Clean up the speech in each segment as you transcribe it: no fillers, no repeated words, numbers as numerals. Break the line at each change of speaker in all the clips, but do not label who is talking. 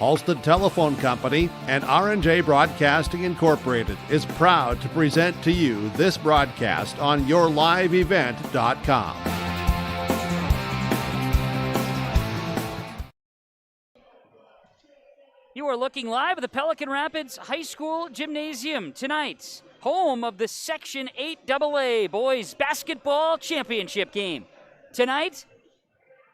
Halstead Telephone Company and R&J Broadcasting Incorporated is proud to present to you this broadcast on yourliveevent.com.
You are looking live at the Pelican Rapids High School Gymnasium tonight, home of the Section 8AA Boys Basketball Championship game. Tonight,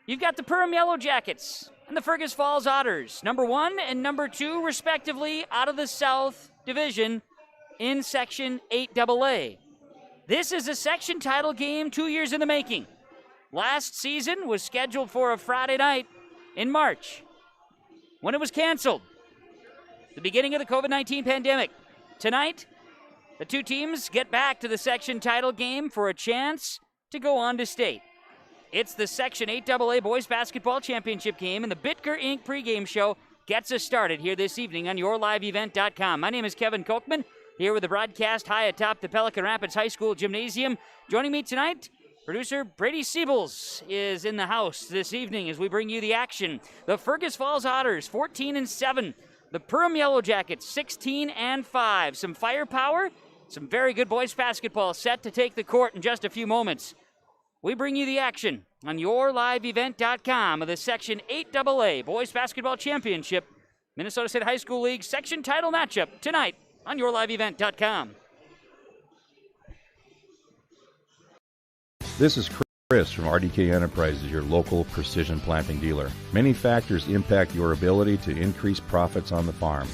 you've got the Perham Yellow Jackets and the Fergus Falls Otters, number 1 and number 2, respectively, out of the South Division in Section 8AA. This is a section title game 2 years in the making. Last season was scheduled for a Friday night in March, when it was canceled. The beginning of the COVID-19 pandemic. Tonight, the two teams get back to the section title game for a chance to go on to state. It's the Section 8AA Boys Basketball Championship game, and the Bitker Inc. pregame show gets us started here this evening on yourliveevent.com. My name is Kevin Kochman, here with the broadcast high atop the Pelican Rapids High School Gymnasium. Joining me tonight, producer Brady Siebels is in the house this evening as we bring you the action. The Fergus Falls Otters, 14-7. The Perham Yellow Jackets, 16-5. Some firepower, some very good boys basketball set to take the court in just a few moments. We bring you the action on yourliveevent.com of the Section 8AA Boys Basketball Championship Minnesota State High School League section title matchup tonight on yourliveevent.com.
This is Chris from RDK Enterprises, your local precision planting dealer. Many factors impact your ability to increase profits on the farm.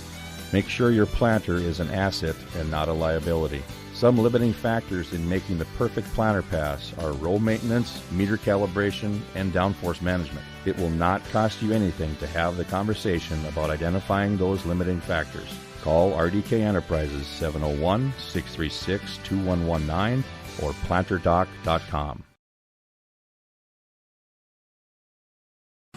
Make sure your planter is an asset and not a liability. Some limiting factors in making the perfect planter pass are row maintenance, meter calibration, and downforce management. It will not cost you anything to have the conversation about identifying those limiting factors. Call RDK Enterprises 701-636-2119 or planterdoc.com.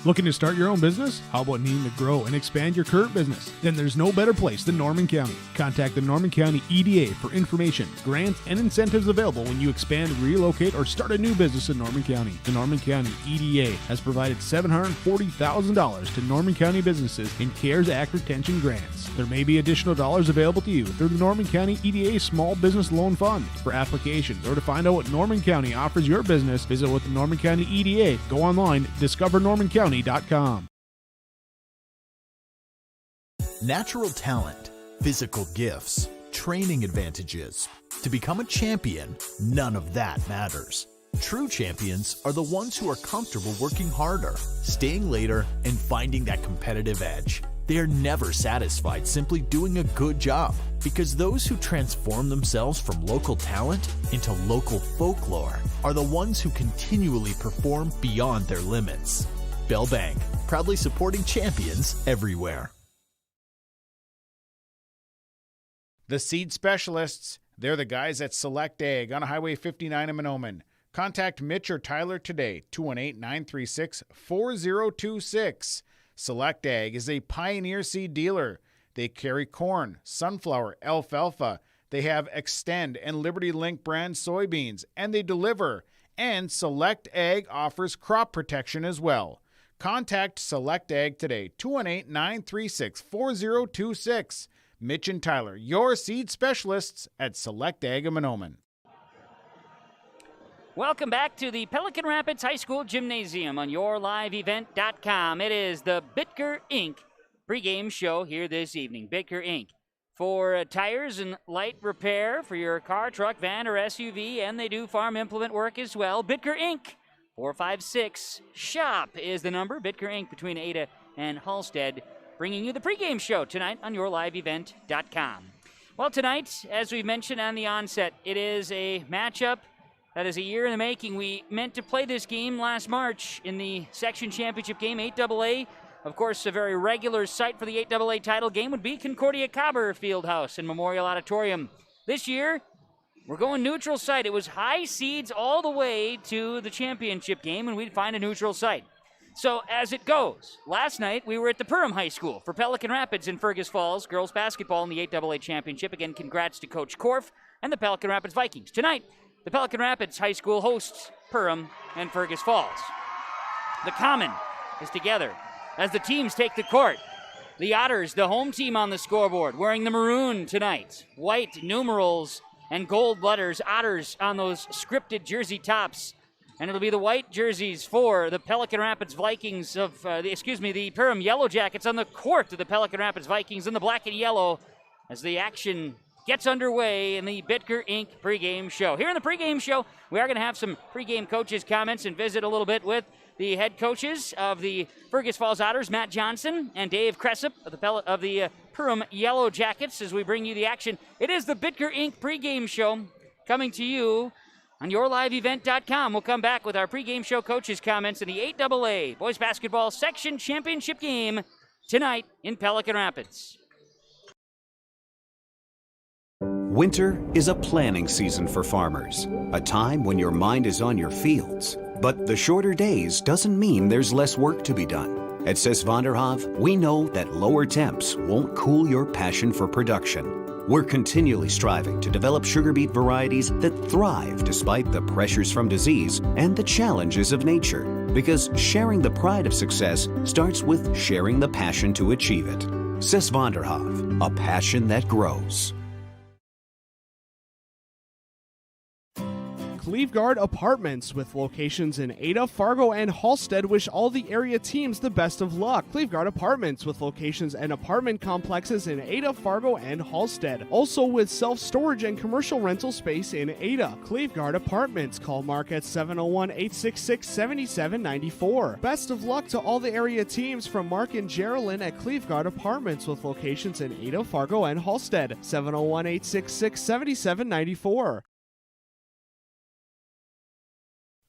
Looking to start your own business? How about needing to grow and expand your current business? Then there's no better place than Norman County. Contact the Norman County EDA for information, grants, and incentives available when you expand, relocate, or start a new business in Norman County. The Norman County EDA has provided $740,000 to Norman County businesses in CARES Act retention grants. There may be additional dollars available to you through the Norman County EDA Small Business Loan Fund. For applications or to find out what Norman County offers your business, visit with the Norman County EDA. Go online, discovernormancounty.com.
Natural talent, physical gifts, training advantages. To become a champion, none of that matters. True champions are the ones who are comfortable working harder, staying later, and finding that competitive edge. They are never satisfied simply doing a good job, because those who transform themselves from local talent into local folklore are the ones who continually perform beyond their limits. Bell Bank, proudly supporting champions everywhere.
The Seed Specialists, they're the guys at Select Ag on Highway 59 in Mahnomen. Contact Mitch or Tyler today, 218-936-4026. Select Ag is a Pioneer seed dealer. They carry corn, sunflower, alfalfa. They have Extend and Liberty Link brand soybeans, and they deliver. And Select Ag offers crop protection as well. Contact Select Ag today, 218-936-4026. Mitch and Tyler, your seed specialists at Select Ag in Mahnomen.
Welcome back to the Pelican Rapids High School Gymnasium on yourliveevent.com. It is the Bitker Inc. pregame show here this evening. Bitker Inc. for tires and light repair for your car, truck, van, or SUV, and they do farm implement work as well. Bitker Inc. 456 SHOP is the number. Bitker Inc. between Ada and Halstead, bringing you the pregame show tonight on yourliveevent.com. Well, tonight, as we mentioned on the onset, it is a matchup that is a year in the making. We meant to play this game last March in the section championship game, 8AA. Of course, a very regular site for the 8AA title game would be Concordia Cobber Fieldhouse and Memorial Auditorium. This year, we're going neutral site. It was high seeds all the way to the championship game, and we'd find a neutral site. So as it goes, last night we were at the Perham High School for Pelican Rapids in Fergus Falls, girls basketball in the 8AA championship. Again, congrats to Coach Korf and the Pelican Rapids Vikings. Tonight, the Pelican Rapids High School hosts Perham and Fergus Falls. The Common is together as the teams take the court. The Otters, the home team on the scoreboard, wearing the maroon tonight. White numerals and gold letters. Otters on those scripted jersey tops. And it'll be the white jerseys for the Pelican Rapids Vikings the Perham Yellow Jackets on the court of the Pelican Rapids Vikings in the black and yellow as the action gets underway in the Bitker Inc. pregame show. Here in the pregame show, we are going to have some pregame coaches' comments and visit a little bit with the head coaches of the Fergus Falls Otters, Matt Johnson and Dave Cressup of the Perham Yellow Jackets, as we bring you the action. It is the Bitker Inc. pregame show coming to you on yourliveevent.com. We'll come back with our pregame show coaches' comments in the 8AA Boys Basketball Section Championship game tonight in Pelican Rapids.
Winter is a planning season for farmers, a time when your mind is on your fields. But the shorter days doesn't mean there's less work to be done. At Sis van der Haaf, we know that lower temps won't cool your passion for production. We're continually striving to develop sugar beet varieties that thrive despite the pressures from disease and the challenges of nature. Because sharing the pride of success starts with sharing the passion to achieve it. Sis van der Haaf, a passion that grows.
Cleveguard Apartments, with locations in Ada, Fargo, and Halstead, wish all the area teams the best of luck. Cleveguard Apartments, with locations and apartment complexes in Ada, Fargo, and Halstead. Also with self-storage and commercial rental space in Ada. Cleveguard Apartments. Call Mark at 701-866-7794. Best of luck to all the area teams from Mark and Geraldine at Cleveguard Apartments, with locations in Ada, Fargo, and Halstead. 701-866-7794.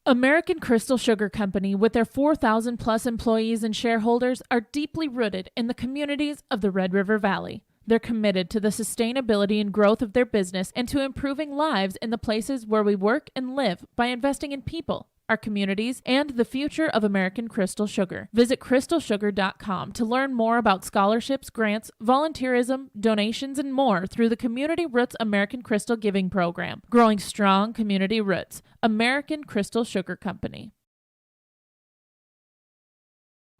American Crystal Sugar Company, with their 4,000 plus employees and shareholders, are deeply rooted in the communities of the Red River Valley. They're committed to the sustainability and growth of their business and to improving lives in the places where we work and live by investing in people, our communities, and the future of American Crystal Sugar. Visit crystalsugar.com to learn more about scholarships, grants, volunteerism, donations, and more through the Community Roots American Crystal Giving Program. Growing strong community roots. American Crystal Sugar Company.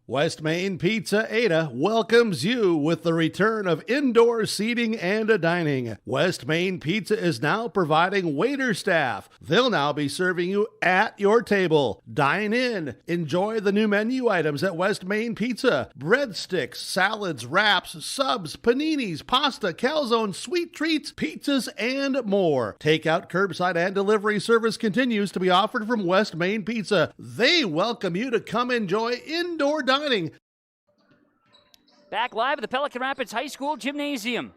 West Main Pizza Ada welcomes you with the return of indoor seating and dining. West Main Pizza is now providing waiter staff. They'll now be serving you at your table. Dine in. Enjoy the new menu items at West Main Pizza. Breadsticks, salads, wraps, subs, paninis, pasta, calzone, sweet treats, pizzas, and more. Takeout, curbside, and delivery service continues to be offered from West Main Pizza. They welcome you to come enjoy indoor dining.
Back live at the Pelican Rapids High School Gymnasium,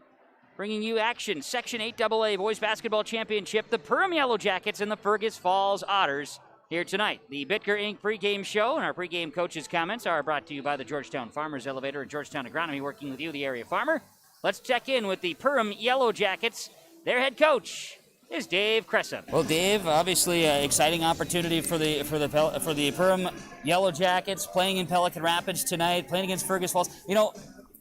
bringing you action. Section 8AA Boys Basketball Championship. The Perham Yellow Jackets and the Fergus Falls Otters here tonight. The Bitker Inc. pregame show and our pregame coaches' comments are brought to you by the Georgetown Farmers Elevator and Georgetown Agronomy, working with you, the area farmer. Let's check in with the Perham Yellow Jackets. Their head coach is Dave Cressup. Well, Dave, obviously an exciting opportunity for the Perham Yellow Jackets, playing in Pelican Rapids tonight, playing against Fergus Falls. You know,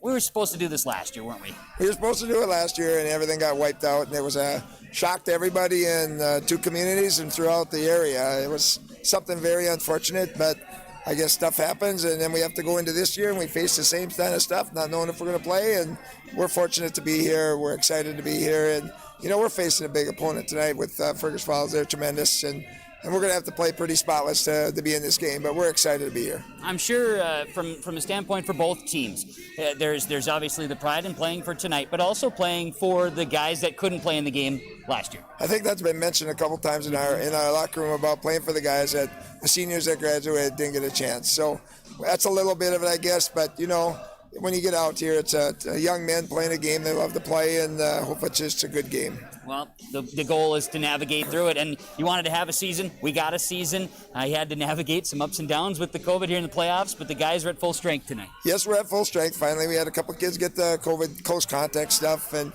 we were supposed to do this last year, weren't we?
We were supposed to do it last year, and everything got wiped out, and it was a shock to everybody in two communities and throughout the area. It was something very unfortunate, but I guess stuff happens, and then we have to go into this year, and we face the same kind of stuff, not knowing if we're going to play, and we're fortunate to be here. We're excited to be here, and you know, we're facing a big opponent tonight with Fergus Falls. They're tremendous, and we're going to have to play pretty spotless to be in this game, but we're excited to be here.
I'm sure from a standpoint for both teams, there's obviously the pride in playing for tonight, but also playing for the guys that couldn't play in the game last year.
I think that's been mentioned a couple times in our locker room about playing for the guys that the seniors that graduated didn't get a chance. So that's a little bit of it, I guess, but, you know, when you get out here, it's a young men playing a game they love to play, and hope it's just a good game.
Well, the goal is to navigate through it, and you wanted to have a season. We got a season. You had to navigate some ups and downs with the COVID here in the playoffs, but the guys are at full strength tonight.
Yes, we're at full strength. Finally, we had a couple kids get the COVID close contact stuff and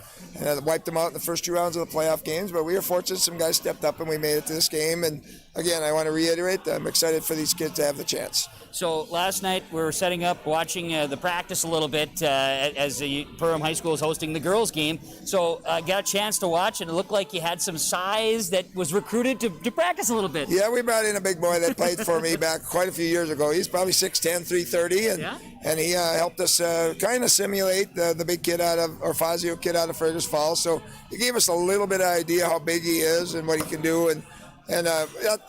wiped them out in the first 2 rounds of the playoff games, but we were fortunate. Some guys stepped up, and we made it to this game, and again, I want to reiterate that I'm excited for these kids to have the chance.
So last night we were setting up, watching the practice a little bit as Perham High School is hosting the girls' game. So got a chance to watch and it looked like you had some size that was recruited to practice a little bit.
Yeah, we brought in a big boy that played for me back quite a few years ago. He's probably 6'10", 330, and he helped us kind of simulate the big kid Fazio kid out of Fergus Falls. So he gave us a little bit of idea how big he is and what he can do, and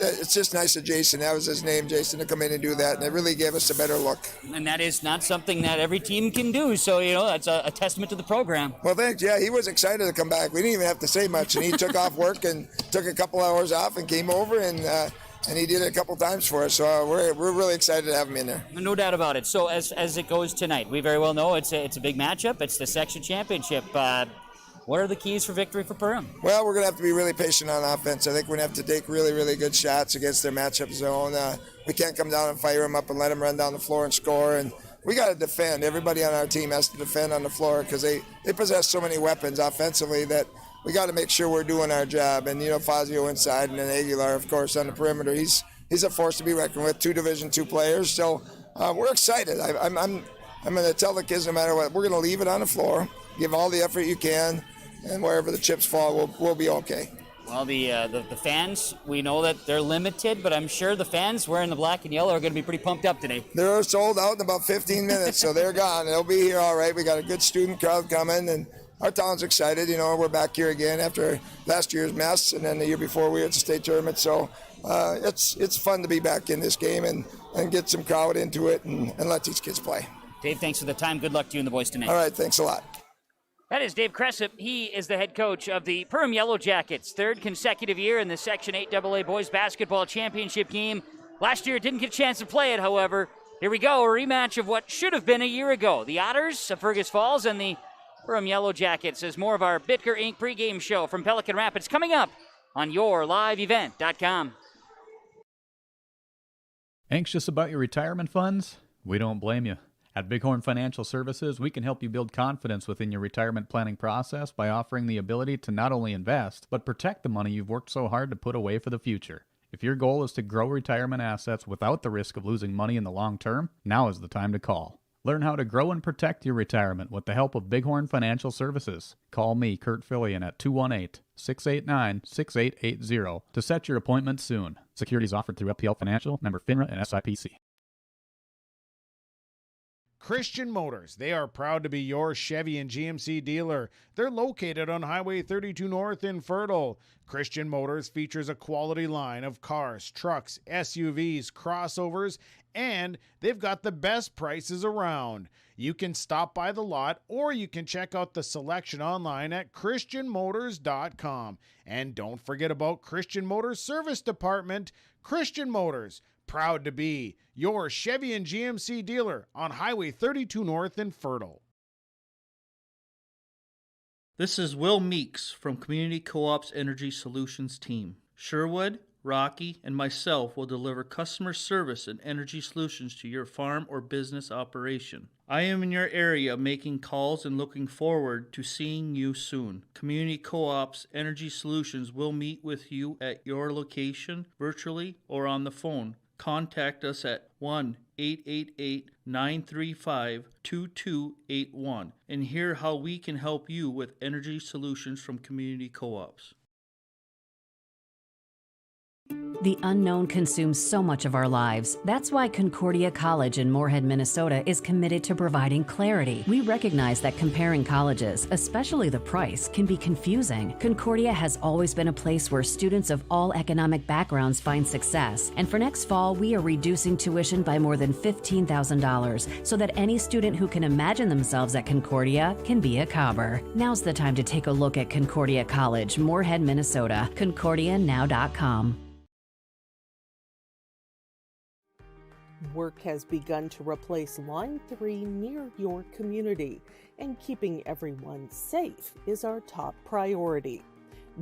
it's just nice of Jason. That was his name, Jason, to come in and do that, and it really gave us a better look.
And that is not something that every team can do, so, that's a testament to the program.
Well, thanks. Yeah, he was excited to come back. We didn't even have to say much, and he took off work and took a couple hours off and came over, and he did it a couple times for us, so we're really excited to have him in there.
No doubt about it. So as it goes tonight, we very well know it's a big matchup. It's the section championship. What are the keys for victory for Perham?
Well, we're going to have to be really patient on offense. I think we're going to have to take really, really good shots against their matchup zone. We can't come down and fire them up and let them run down the floor and score. And we got to defend. Everybody on our team has to defend on the floor because they possess so many weapons offensively that we got to make sure we're doing our job. And, Fazio inside and then Aguilar, of course, on the perimeter. He's a force to be reckoned with, 2 Division II players. So we're excited. I'm going to tell the kids no matter what, we're going to leave it on the floor, give all the effort you can, and wherever the chips fall, we'll be okay.
Well, the fans, we know that they're limited, but I'm sure the fans wearing the black and yellow are going to be pretty pumped up today.
They're sold out in about 15 minutes, so they're gone. They'll be here all right. We got a good student crowd coming, and our town's excited. We're back here again after last year's mess, and then the year before we were at the state tournament. So it's fun to be back in this game and get some crowd into it and let these kids play.
Dave, thanks for the time. Good luck to you and the boys tonight.
All right, thanks a lot.
That is Dave Cressup. He is the head coach of the Perham Yellow Jackets, 3rd consecutive year in the Section 8 AA Boys Basketball Championship game. Last year didn't get a chance to play it, however. Here we go, a rematch of what should have been a year ago. The Otters of Fergus Falls and the Perham Yellow Jackets as more of our Bitker Inc. pregame show from Pelican Rapids coming up on yourliveevent.com.
Anxious about your retirement funds? We don't blame you. At Bighorn Financial Services, we can help you build confidence within your retirement planning process by offering the ability to not only invest, but protect the money you've worked so hard to put away for the future. If your goal is to grow retirement assets without the risk of losing money in the long term, now is the time to call. Learn how to grow and protect your retirement with the help of Bighorn Financial Services. Call me, Kurt Fillion, at 218-689-6880 to set your appointment soon. Securities offered through FPL Financial, member FINRA and SIPC.
Christian Motors. They are proud to be your Chevy and GMC dealer. They're located on Highway 32 North in Fertile. Christian Motors features a quality line of cars, trucks, SUVs, crossovers, and they've got the best prices around. You can stop by the lot or you can check out the selection online at christianmotors.com. And don't forget about Christian Motors Service Department. Christian Motors, proud to be your Chevy and GMC dealer on Highway 32 North in Fertile.
This is Will Meeks from Community Co-op's Energy Solutions team. Sherwood, Rocky, and myself will deliver customer service and energy solutions to your farm or business operation. I am in your area making calls and looking forward to seeing you soon. Community Co-op's Energy Solutions will meet with you at your location, virtually or on the phone. Contact us at 1-888-935-2281 and hear how we can help you with energy solutions from community co-ops.
The unknown consumes so much of our lives. That's why Concordia College in Moorhead, Minnesota is committed to providing clarity. We recognize that comparing colleges, especially the price, can be confusing. Concordia has always been a place where students of all economic backgrounds find success. And for next fall, we are reducing tuition by more than $15,000 so that any student who can imagine themselves at Concordia can be a Cobber. Now's the time to take a look at Concordia College, Moorhead, Minnesota. ConcordiaNow.com.
Work has begun to replace Line 3 near your community, and keeping everyone safe is our top priority.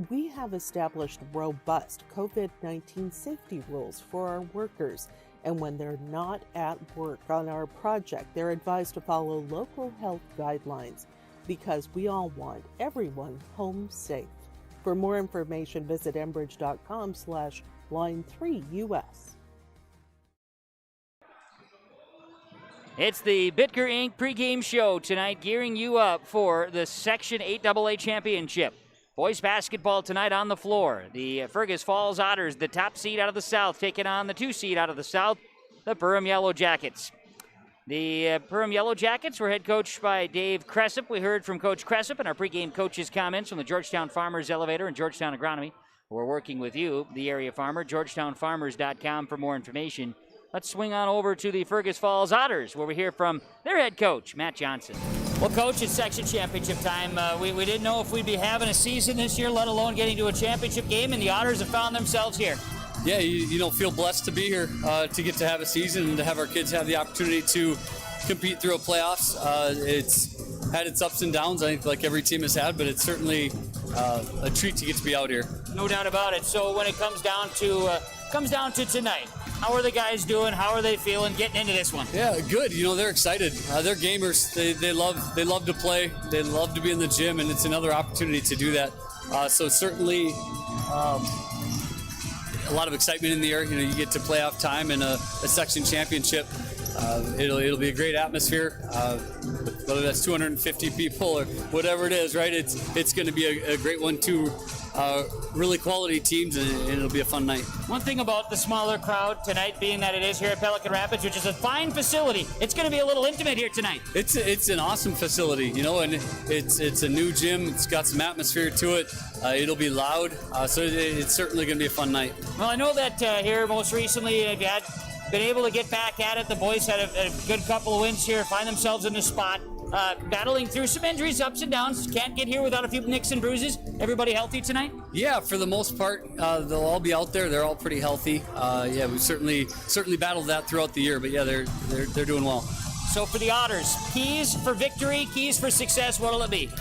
We have established robust COVID-19 safety rules for our workers, and when they're not at work on our project, they're advised to follow local health guidelines because we all want everyone home safe. For more information, visit enbridge.com/line3us.
It's the Bitker Inc. pregame show tonight, gearing you up for the Section 8 AA Championship. Boys basketball tonight on the floor. The Fergus Falls Otters, the top seed out of the South, taking on the 2 seed out of the South, the Perham Yellow Jackets. The Perham Yellow Jackets were head coached by Dave Cressup. We heard from Coach Cressup in our pregame coaches' comments from the Georgetown Farmers Elevator and Georgetown Agronomy. We're working with you, the area farmer, georgetownfarmers.com for more information. Let's swing on over to the Fergus Falls Otters, where we hear from their head coach, Matt Johnson. Well, Coach, it's section championship time. We didn't know if we'd be having a season this year, let alone getting to a championship game, and the Otters have found themselves here.
Yeah, you feel blessed to be here, to get to have a season and to have our kids have the opportunity to compete through a playoffs. It's had its ups and downs, I think, like every team has had, but it's certainly a treat to get to be out here.
No doubt about it. So when it comes down to tonight, how are the guys doing? How are they feeling getting into this one?
Yeah, good. They're excited. They're gamers. They love to play. They love to be in the gym, and it's another opportunity to do that. So certainly a lot of excitement in the air. You get to playoff time and a section championship. It'll be a great atmosphere, whether that's 250 people or whatever it is, right? It's going to be a great one too. Really quality teams, and it'll be a fun night.
One thing about the smaller crowd tonight, being that it is here at Pelican Rapids, which is a fine facility, it's going to be a little intimate here tonight.
It's an awesome facility, and it's a new gym. It's got some atmosphere to it. It'll be loud, so it's certainly going to be a fun night.
Well, I know that here most recently you had been able to get back at it. The boys had a good couple of wins here, find themselves in the spot. Battling through some injuries, ups and downs. Can't get here without a few nicks and bruises. Everybody healthy tonight?
Yeah, for the most part, they'll all be out there. They're all pretty healthy. Yeah, we certainly battled that throughout the year, but yeah, they're doing well.
So for the Otters, keys for victory, keys for success, what'll it be?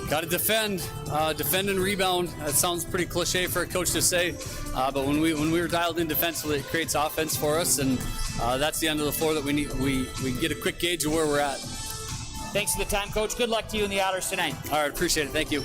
Got to defend and rebound. That sounds pretty cliche for a coach to say, but when we were dialed in defensively, it creates offense for us, and that's the end of the floor that we need. We get a quick gauge of where we're at.
Thanks for the time, Coach. Good luck to you in the Otters tonight.
All right, appreciate it. Thank you.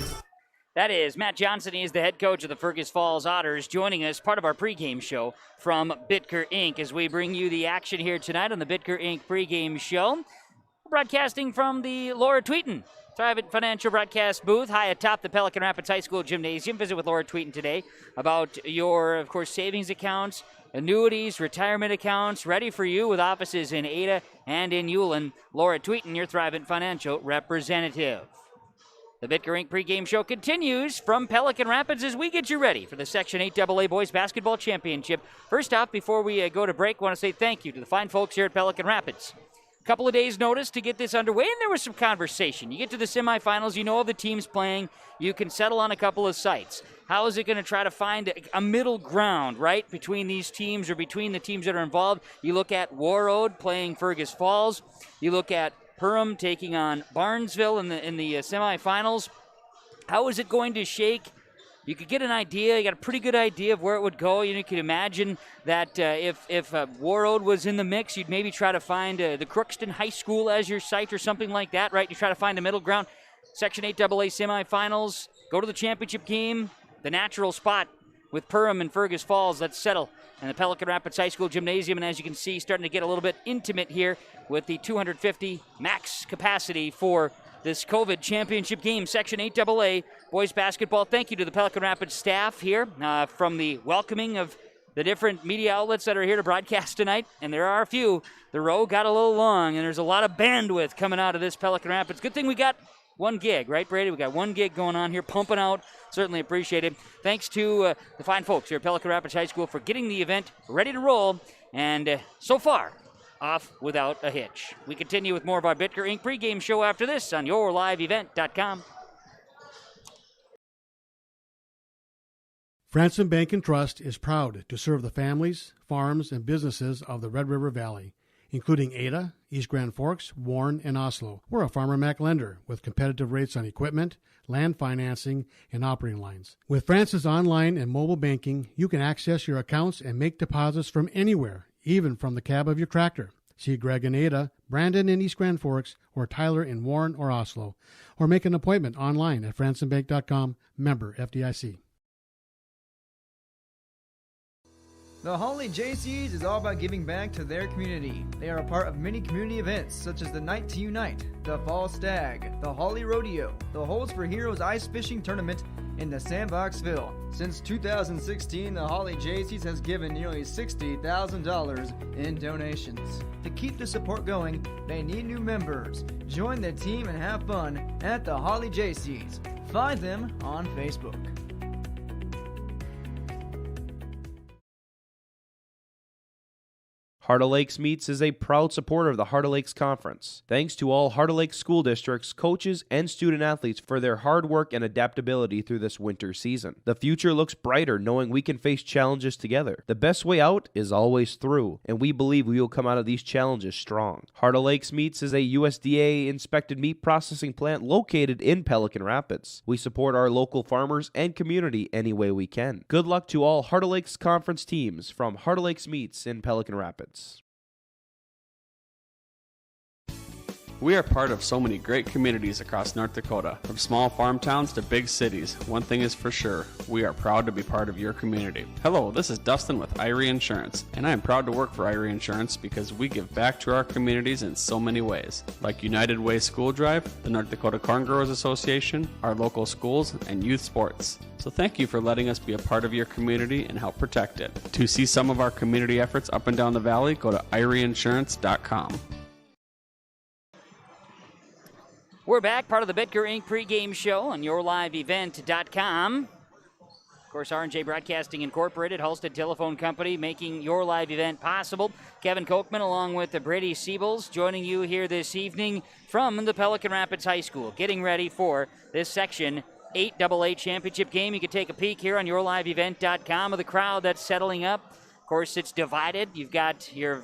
That is Matt Johnson. He is the head coach of the Fergus Falls Otters, joining us, part of our pregame show from Bitker Inc. as we bring you the action here tonight on the Bitker Inc. pregame show. We're broadcasting from the Laura Tweeten Private Financial Broadcast booth high atop the Pelican Rapids High School Gymnasium. Visit with Laura Tweeten today about your, of course, savings accounts, annuities, retirement accounts, ready for you with offices in Ada and in Ulen. Laura Tweeten, your Thrivent Financial representative. The Bitker Inc. pregame show continues from Pelican Rapids as we get you ready for the Section 8 AA Boys Basketball Championship. First off, before we go to break, I want to say thank you to the fine folks here at Pelican Rapids. Couple of days' notice to get this underway, and there was some conversation. You get to the semifinals, you know the teams playing, you can settle on a couple of sites. How is it going to try to find a middle ground, right, between these teams or between the teams that are involved? You look at Warroad playing Fergus Falls. You look at Perham taking on Barnesville in the semifinals. How is it going to shake? You could get an idea. You got a pretty good idea of where it would go. You could imagine that if Warroad was in the mix, you'd maybe try to find the Crookston High School as your site or something like that, right? You try to find a middle ground. Section 8 AA semifinals, go to the championship game. The natural spot with Perham and Fergus Falls. Let's settle in the Pelican Rapids High School Gymnasium. And as you can see, starting to get a little bit intimate here with the 250 max capacity for this COVID championship game, Section 8 AA boys basketball. Thank you to the Pelican Rapids staff here from the welcoming of the different media outlets that are here to broadcast tonight. And there are a few. The row got a little long, and there's a lot of bandwidth coming out of this Pelican Rapids. Good thing we got one gig, right, Brady? We got one gig going on here, pumping out. Certainly appreciate it. Thanks to the fine folks here at Pelican Rapids High School for getting the event ready to roll. And so far, off without a hitch. We continue with more of our Bitker Inc. pregame show after this on yourliveevent.com.
Franson Bank and Trust is proud to serve the families, farms, and businesses of the Red River Valley, including Ada, East Grand Forks, Warren, and Oslo. We're a Farmer Mac lender with competitive rates on equipment, land financing, and operating lines. With Francis online and mobile banking, you can access your accounts and make deposits from anywhere, even from the cab of your tractor. See Greg in Ada, Brandon in East Grand Forks, or Tyler in Warren or Oslo. Or make an appointment online at fransonbank.com, member FDIC.
The Holly JCs is all about giving back to their community. They are a part of many community events such as the Night to Unite, the Fall Stag, the Holly Rodeo, the Holes for Heroes Ice Fishing Tournament, and the Sandboxville. Since 2016, the Holly JCs has given nearly $60,000 in donations. To keep the support going, they need new members. Join the team and have fun at the Holly JCs. Find them on Facebook.
Heart of Lakes Meats is a proud supporter of the Heart of Lakes Conference. Thanks to all Heart of Lakes school districts, coaches, and student athletes for their hard work and adaptability through this winter season. The future looks brighter knowing we can face challenges together. The best way out is always through, and we believe we will come out of these challenges strong. Heart of Lakes Meats is a USDA-inspected meat processing plant located in Pelican Rapids. We support our local farmers and community any way we can. Good luck to all Heart of Lakes Conference teams from Heart of Lakes Meats in Pelican Rapids.
We are part of so many great communities across North Dakota. From small farm towns to big cities, one thing is for sure, we are proud to be part of your community. Hello, this is Dustin with Irie Insurance, and I am proud to work for Irie Insurance because we give back to our communities in so many ways, like United Way School Drive, the North Dakota Corn Growers Association, our local schools, and youth sports. So thank you for letting us be a part of your community and help protect it. To see some of our community efforts up and down the valley, go to IrieInsurance.com.
We're back, part of the Bitker Inc. pregame show on YourLiveEvent.com. Of course, R&J Broadcasting Incorporated, Halstead Telephone Company, making your live event possible. Kevin Kochman along with Brady Siebels joining you here this evening from the Pelican Rapids High School, getting ready for this Section 8AA championship game. You can take a peek here on YourLiveEvent.com of the crowd that's settling up. Of course, it's divided. You've got your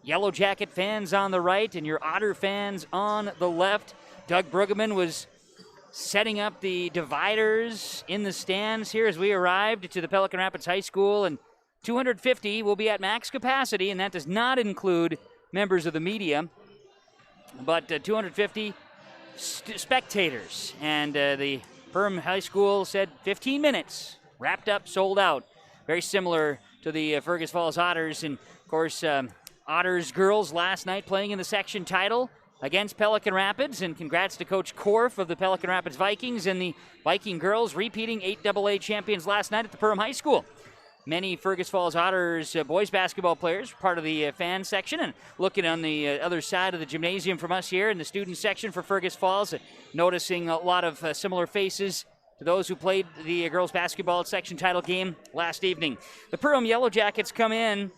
Yellow Jacket fans on the right and your Otter fans on the left. Doug Brueggemann was setting up the dividers in the stands here as we arrived to the Pelican Rapids High School, and 250 will be at max capacity, and that does not include members of the media, but 250 spectators. And the Perham High School said 15 minutes, wrapped up, sold out. Very similar to the Fergus Falls Otters, and of course, Otters girls last night playing in the section title against Pelican Rapids, and congrats to Coach Korf of the Pelican Rapids Vikings and the Viking girls repeating 8AA champions last night at the Perham High School. Many Fergus Falls Otters boys basketball players part of the fan section, and looking on the other side of the gymnasium from us here in the student section for Fergus Falls, noticing a lot of similar faces to those who played the girls basketball section title game last evening. The Perham Yellow Jackets come in.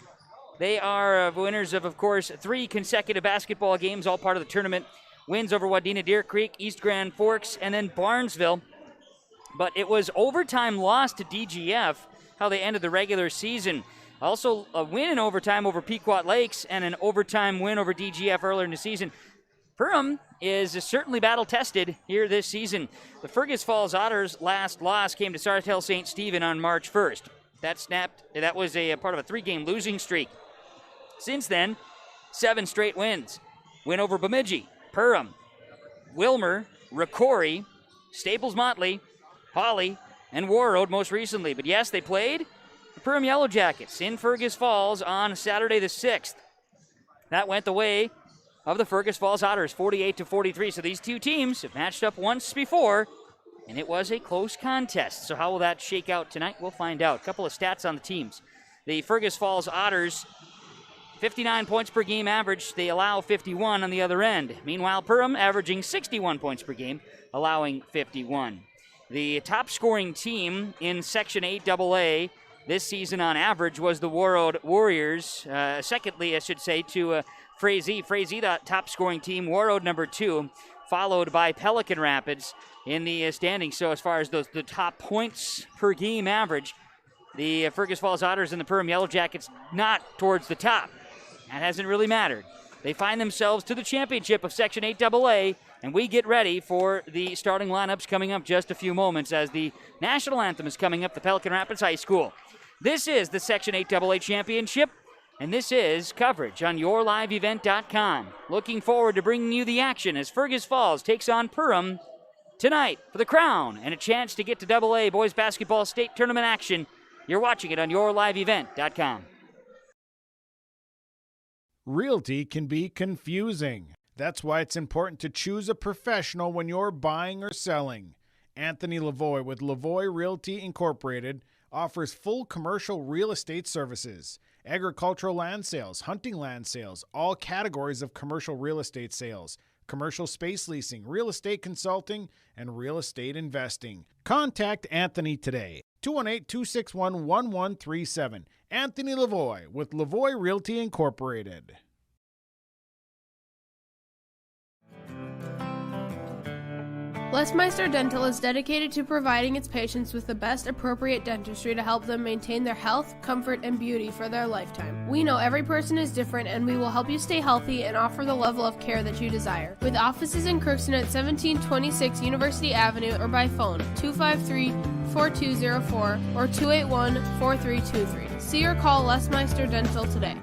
They are winners of course, 3 consecutive basketball games, all part of the tournament. Wins over Wadena Deer Creek, East Grand Forks, and then Barnesville. But it was overtime loss to DGF, how they ended the regular season. Also a win in overtime over Pequot Lakes and an overtime win over DGF earlier in the season. Perham is certainly battle-tested here this season. The Fergus Falls Otters' last loss came to Sartell St. Stephen on March 1st. That was a part of a 3-game losing streak. Since then, 7 straight wins. Win over Bemidji, Perham, Wilmer, Ricori, Staples Motley, Hawley, and Warroad most recently. But yes, they played the Perham Yellow Jackets in Fergus Falls on Saturday the 6th. That went the way of the Fergus Falls Otters, 48-43. So these two teams have matched up once before, and it was a close contest. So how will that shake out tonight? We'll find out. A couple of stats on the teams. The Fergus Falls Otters, 59 points per game average. They allow 51 on the other end. Meanwhile, Perham averaging 61 points per game, allowing 51. The top scoring team in Section 8AA this season on average was the Warroad Warriors. Secondly, I should say, to Frazee. Frazee, the top scoring team. Warroad number 2, followed by Pelican Rapids in the standings. So as far as the top points per game average, the Fergus Falls Otters and the Perham Yellow Jackets not towards the top. That hasn't really mattered. They find themselves to the championship of Section 8AA, and we get ready for the starting lineups coming up just a few moments as the national anthem is coming up, the Pelican Rapids High School. This is the Section 8AA championship, and this is coverage on YourLiveEvent.com. Looking forward to bringing you the action as Fergus Falls takes on Perham tonight for the crown and a chance to get to AA boys basketball state tournament action You're watching it on yourliveevent.com.
Realty can be confusing. That's why it's important to choose a professional when you're buying or selling. Anthony Lavoie with Lavoie Realty Incorporated offers full commercial real estate services, agricultural land sales, hunting land sales, all categories of commercial real estate sales, commercial space leasing, real estate consulting, and real estate investing. Contact Anthony today. 218-261-1137. Anthony Lavoie with Lavoie Realty Incorporated.
Lesmeister Dental is dedicated to providing its patients with the best appropriate dentistry to help them maintain their health, comfort, and beauty for their lifetime. We know every person is different, and we will help you stay healthy and offer the level of care that you desire. With offices in Crookston at 1726 University Avenue or by phone 253-4204 or 281-4323. See or call Lesmeister Dental today.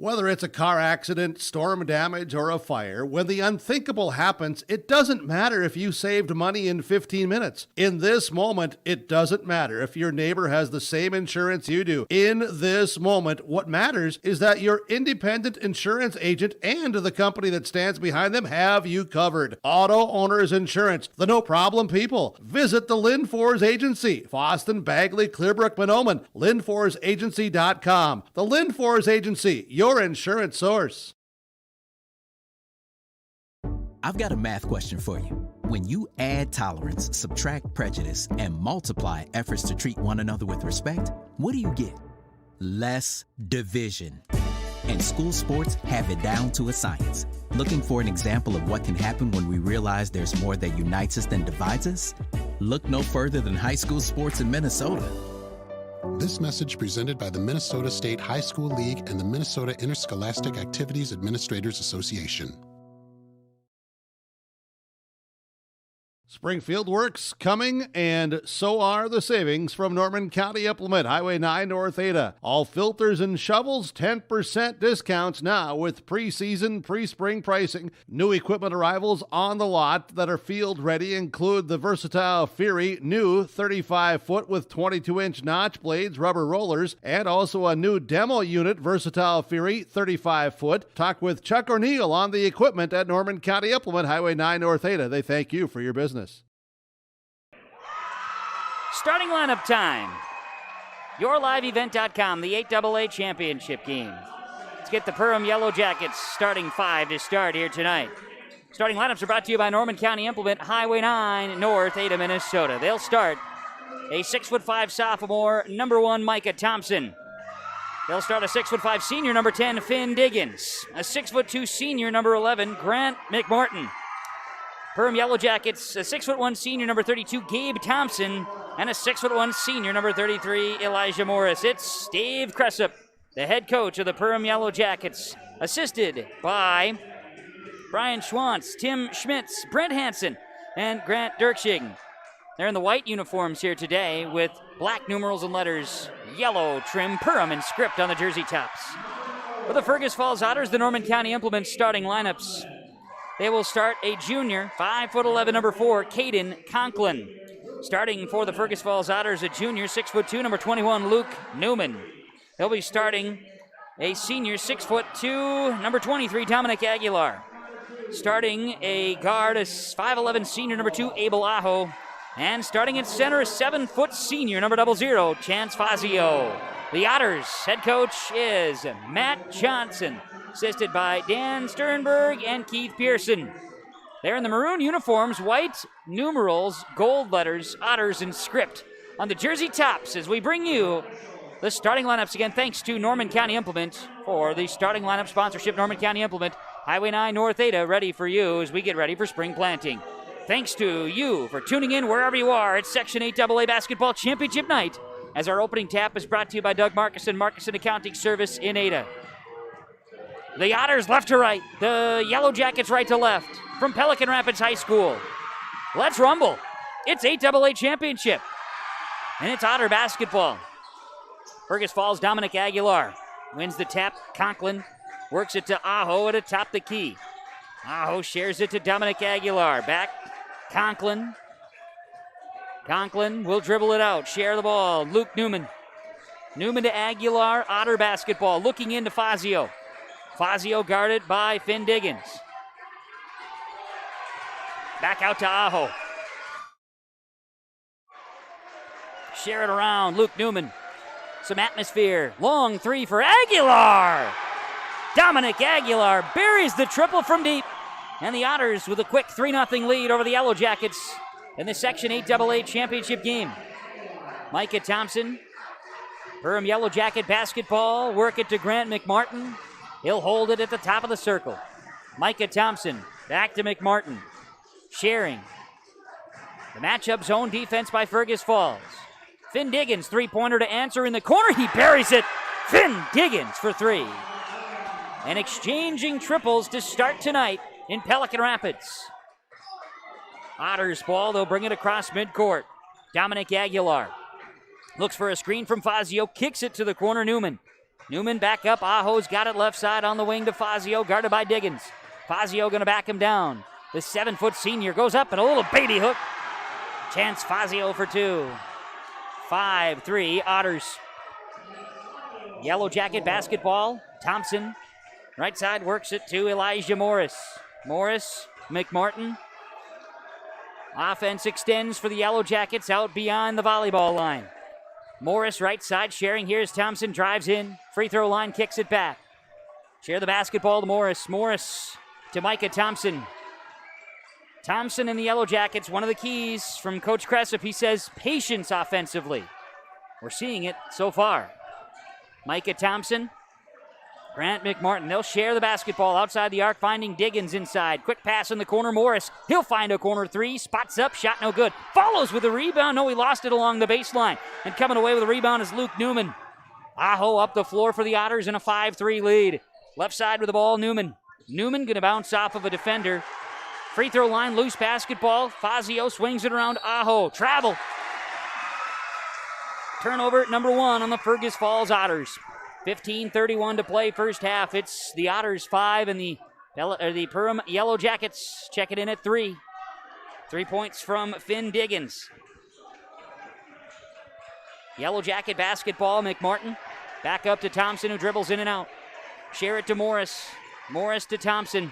Whether it's a car accident, storm damage, or a fire, when the unthinkable happens, it doesn't matter if you saved money in 15 minutes. In this moment, it doesn't matter if your neighbor has the same insurance you do. In this moment, what matters is that your independent insurance agent and the company that stands behind them have you covered. Auto Owners Insurance, the no-problem people. Visit the Lynn For's Agency, Foston, Bagley, Clearbrook, Monoman, LynnFor'sAgency.com. The Lynn For's Agency, your insurance source.
I've got a math question for you. When you add tolerance, subtract prejudice, and multiply efforts to treat one another with respect, what do you get? Less division. And school sports have it down to a science. Looking for an example of what can happen when we realize there's more that unites us than divides us? Look no further than high school sports in Minnesota.
This message presented by the Minnesota State High School League and the Minnesota Interscholastic Activities Administrators Association.
Springfield Works coming, and so are the savings from Norman County Implement, Highway 9 North Ada. All filters and shovels, 10% discounts now with pre-season, pre-spring pricing. New equipment arrivals on the lot that are field ready include the versatile Fury, new 35-foot with 22-inch notch blades, rubber rollers, and also a new demo unit, Versatile Fury, 35-foot. Talk with Chuck O'Neill on the equipment at Norman County Implement, Highway 9 North Ada. They thank you for your business.
Starting lineup time. YourLiveEvent.com, the 8AA championship game. Let's get the Perham Yellow Jackets starting five to start here tonight. Starting lineups are brought to you by Norman County Implement, Highway 9, North Ada, Minnesota. They'll start a 6'5" sophomore, number 1, Micah Thompson. They'll start a 6'5" senior, number 10, Finn Diggins. A 6'2" senior, number 11, Grant McMorton. Perham Yellow Jackets, a 6'1" senior, number 32, Gabe Thompson, and a 6'1" senior, number 33, Elijah Morris. It's Dave Cressup, the head coach of the Perham Yellow Jackets, assisted by Brian Schwantz, Tim Schmitz, Brent Hansen, and Grant Dirkschig. They're in the white uniforms here today with black numerals and letters, yellow trim, Perham in script on the jersey tops. For the Fergus Falls Otters, the Norman County Implement starting lineups. They will start a junior, 5'11", number 4, Caden Conklin. Starting for the Fergus Falls Otters, a junior, 6'2", number 21, Luke Newman. They'll be starting a senior, 6'2", number 23, Dominic Aguilar. Starting a guard, a 5'11", senior, number 2, Abel Aho. And starting at center, a 7-foot senior, number 00, Chance Fazio. The Otters' head coach is Matt Johnson, assisted by Dan Sternberg and Keith Pearson. They're in the maroon uniforms, white numerals, gold letters, Otters in script on the jersey tops as we bring you the starting lineups again, thanks to Norman County Implement for the starting lineup sponsorship. Norman County Implement, Highway 9 North Ada, ready for you as we get ready for spring planting. Thanks to you for tuning in wherever you are. It's Section 8AA Basketball Championship Night as our opening tap is brought to you by Doug Markison, Markison Accounting Service in Ada. The Otters left to right, the Yellow Jackets right to left from Pelican Rapids High School. Let's rumble. It's 8AA Championship, and it's Otter basketball. Fergus Falls' Dominic Aguilar wins the tap. Conklin works it to Aho to top the key. Aho shares it to Dominic Aguilar. Back, Conklin. Conklin will dribble it out. Share the ball. Luke Newman. Newman to Aguilar. Otter basketball. Looking into Fazio. Fazio guarded by Finn Diggins. Back out to Aho. Share it around. Luke Newman. Some atmosphere. Long three for Aguilar. Dominic Aguilar buries the triple from deep. And the Otters with a quick 3-0 lead over the Yellow Jackets in the Section 8AA championship game. Micah Thompson. Perham Yellow Jacket basketball. Work it to Grant McMartin. He'll hold it at the top of the circle. Micah Thompson back to McMartin. Sharing. The matchup zone defense by Fergus Falls. Finn Diggins, three-pointer to answer in the corner. He buries it. Finn Diggins for three. And exchanging triples to start tonight in Pelican Rapids. Otters ball, they'll bring it across midcourt. Dominic Aguilar looks for a screen from Fazio, kicks it to the corner, Newman. Newman back up, Aho's got it left side on the wing to Fazio, guarded by Diggins. Fazio gonna back him down. The 7-foot senior goes up and a little baby hook. Chance Fazio for two. 5-3 Otters. Yellow Jacket basketball, Thompson. Right side works it to Elijah Morris. Morris, McMartin. Offense extends for the Yellow Jackets out beyond the volleyball line. Morris right side sharing. Here's Thompson, drives in. Free throw line, kicks it back. Share the basketball to Morris. Morris to Micah Thompson. Thompson and the Yellow Jackets, one of the keys from Coach Cressup. He says patience offensively. We're seeing it so far. Micah Thompson. Grant McMartin, they'll share the basketball outside the arc, finding Diggins inside. Quick pass in the corner, Morris. He'll find a corner three, spots up, shot no good. Follows with a rebound, no, he lost it along the baseline. And coming away with a rebound is Luke Newman. Aho up the floor for the Otters in a 5-3 lead. Left side with the ball, Newman. Newman gonna bounce off of a defender. Free throw line, loose basketball. Fazio swings it around Aho. Travel. Turnover at number one on the Fergus Falls Otters. 15:31 to play first half. It's the Otters 5 and the Perham Yellow Jackets check it in at 3. 3 points from Finn Diggins. Yellow Jacket basketball, McMartin. Back up to Thompson, who dribbles in and out. Share it to Morris. Morris to Thompson.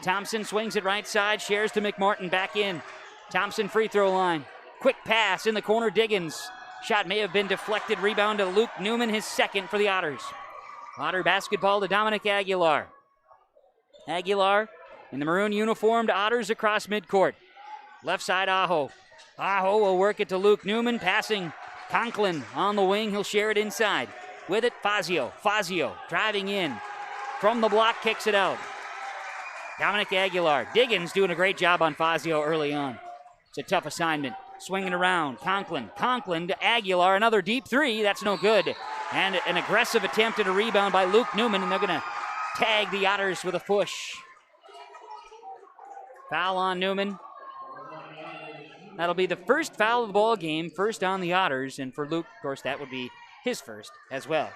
Thompson swings it right side, shares to McMartin, back in. Thompson free throw line. Quick pass in the corner, Diggins. Shot may have been deflected. Rebound to Luke Newman, his second for the Otters. Otter basketball to Dominic Aguilar. Aguilar in the maroon uniformed Otters across midcourt. Left side, Aho. Aho will work it to Luke Newman, passing Conklin on the wing. He'll share it inside. With it, Fazio. Fazio driving in. From the block, kicks it out. Dominic Aguilar. Diggins doing a great job on Fazio early on. It's a tough assignment. Swinging around, Conklin to Aguilar, another deep three, that's no good. And an aggressive attempt at a rebound by Luke Newman, and they're gonna tag the Otters with a push. Foul on Newman. That'll be the first foul of the ball game, first on the Otters, and for Luke, of course, that would be his first as well.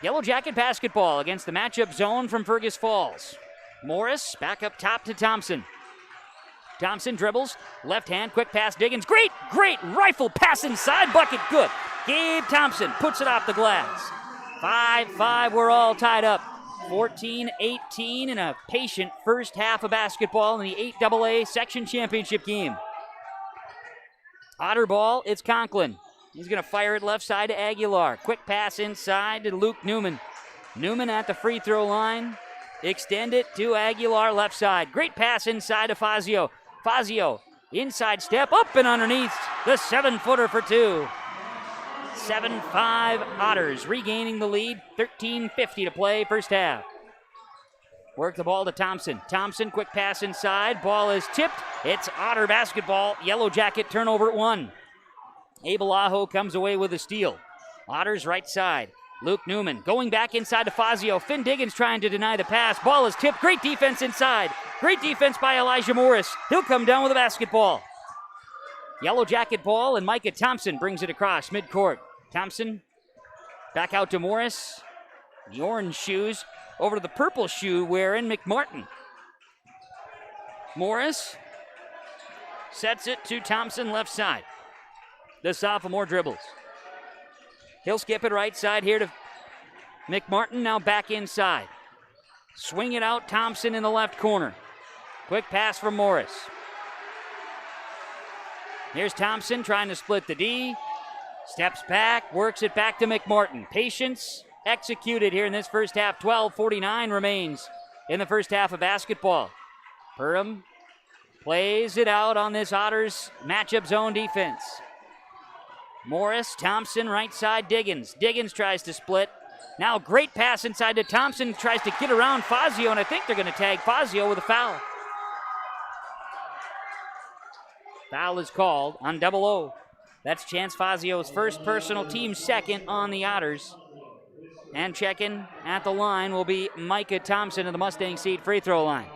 Yellow Jacket basketball against the matchup zone from Fergus Falls. Morris back up top to Thompson. Thompson dribbles, left hand, quick pass, Diggins. Great rifle pass inside, bucket good. Gabe Thompson puts it off the glass. 5-5, we're all tied up. 14-18 in a patient first half of basketball in the 8AA section championship game. Otter ball, it's Conklin. He's gonna fire it left side to Aguilar. Quick pass inside to Luke Newman. Newman at the free throw line. Extend it to Aguilar left side. Great pass inside to Fazio. Fazio, inside step, up and underneath, the 7-footer for two. 7-5 Otters regaining the lead, 13:50 to play first half. Work the ball to Thompson. Thompson, quick pass inside, ball is tipped. It's Otter basketball, Yellow Jacket turnover at 1. Abel Aho comes away with a steal. Otters right side. Luke Newman going back inside to Fazio. Finn Diggins trying to deny the pass. Ball is tipped. Great defense inside. Great defense by Elijah Morris. He'll come down with a basketball. Yellow Jacket ball, and Micah Thompson brings it across midcourt. Thompson back out to Morris. The orange shoes over to the purple shoe wearing McMartin. Morris sets it to Thompson left side. The sophomore dribbles. He'll skip it right side here to McMartin, now back inside. Swing it out, Thompson in the left corner. Quick pass from Morris. Here's Thompson trying to split the D. Steps back, works it back to McMartin. Patience executed here in this first half. 12:49 remains in the first half of basketball. Perham plays it out on this Otters matchup zone defense. Morris, Thompson, right side, Diggins. Diggins tries to split. Now great pass inside to Thompson, tries to get around Fazio, and I think they're going to tag Fazio with a foul. Foul is called on 00. That's Chance Fazio's first, personal, team second on the Otters. And checking at the line will be Micah Thompson of the Mustang Seed free throw line.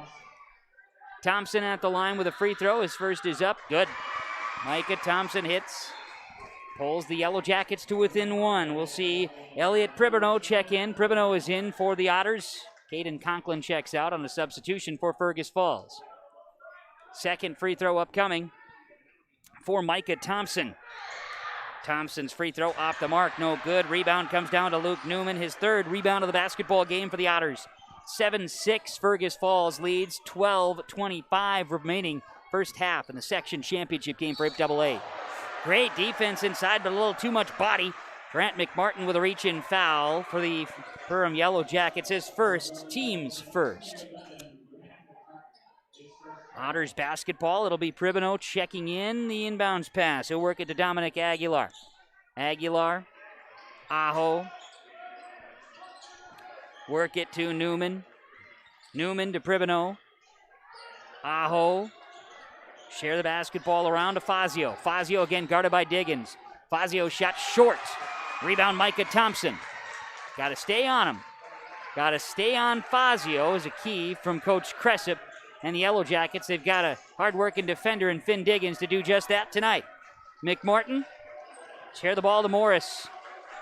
Thompson at the line with a free throw. His first is up. Good. Micah Thompson hits. Pulls the Yellow Jackets to within one. We'll see Elliot Pribino check in. Pribino is in for the Otters. Caden Conklin checks out on the substitution for Fergus Falls. Second free throw upcoming for Micah Thompson. Thompson's free throw off the mark, no good. Rebound comes down to Luke Newman, his third rebound of the basketball game for the Otters. 7-6 Fergus Falls leads, 12:25 remaining first half in the section championship game for AA. Great defense inside, but a little too much body. Grant McMartin with a reach-in foul for the Perham Yellow Jackets, his first, team's first. Otters basketball, it'll be Pribino checking in the inbounds pass. He'll work it to Dominic Aguilar. Aguilar, Aho. Work it to Newman. Newman to Pribino. Aho. Share the basketball around to Fazio. Fazio again guarded by Diggins. Fazio shot short. Rebound Micah Thompson. Got to stay on him. Got to stay on Fazio is a key from Coach Cressip and the Yellow Jackets. They've got a hard-working defender in Finn Diggins to do just that tonight. McMartin, share the ball to Morris.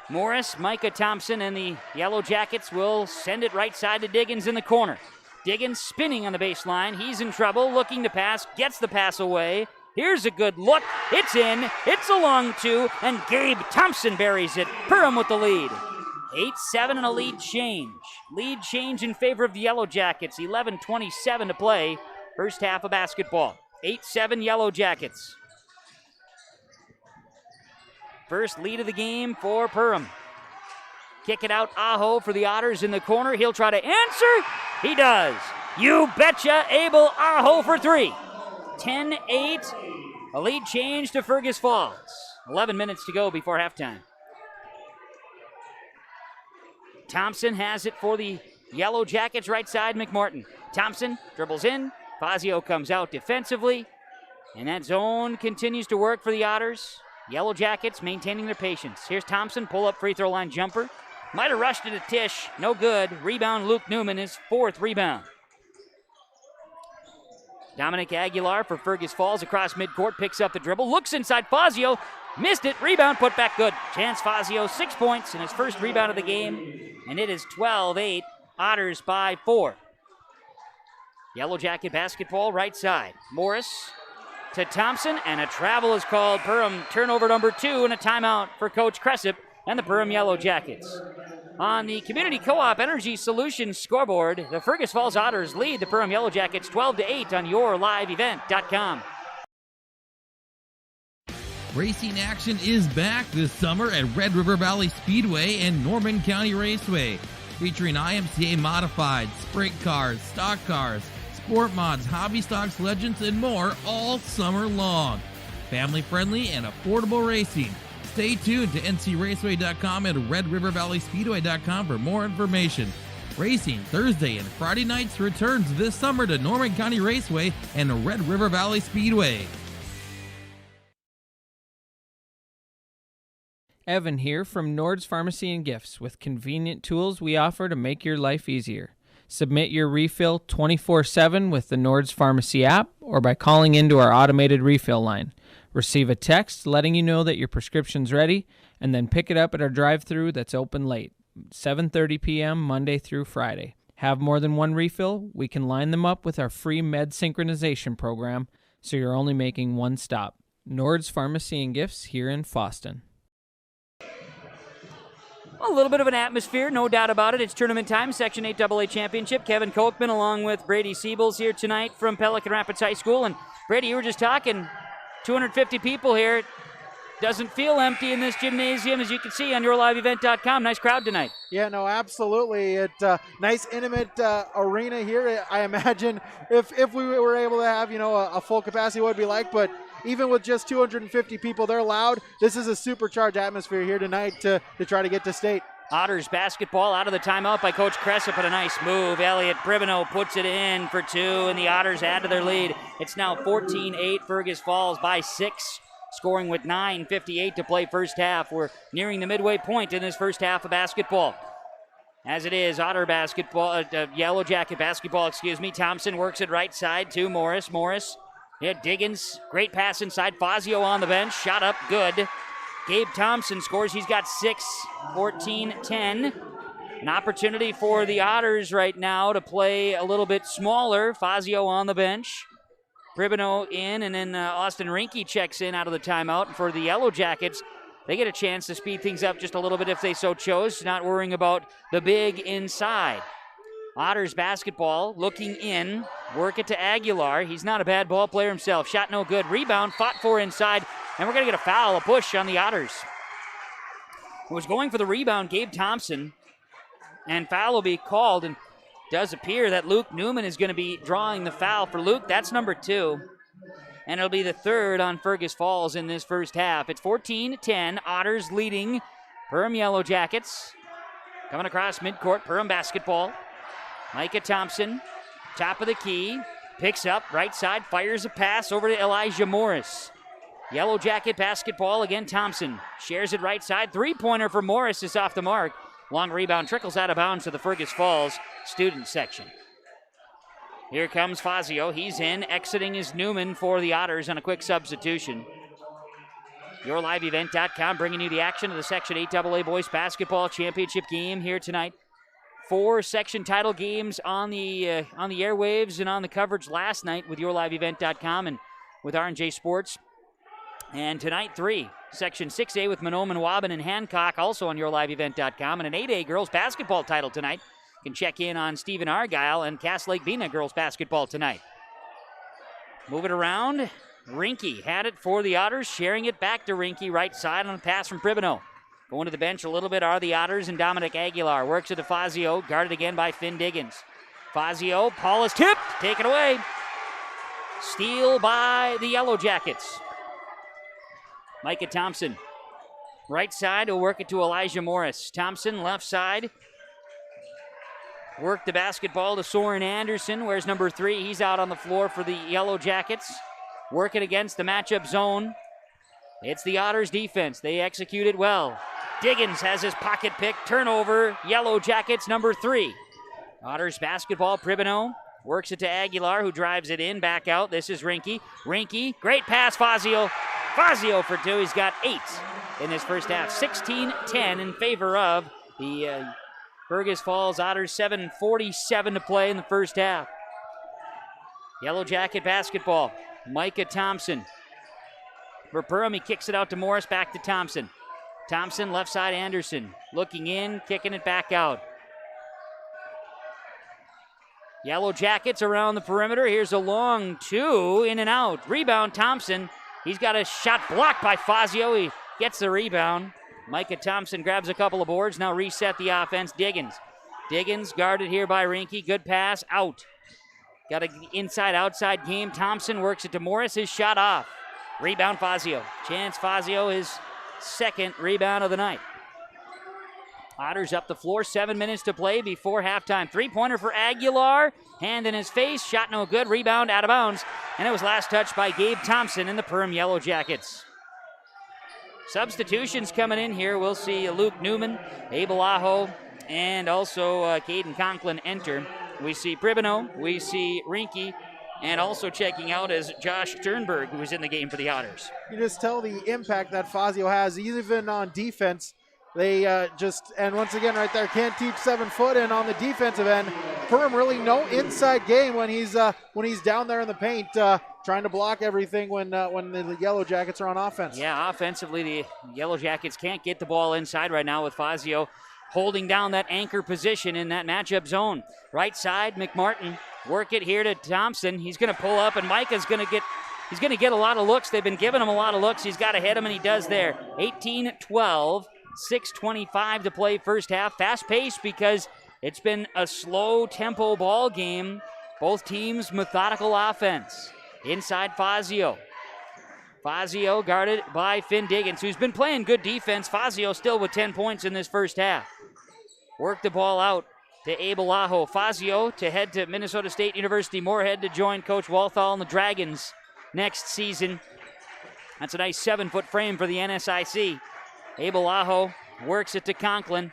Morris, Micah Thompson, and the Yellow Jackets will send it right side to Diggins in the corner. Diggins spinning on the baseline. He's in trouble, looking to pass, gets the pass away. Here's a good look. It's in. It's a long two, and Gabe Thompson buries it. Perham with the lead. 8-7 and a lead change. Lead change in favor of the Yellow Jackets. 11:27 to play. First half of basketball. 8-7 Yellow Jackets. First lead of the game for Perham. Kick it out, Aho for the Otters in the corner. He'll try to answer. He does. You betcha, Abel Aho for three. 10-8. A lead change to Fergus Falls. 11 minutes to go before halftime. Thompson has it for the Yellow Jackets, right side, McMartin. Thompson dribbles in. Fazio comes out defensively. And that zone continues to work for the Otters. Yellow Jackets maintaining their patience. Here's Thompson, pull-up free throw line jumper. Might have rushed it to Tisch. No good. Rebound, Luke Newman, his fourth rebound. Dominic Aguilar for Fergus Falls across midcourt, picks up the dribble, looks inside Fazio, missed it, rebound, put back good. Chance Fazio, 6 points in his first rebound of the game, and it is 12-8, Otters by 4. Yellow Jacket basketball, right side. Morris to Thompson, and a travel is called. Perham turnover number 2, and a timeout for Coach Cressip and the Perham Yellow Jackets. On the Community Co-op Energy Solutions scoreboard, the Fergus Falls Otters lead the Perham Yellow Jackets 12-8 on yourliveevent.com.
Racing action is back this summer at Red River Valley Speedway and Norman County Raceway, featuring IMCA modified, sprint cars, stock cars, sport mods, hobby stocks, legends, and more all summer long. Family-friendly and affordable racing. Stay tuned to ncraceway.com and redrivervalleyspeedway.com for more information. Racing Thursday and Friday nights returns this summer to Norman County Raceway and Red River Valley Speedway.
Evan here from Nord's Pharmacy and Gifts with convenient tools we offer to make your life easier. Submit your refill 24/7 with the Nord's Pharmacy app or by calling into our automated refill line. Receive a text letting you know that your prescription's ready, and then pick it up at our drive-thru that's open late, 7:30 p.m. Monday through Friday. Have more than one refill? We can line them up with our free med synchronization program, so you're only making one stop. Nord's Pharmacy and Gifts here in Foston.
A little bit of an atmosphere, no doubt about it. It's tournament time, Section 8 AA Championship. Kevin Kochman along with Brady Siebels here tonight from Pelican Rapids High School. And Brady, you were just talking, 250 people here. Doesn't feel empty in this gymnasium, as you can see on yourliveevent.com. Nice crowd tonight.
Yeah, no, absolutely. It's a nice, intimate arena here. I imagine if we were able to have, a full capacity, what it'd be like. But even with just 250 people, they're loud. This is a supercharged atmosphere here tonight to try to get to state.
Otters basketball out of the timeout by Coach Cressup, but a nice move. Elliot Bribino puts it in for 2, and the Otters add to their lead. It's now 14-8. Fergus Falls by 6. Scoring with 9:58 to play first half. We're nearing the midway point in this first half of basketball. As it is, Otter basketball, Yellow Jacket basketball, Thompson works it right side to Morris. Diggins, great pass inside. Fazio on the bench, shot up, good. Gabe Thompson scores, he's got 6, 14-10. An opportunity for the Otters right now to play a little bit smaller. Fazio on the bench. Bribino in, and then Austin Rinke checks in out of the timeout. And for the Yellow Jackets, they get a chance to speed things up just a little bit if they so chose, not worrying about the big inside. Otters basketball, looking in, work it to Aguilar. He's not a bad ball player himself. Shot no good. Rebound, fought for inside, and we're going to get a foul, a push on the Otters. It was going for the rebound, Gabe Thompson, and foul will be called, and does appear that Luke Newman is going to be drawing the foul for Luke. That's number 2. And it'll be the 3rd on Fergus Falls in this first half. It's 14-10. Otters leading Perham Yellow Jackets. Coming across midcourt, Perham basketball. Micah Thompson, top of the key. Picks up, right side, fires a pass over to Elijah Morris. Yellow Jacket basketball, again Thompson. Shares it right side. Three-pointer for Morris is off the mark. Long rebound trickles out of bounds to the Fergus Falls student section. Here comes Fazio. He's in. Exiting is Newman for the Otters on a quick substitution. YourLiveEvent.com bringing you the action of the Section 8 AA Boys Basketball Championship game here tonight. 4 section title games on the airwaves and on the coverage last night with YourLiveEvent.com and with R&J Sports. And tonight, 3. Section 6A with Mahnomen, Waban, and Hancock, also on YourLiveEvent.com. And an 8A girls basketball title tonight. You can check in on Stephen Argyle and Cass Lake Bena girls basketball tonight. Move it around. Rinke had it for the Otters, sharing it back to Rinke, right side on a pass from Bribino. Going to the bench a little bit are the Otters, and Dominic Aguilar works it to Fazio, guarded again by Finn Diggins. Fazio, Paul is tipped, taken away. Steal by the Yellow Jackets. Micah Thompson, right side, will work it to Elijah Morris. Thompson, left side. Work the basketball to Soren Anderson. Where's number 3? He's out on the floor for the Yellow Jackets. Working against the matchup zone. It's the Otters defense. They execute it well. Diggins has his pocket pick. Turnover. Yellow Jackets, number 3. Otters basketball. Bribino works it to Aguilar, who drives it in, back out. This is Rinke. Rinke, great pass, Fazio. Fazio for 2. He's got 8 in this first half. 16-10 in favor of the Fergus Falls Otters. 7:47 to play in the first half. Yellow Jacket basketball. Micah Thompson. For Perham, he kicks it out to Morris, back to Thompson. Thompson, left side, Anderson. Looking in, kicking it back out. Yellow Jackets around the perimeter. Here's a long 2, in and out. Rebound, Thompson. He's got a shot blocked by Fazio. He gets the rebound. Micah Thompson grabs a couple of boards. Now reset the offense. Diggins. Diggins guarded here by Rinke. Good pass, out. Got an inside-outside game. Thompson works it to Morris. His shot off. Rebound, Fazio. Chance Fazio, his second rebound of the night. Otters up the floor. 7 minutes to play before halftime. Three-pointer for Aguilar. Hand in his face. Shot no good. Rebound out of bounds. And it was last touched by Gabe Thompson in the Perham Yellow Jackets. Substitutions coming in here. We'll see Luke Newman, Abel Aho, and also Caden Conklin enter. We see Bribino. We see Rinke. And also checking out is Josh Sternberg, who was in the game for the Otters.
You just tell the impact that Fazio has, even on defense. They and once again right there, can't teach 7 foot. And on the defensive end, Perham really no inside game when he's down there in the paint trying to block everything when the Yellow Jackets are on offense.
Yeah, offensively, the Yellow Jackets can't get the ball inside right now with Fazio holding down that anchor position in that matchup zone. Right side, McMartin, work it here to Thompson. He's going to pull up, and Micah's going to get a lot of looks. They've been giving him a lot of looks. He's got to hit him, and he does there. 18-12, 6:25 to play first half. Fast pace because it's been a slow tempo ball game. Both teams methodical offense. Inside Fazio. Fazio guarded by Finn Diggins, who's been playing good defense. Fazio still with 10 points in this first half. Work the ball out to Abel Aho. Fazio to head to Minnesota State University Moorhead to join Coach Walthall and the Dragons next season. That's a nice 7-foot frame for the NSIC. Abel Aho works it to Conklin.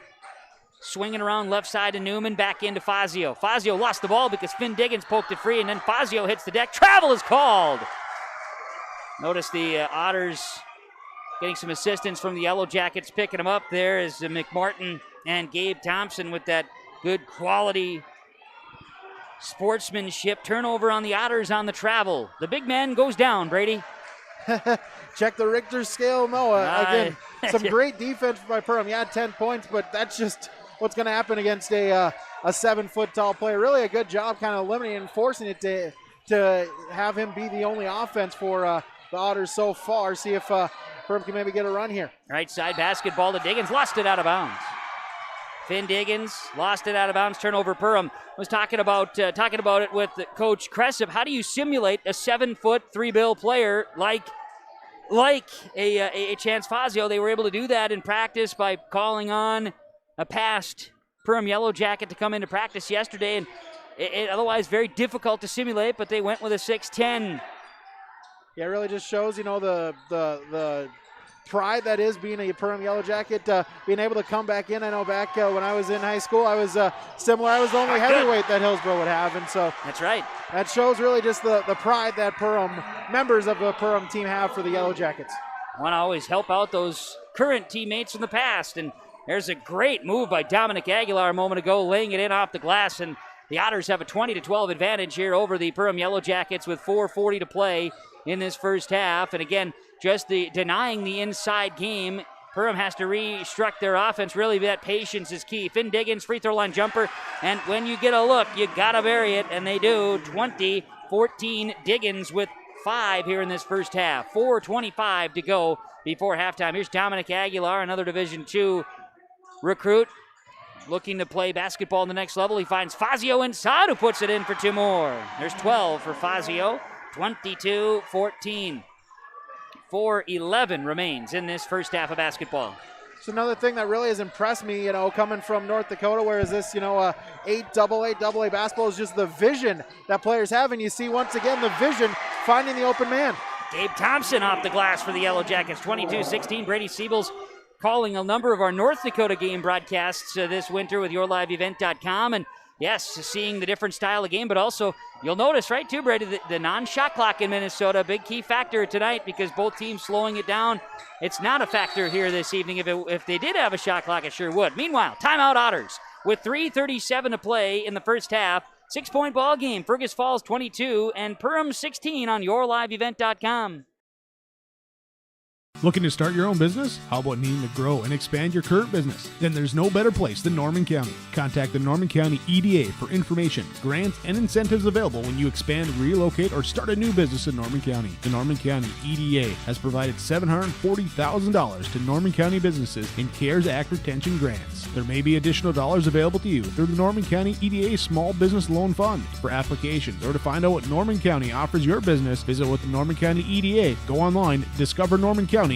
Swinging around left side to Newman, back into Fazio. Fazio lost the ball because Finn Diggins poked it free, and then Fazio hits the deck. Travel is called. Notice the Otters getting some assistance from the Yellow Jackets, picking them up there is McMartin and Gabe Thompson with that good quality sportsmanship. Turnover on the Otters on the travel. The big man goes down, Brady.
Check the Richter scale, Noah. Again, some great defense by Perham. Yeah, 10 points, but that's just what's going to happen against a 7-foot tall player. Really a good job kind of limiting and forcing it to have him be the only offense for the Otters so far. See if Perham can maybe get a run here.
Right side basketball to Diggins. Lost it out of bounds. Finn Diggins lost it out of bounds. Turnover. Perham was talking about it with Coach Kressip. How do you simulate a 7-foot 3-bill player like a Chance Fazio? They were able to do that in practice by calling on a past Perham Yellow Jacket to come into practice yesterday, and it otherwise very difficult to simulate, but they went with a 6'10".
Yeah, it really just shows, the pride that is being a Perham Yellow Jacket, being able to come back in. I know back when I was in high school, I was similar. I was the only heavyweight that Hillsborough would have, and so
that's right.
That shows really just the pride that Perham, members of the Perham team have for the Yellow Jackets.
Want to always help out those current teammates from the past, and there's a great move by Dominic Aguilar a moment ago, laying it in off the glass, and the Otters have a 20-12 advantage here over the Perham Yellow Jackets with 4:40 to play in this first half. And again, just denying the inside game. Perham has to restructure their offense. Really, that patience is key. Finn Diggins, free throw line jumper, and when you get a look, you gotta bury it, and they do. 20-14, Diggins with 5 here in this first half. 4:25 to go before halftime. Here's Dominic Aguilar, another Division II recruit, looking to play basketball in the next level. He finds Fazio inside, who puts it in for 2 more. There's 12 for Fazio. 22-14. 4:11 remains in this first half of basketball.
So another thing that really has impressed me, coming from North Dakota, whereas this, 8AA basketball is just the vision that players have, and you see once again the vision finding the open man.
Gabe Thompson off the glass for the Yellow Jackets. 22-16. Brady Siebels calling a number of our North Dakota game broadcasts this winter with YourLiveEvent.com, and yes, seeing the different style of game, but also you'll notice, right, too, Brady, the non-shot clock in Minnesota, a big key factor tonight because both teams slowing it down. It's not a factor here this evening. If they did have a shot clock, it sure would. Meanwhile, timeout Otters with 3:37 to play in the first half. 6-point ball game. Fergus Falls 22 and Perham 16 on YourLiveEvent.com.
Looking to start your own business? How about needing to grow and expand your current business? Then there's no better place than Norman County. Contact the Norman County EDA for information, grants, and incentives available when you expand, relocate, or start a new business in Norman County. The Norman County EDA has provided $740,000 to Norman County businesses in CARES Act retention grants. There may be additional dollars available to you through the Norman County EDA Small Business Loan Fund. For applications or to find out what Norman County offers your business, visit with the Norman County EDA. Go online, discovernormancounty.com.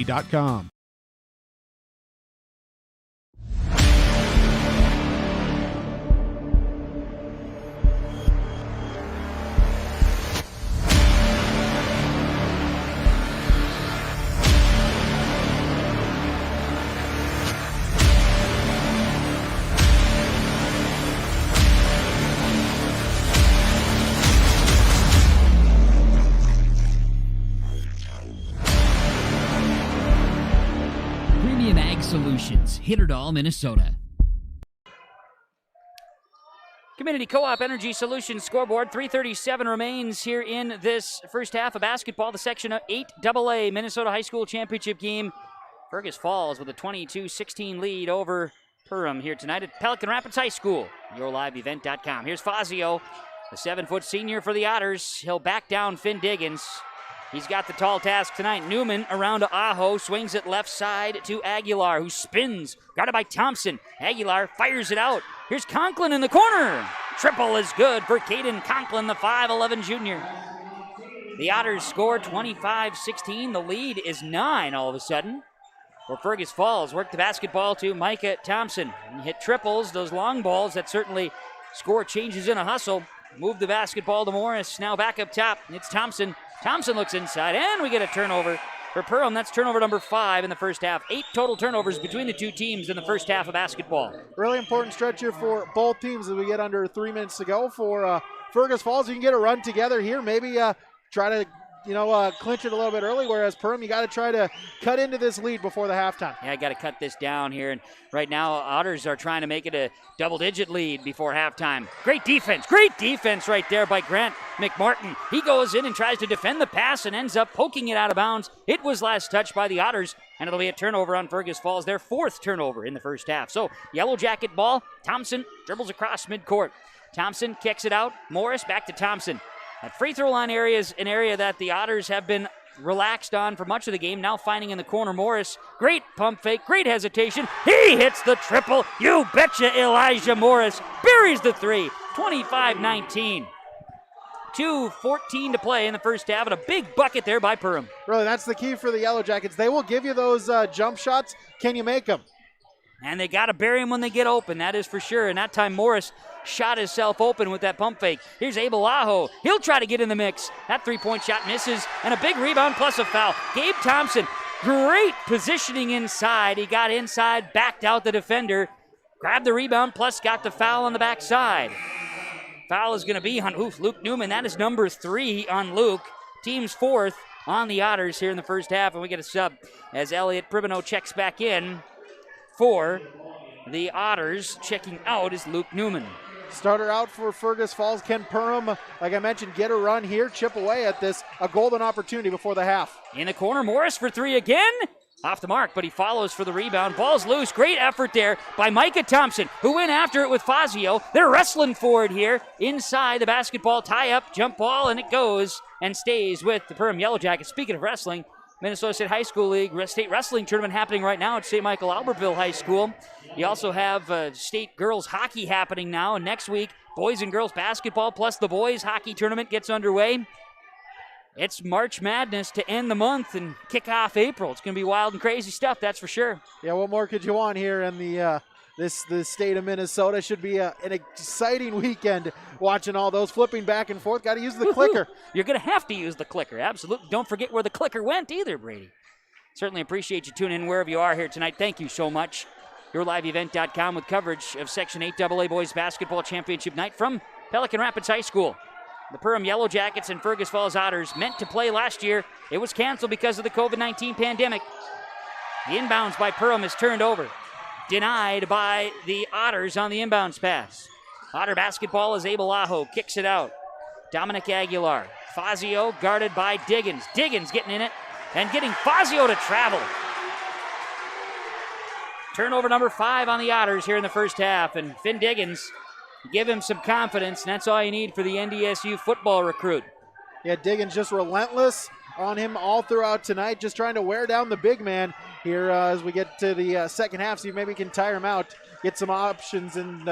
Hitterdall, Minnesota. Community Co-op Energy Solutions scoreboard. 3:37 remains here in this first half of basketball. The Section 8AA Minnesota High School Championship game. Fergus Falls with a 22-16 lead over Perham here tonight at Pelican Rapids High School. YourLiveEvent.com. Here's Fazio, the 7-foot senior for the Otters. He'll back down Finn Diggins. He's got the tall task tonight. Newman around to Aho, swings it left side to Aguilar, who spins, guarded by Thompson. Aguilar fires it out. Here's Conklin in the corner. Triple is good for Caden Conklin, the 5'11 junior. The Otters score 25-16. The lead is 9 all of a sudden. For Fergus Falls, work the basketball to Micah Thompson. And hit triples, those long balls that certainly score changes in a hustle. Move the basketball to Morris. Now back up top. It's Thompson. Thompson looks inside, and we get a turnover for Perham. That's turnover number 5 in the first half. 8 total turnovers between the two teams in the first half of basketball.
Really important stretch here for both teams as we get under 3 minutes to go. For Fergus Falls, you can get a run together here. Maybe try to clinch it a little bit early, whereas Perham, you got to try to cut into this lead before the halftime.
Yeah, I got to cut this down here. And right now, Otters are trying to make it a double-digit lead before halftime. Great defense right there by Grant McMartin. He goes in and tries to defend the pass and ends up poking it out of bounds. It was last touched by the Otters, and it'll be a turnover on Fergus Falls, their 4th turnover in the first half. So, Yellow Jacket ball. Thompson dribbles across midcourt. Thompson kicks it out. Morris back to Thompson. That free throw line area is an area that the Otters have been relaxed on for much of the game. Now finding in the corner Morris. Great pump fake, great hesitation. He hits the triple. You betcha, Elijah Morris buries the 3. 25-19. 2:14 to play in the first half, and a big bucket there by Perham.
Really, that's the key for the Yellow Jackets. They will give you those jump shots. Can you make them?
And they got to bury him when they get open, that is for sure. And that time Morris shot himself open with that pump fake. Here's Abel Aho. He'll try to get in the mix. That three-point shot misses, and a big rebound plus a foul. Gabe Thompson, great positioning inside. He got inside, backed out the defender, grabbed the rebound, plus got the foul on the backside. Foul is going to be on Luke Newman. That is number 3 on Luke. Team's 4th on the Otters here in the first half, and we get a sub as Elliot Pribino checks back in for the Otters. Checking out is Luke Newman.
Starter out for Fergus Falls. Can Perham, like I mentioned, get a run here, chip away at this, a golden opportunity before the half.
In the corner, Morris for 3 again. Off the mark, but he follows for the rebound. Ball's loose. Great effort there by Micah Thompson, who went after it with Fazio. They're wrestling for it here. Inside the basketball, tie-up, jump ball, and it goes and stays with the Perham Yellow Jackets. Speaking of wrestling, Minnesota State High School League State Wrestling Tournament happening right now at St. Michael Albertville High School. You also have state girls hockey happening now, and next week, boys and girls basketball plus the boys hockey tournament gets underway. It's March Madness to end the month and kick off April. It's going to be wild and crazy stuff, that's for sure.
Yeah, what more could you want here in the the state of Minnesota? Should be an exciting weekend watching all those flipping back and forth. Got to use the clicker.
You're going to have to use the clicker, absolutely. Don't forget where the clicker went either, Brady. Certainly appreciate you tuning in wherever you are here tonight. Thank you so much. YourLiveEvent.com with coverage of Section 8AA Boys Basketball Championship Night from Pelican Rapids High School. The Perham Yellow Jackets and Fergus Falls Otters meant to play last year. It was canceled because of the COVID-19 pandemic. The inbounds by Perham is turned over. Denied by the Otters on the inbounds pass. Otter basketball is Abel Aho. Kicks it out. Dominic Aguilar. Fazio guarded by Diggins. Diggins getting in it and getting Fazio to travel. Turnover number 5 on the Otters here in the first half. And Finn Diggins, give him some confidence, and that's all you need for the NDSU football recruit.
Yeah, Diggins just relentless on him all throughout tonight, just trying to wear down the big man here as we get to the second half, so maybe can tire him out, get some options and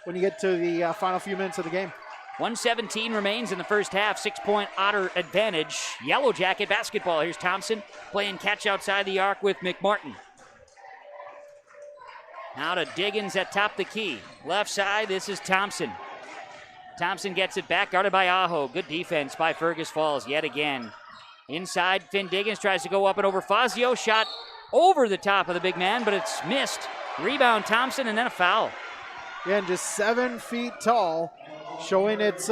when you get to the final few minutes of the game.
1:17 remains in the first half, 6-point Otter advantage. Yellow Jacket basketball. Here's Thompson playing catch outside the arc with McMartin. Now to Diggins at top the key. Left side, this is Thompson. Thompson gets it back, guarded by Aho. Good defense by Fergus Falls yet again. Inside, Finn Diggins tries to go up and over Fazio. Shot over the top of the big man, but it's missed. Rebound Thompson, and then a foul.
Again, just 7 feet tall, showing its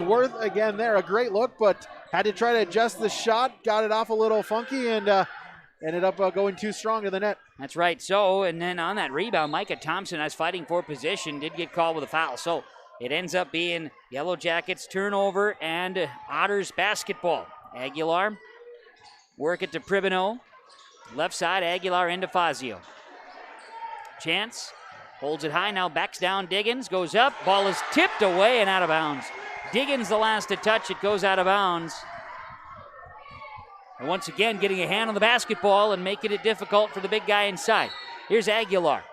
worth again there. A great look, but had to try to adjust the shot. Got it off a little funky, and ended up going too strong to the net.
That's right. So, and then on that rebound, Micah Thompson, as fighting for position, did get called with a foul. So it ends up being Yellow Jackets turnover and Otters basketball. Aguilar, work it to Pribino. Left side, Aguilar into Fazio. Chance holds it high, now backs down Diggins, goes up, ball is tipped away and out of bounds. Diggins the last to touch it, goes out of bounds. And once again, getting a hand on the basketball and making it difficult for the big guy inside. Here's Aguilar.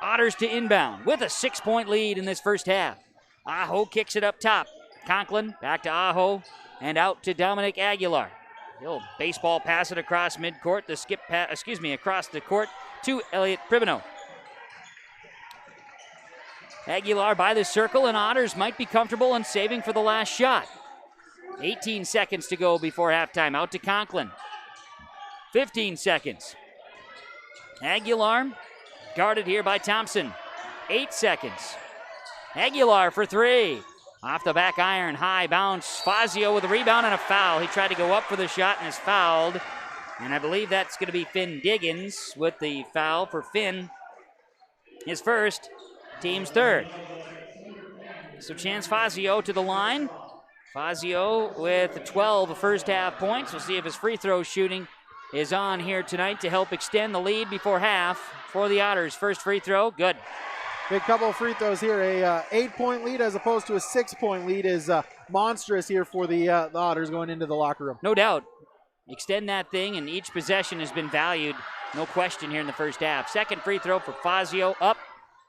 Otters to inbound with a 6-point lead in this first half. Aho kicks it up top. Conklin back to Aho and out to Dominic Aguilar. He'll baseball pass it across midcourt. Across the court to Elliot Pribino. Aguilar by the circle, and Otters might be comfortable and saving for the last shot. 18 seconds to go before halftime. Out to Conklin. 15 seconds. Aguilar guarded here by Thompson. 8 seconds. Aguilar for three. Off the back iron, high bounce. Fazio with a rebound and a foul. He tried to go up for the shot and is fouled. And I believe that's going to be Finn Diggins with the foul for Finn. His first, team's third. So Chance Fazio to the line. Fazio with 12 first half points. We'll see if his free throw shooting is on here tonight to help extend the lead before half for the Otters. First free throw, good.
Big couple of free throws here. A 8-point lead as opposed to a 6-point lead is monstrous here for the Otters going into the locker room.
No doubt. Extend that thing, and each possession has been valued. No question here in the first half. Second free throw for Fazio, up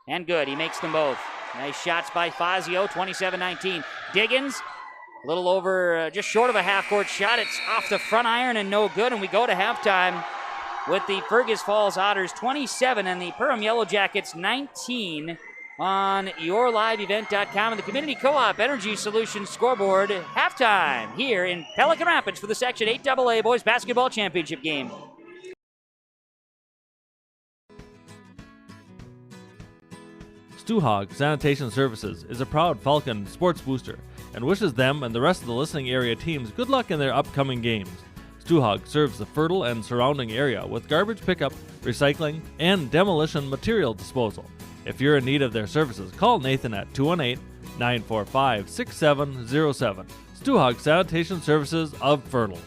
and good. He makes them both. Nice shots by Fazio, 27-19. Diggins, a little over, just short of a half-court shot. It's off the front iron and no good, and we go to halftime with the Fergus Falls Otters 27 and the Perham Yellow Jackets 19 on yourliveevent.com and the Community Co-op Energy Solutions scoreboard. Halftime here in Pelican Rapids for the Section 8AA Boys Basketball Championship game.
Stu Hog Sanitation Services is a proud Falcon sports booster and wishes them and the rest of the listening area teams good luck in their upcoming games. Stu Hog serves the Fertile and surrounding area with garbage pickup, recycling, and demolition material disposal. If you're in need of their services, call Nathan at 218-945-6707. Stu Hog Sanitation Services of Fertile.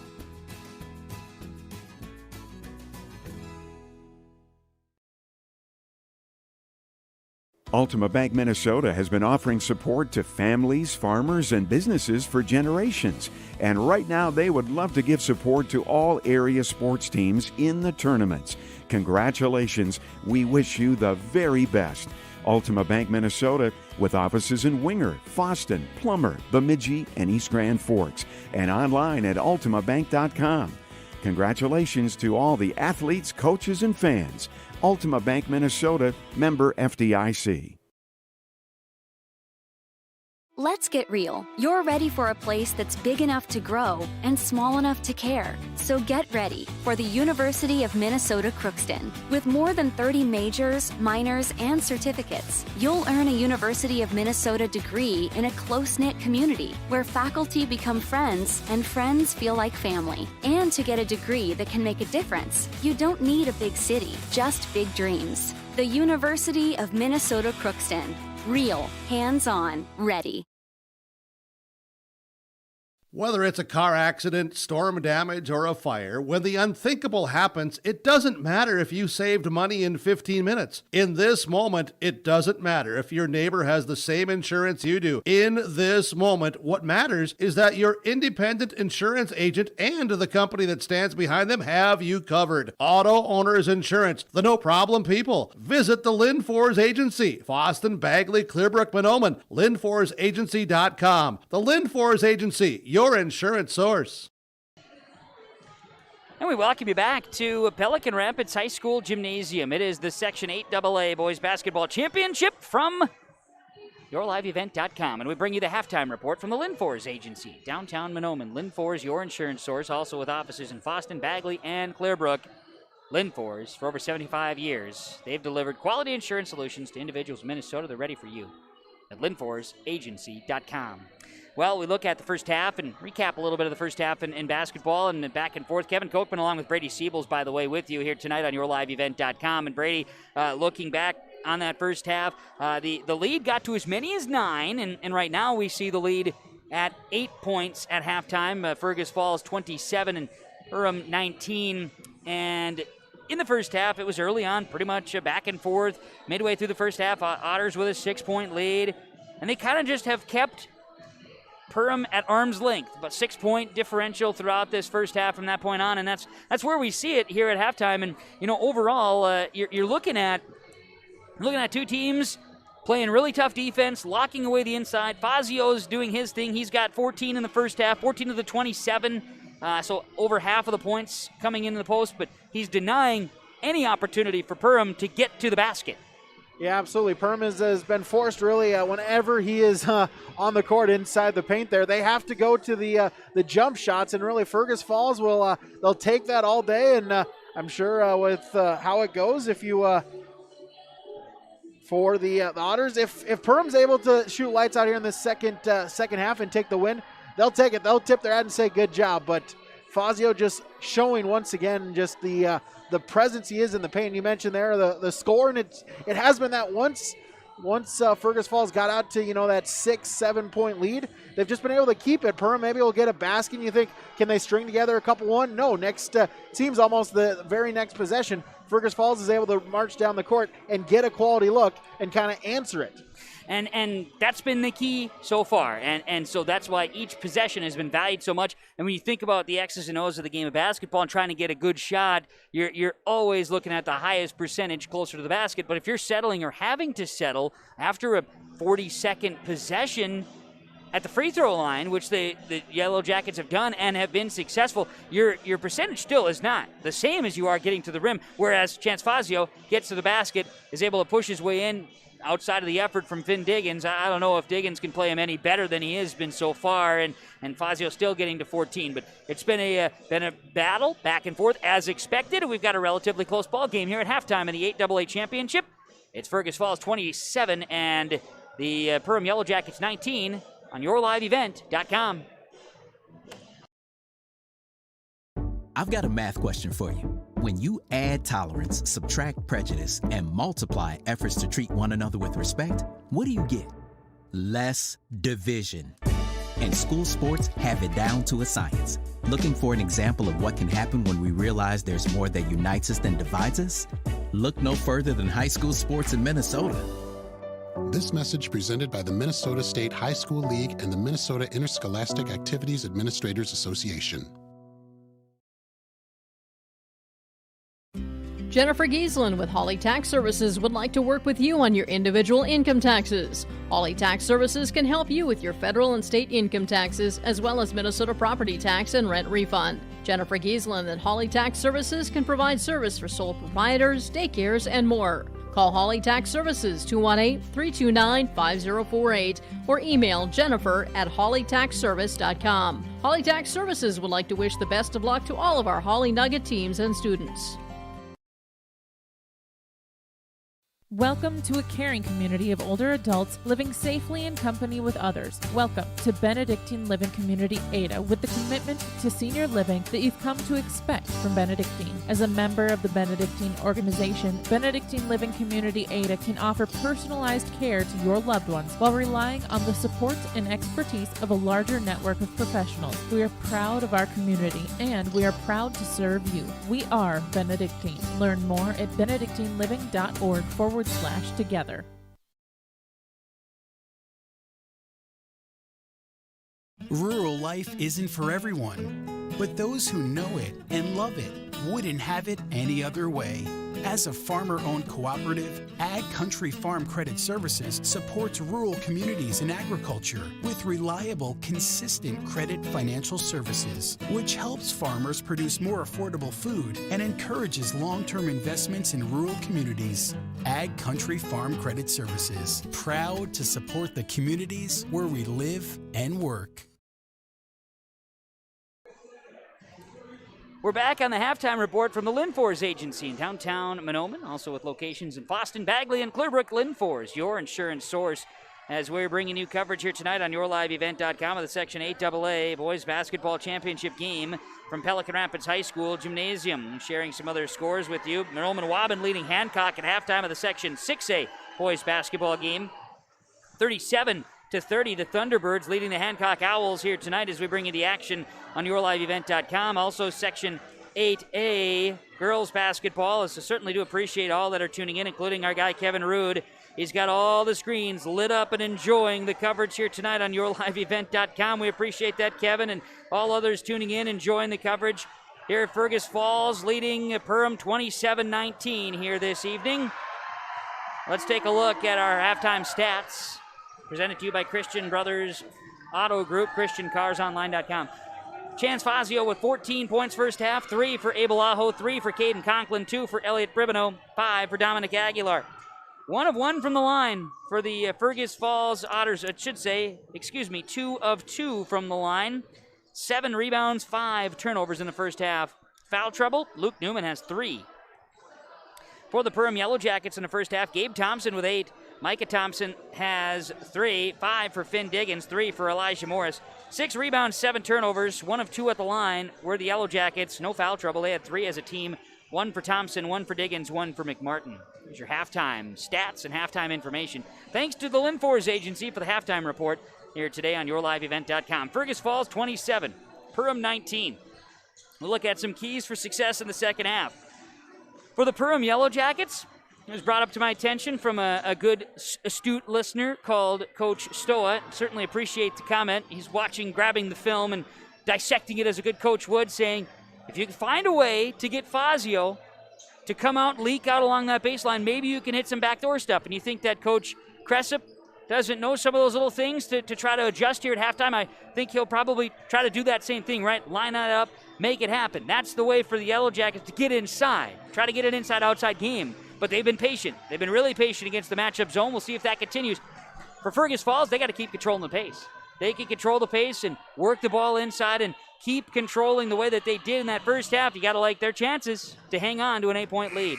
Ultima Bank Minnesota has been offering support to families, farmers, and businesses for generations. And right now, they would love to give support to all area sports teams in the tournaments. Congratulations. We wish you the very best. Ultima Bank Minnesota, with offices in Winger, Foston, Plummer, Bemidji, and East Grand Forks, and online at ultimabank.com. Congratulations to all the athletes, coaches, and fans. Ultima Bank Minnesota, member FDIC.
Let's get real. You're ready for a place that's big enough to grow and small enough to care. So get ready for the University of Minnesota Crookston. With more than 30 majors, minors, and certificates, you'll earn a University of Minnesota degree in a close-knit community where faculty become friends and friends feel like family. And to get a degree that can make a difference, you don't need a big city, just big dreams. The University of Minnesota Crookston. Real, hands-on, ready.
Whether it's a car accident, storm damage, or a fire, when the unthinkable happens, it doesn't matter if you saved money in 15 minutes. In this moment, it doesn't matter if your neighbor has the same insurance you do. In this moment, what matters is that your independent insurance agent and the company that stands behind them have you covered. Auto Owners Insurance, the no-problem people. Visit the Lynn Fours Agency, Foston, Bagley, Clearbrook, Monoman, LynnForsAgency.com. The Lynn Fours Agency, your insurance source.
And we welcome you back to Pelican Rapids High School Gymnasium. It is the Section 8AA Boys Basketball Championship from yourliveevent.com. And we bring you the halftime report from the Lynn Fours Agency. Downtown Monoman, Lynn Fours, your insurance source, also with offices in Foston, Bagley, and Clearbrook. Lynn Fours, for over 75 years, they've delivered quality insurance solutions to individuals in Minnesota. They're ready for you at LynnForsAgency.com. Well, we look at the first half and recap a little bit of the first half in basketball and back and forth. Kevin Kochman along with Brady Siebels, by the way, with you here tonight on yourliveevent.com. And Brady, looking back on that first half, the lead got to as many as 9, and right now we see the lead at 8 points at halftime. Fergus Falls 27 and Perham 19. And in the first half, it was early on, pretty much back and forth. Midway through the first half, Otters with a 6-point lead. And they kind of just have kept Perham at arm's length, but 6-point differential throughout this first half from that point on. And that's where we see it here at halftime. And, overall, you're looking at two teams playing really tough defense, locking away the inside. Fazio's doing his thing. He's got 14 in the first half, 14 of the 27. So over half of the points coming into the post, but he's denying any opportunity for Perham to get to the basket.
Yeah, absolutely. Perham has been forced really whenever he is on the court inside the paint there. They have to go to the jump shots, and really Fergus Falls will they'll take that all day, and I'm sure with how it goes, if you for the Otters, if Perham's able to shoot lights out here in the second half and take the win, they'll take it. They'll tip their hat and say good job. But Fazio just showing once again just the presence he is in the paint. You mentioned there the score, and it has been that once Fergus Falls got out to that 6-7 point lead, they've just been able to keep it. Perham maybe will get a basket, and you think, can they string together a couple one? No, next seems almost the very next possession, Fergus Falls is able to march down the court and get a quality look and kind of answer it.
And that's been the key so far. And so that's why each possession has been valued so much. And when you think about the X's and O's of the game of basketball and trying to get a good shot, you're always looking at the highest percentage closer to the basket. But if you're settling or having to settle after a 40-second possession at the free throw line, which the Yellow Jackets have done and have been successful, your percentage still is not the same as you are getting to the rim, whereas Chance Fazio gets to the basket, is able to push his way in outside of the effort from Finn Diggins. I don't know if Diggins can play him any better than he has been so far, and Fazio still getting to 14. But it's been a battle back and forth as expected, and we've got a relatively close ball game here at halftime in the 8AA Championship. It's Fergus Falls 27 and the Perham Yellow Jackets 19 on yourliveevent.com.
I've got a math question for you. When you add tolerance, subtract prejudice, and multiply efforts to treat one another with respect, what do you get? Less division. And school sports have it down to a science. Looking for an example of what can happen when we realize there's more that unites us than divides us? Look no further than high school sports in Minnesota.
This message presented by the Minnesota State High School League and the Minnesota Interscholastic Activities Administrators Association.
Jennifer Giesland with Hawley Tax Services would like to work with you on your individual income taxes. Hawley Tax Services can help you with your federal and state income taxes, as well as Minnesota property tax and rent refund. Jennifer Giesland at Hawley Tax Services can provide service for sole proprietors, daycares, and more. Call Hawley Tax Services 218-329-5048 or email jennifer@hawleytaxservice.com. Hawley Tax Services would like to wish the best of luck to all of our Hawley Nugget teams and students.
Welcome to a caring community of older adults living safely in company with others. Welcome to Benedictine Living Community Ada, with the commitment to senior living that you've come to expect from Benedictine. As a member of the Benedictine organization, Benedictine Living Community Ada can offer personalized care to your loved ones while relying on the support and expertise of a larger network of professionals. We are proud of our community, and we are proud to serve you. We are Benedictine. Learn more at benedictineliving.org/together.
Rural life isn't for everyone, but those who know it and love it wouldn't have it any other way. As a farmer-owned cooperative, Ag Country Farm Credit Services supports rural communities in agriculture with reliable, consistent credit financial services, which helps farmers produce more affordable food and encourages long-term investments in rural communities. Ag Country Farm Credit Services, proud to support the communities where we live and work.
We're back on the halftime report from the Linfors Agency in downtown Mahnomen, also with locations in Boston, Bagley, and Clearbrook. Linfors, your insurance source. as we're bringing you coverage here tonight on YourLiveEvent.com of the Section 8AA Boys Basketball Championship game from Pelican Rapids High School Gymnasium. Sharing some other scores with you. Roman Waban leading Hancock at halftime of the Section 6A Boys Basketball game. 37-30, the Thunderbirds leading the Hancock Owls here tonight as we bring you the action on YourLiveEvent.com. Also, Section 8A girls basketball, as I certainly do appreciate all that are tuning in, including our guy Kevin Rude. He's got all the screens lit up and enjoying the coverage here tonight on YourLiveEvent.com. We appreciate that, Kevin, and all others tuning in, enjoying the coverage here at Fergus Falls, leading Perham 27-19 here this evening. Let's take a look at our halftime stats, presented to you by Christian Brothers Auto Group, ChristianCarsOnline.com. Chance Fazio with 14 points first half, 3 for Abel Aho, 3 for Caden Conklin, 2 for Elliot Bribino, 5 for Dominic Aguilar. 1 of 1 from the line for the Fergus Falls Otters. It should say, 2 of 2 from the line. 7 rebounds, 5 turnovers in the first half. Foul trouble, Luke Newman has 3. For the Perham Yellow Jackets in the first half, Gabe Thompson with 8. Micah Thompson has 3. 5 for Finn Diggins, 3 for Elijah Morris. 6 rebounds, 7 turnovers. 1 of 2 at the line were the Yellow Jackets. No foul trouble. They had 3 as a team. 1 for Thompson, 1 for Diggins, 1 for McMartin. Here's your halftime stats and halftime information. Thanks to the Linfors Agency for the halftime report here today on YourLiveEvent.com. Fergus Falls 27, Perham 19. We'll look at some keys for success in the second half. For the Perham Yellow Jackets, it was brought up to my attention from a good, astute listener called Coach Stoa. Certainly appreciate the comment. He's watching, grabbing the film, and dissecting it as a good coach would, saying, if you can find a way to get Fazio to come out, leak out along that baseline, maybe you can hit some backdoor stuff. And you think that Coach Cressup doesn't know some of those little things to try to adjust here at halftime? I think he'll probably try to do that same thing, right? Line that up, make it happen. That's the way for the Yellow Jackets to get inside. Try to get an inside-outside game. But they've been patient. They've been really patient against the matchup zone. We'll see if that continues. For Fergus Falls, they got to keep controlling the pace. They can control the pace and work the ball inside and keep controlling the way that they did in that first half. You got to like their chances to hang on to an 8-point lead.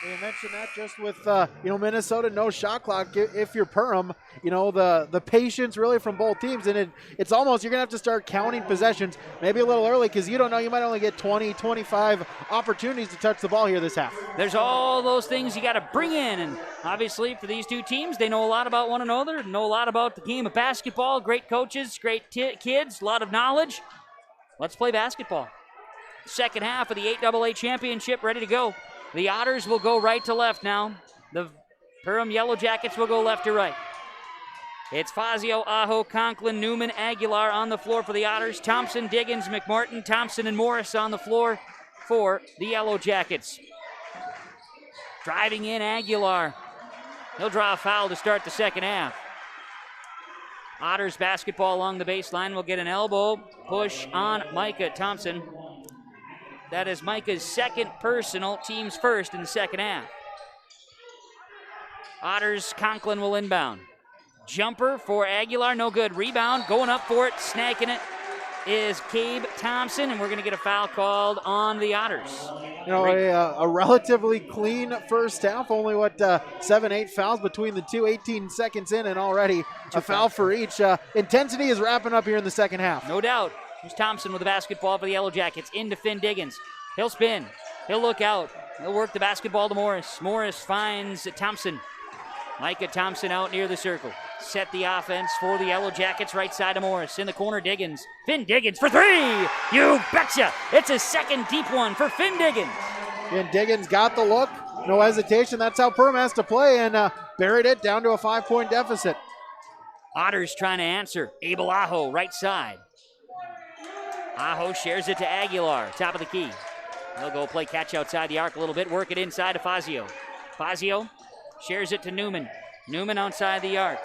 You mentioned that just with Minnesota, no shot clock. If you're Perham, the patience really from both teams, and it's almost you're gonna have to start counting possessions maybe a little early because you don't know, you might only get 20, 25 opportunities to touch the ball here this half.
There's all those things you got to bring in, and obviously for these two teams, they know a lot about one another, know a lot about the game of basketball. Great coaches, great kids, a lot of knowledge. Let's play basketball. Second half of the 8AA championship ready to go. The Otters will go right to left now. The Perham Yellow Jackets will go left to right. It's Fazio, Aho, Conklin, Newman, Aguilar on the floor for the Otters. Thompson, Diggins, McMartin, Thompson, and Morris on the floor for the Yellow Jackets. Driving in Aguilar. He'll draw a foul to start the second half. Otters basketball along the baseline will get an elbow push on Micah Thompson. That is Micah's second personal, team's first in the second half. Otters, Conklin will inbound. Jumper for Aguilar, no good. Rebound, going up for it, snagging it is Cabe Thompson, and we're going to get a foul called on the Otters.
A relatively clean first half, only 7-8 fouls between the two, 18 seconds in, and already a foul for each. Intensity is wrapping up here in the second half.
No doubt. Here's Thompson with the basketball for the Yellow Jackets. Into Finn Diggins. He'll spin. He'll look out. He'll work the basketball to Morris. Morris finds Thompson. Micah Thompson out near the circle. Set the offense for the Yellow Jackets, right side of Morris. In the corner, Diggins. Finn Diggins for 3! You betcha! It's a second deep one for Finn Diggins.
And Diggins got the look. No hesitation. That's how Perham has to play, and buried it down to a 5-point deficit.
Otters trying to answer. Abel Aho, right side. Aho shares it to Aguilar, top of the key. He'll go play catch outside the arc a little bit, work it inside to Fazio. Fazio shares it to Newman. Newman outside the arc.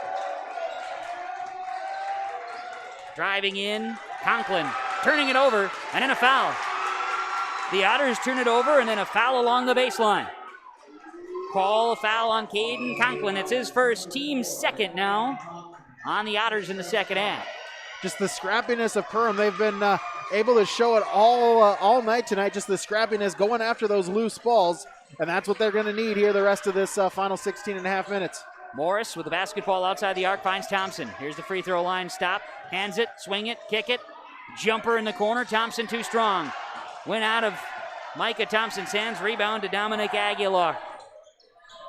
Driving in, Conklin turning it over, and then a foul. The Otters turn it over, and then a foul along the baseline. Call a foul on Caden Conklin. It's his first, team second now on the Otters in the second half.
Just the scrappiness of Perham. They've been able to show it all night tonight, just the scrappiness, going after those loose balls, and that's what they're going to need here the rest of this final 16 and a half minutes.
Morris with the basketball outside the arc finds Thompson. Here's the free throw line stop. Hands it, swing it, kick it. Jumper in the corner. Thompson too strong. Went out of Micah Thompson's hands. Rebound to Dominic Aguilar.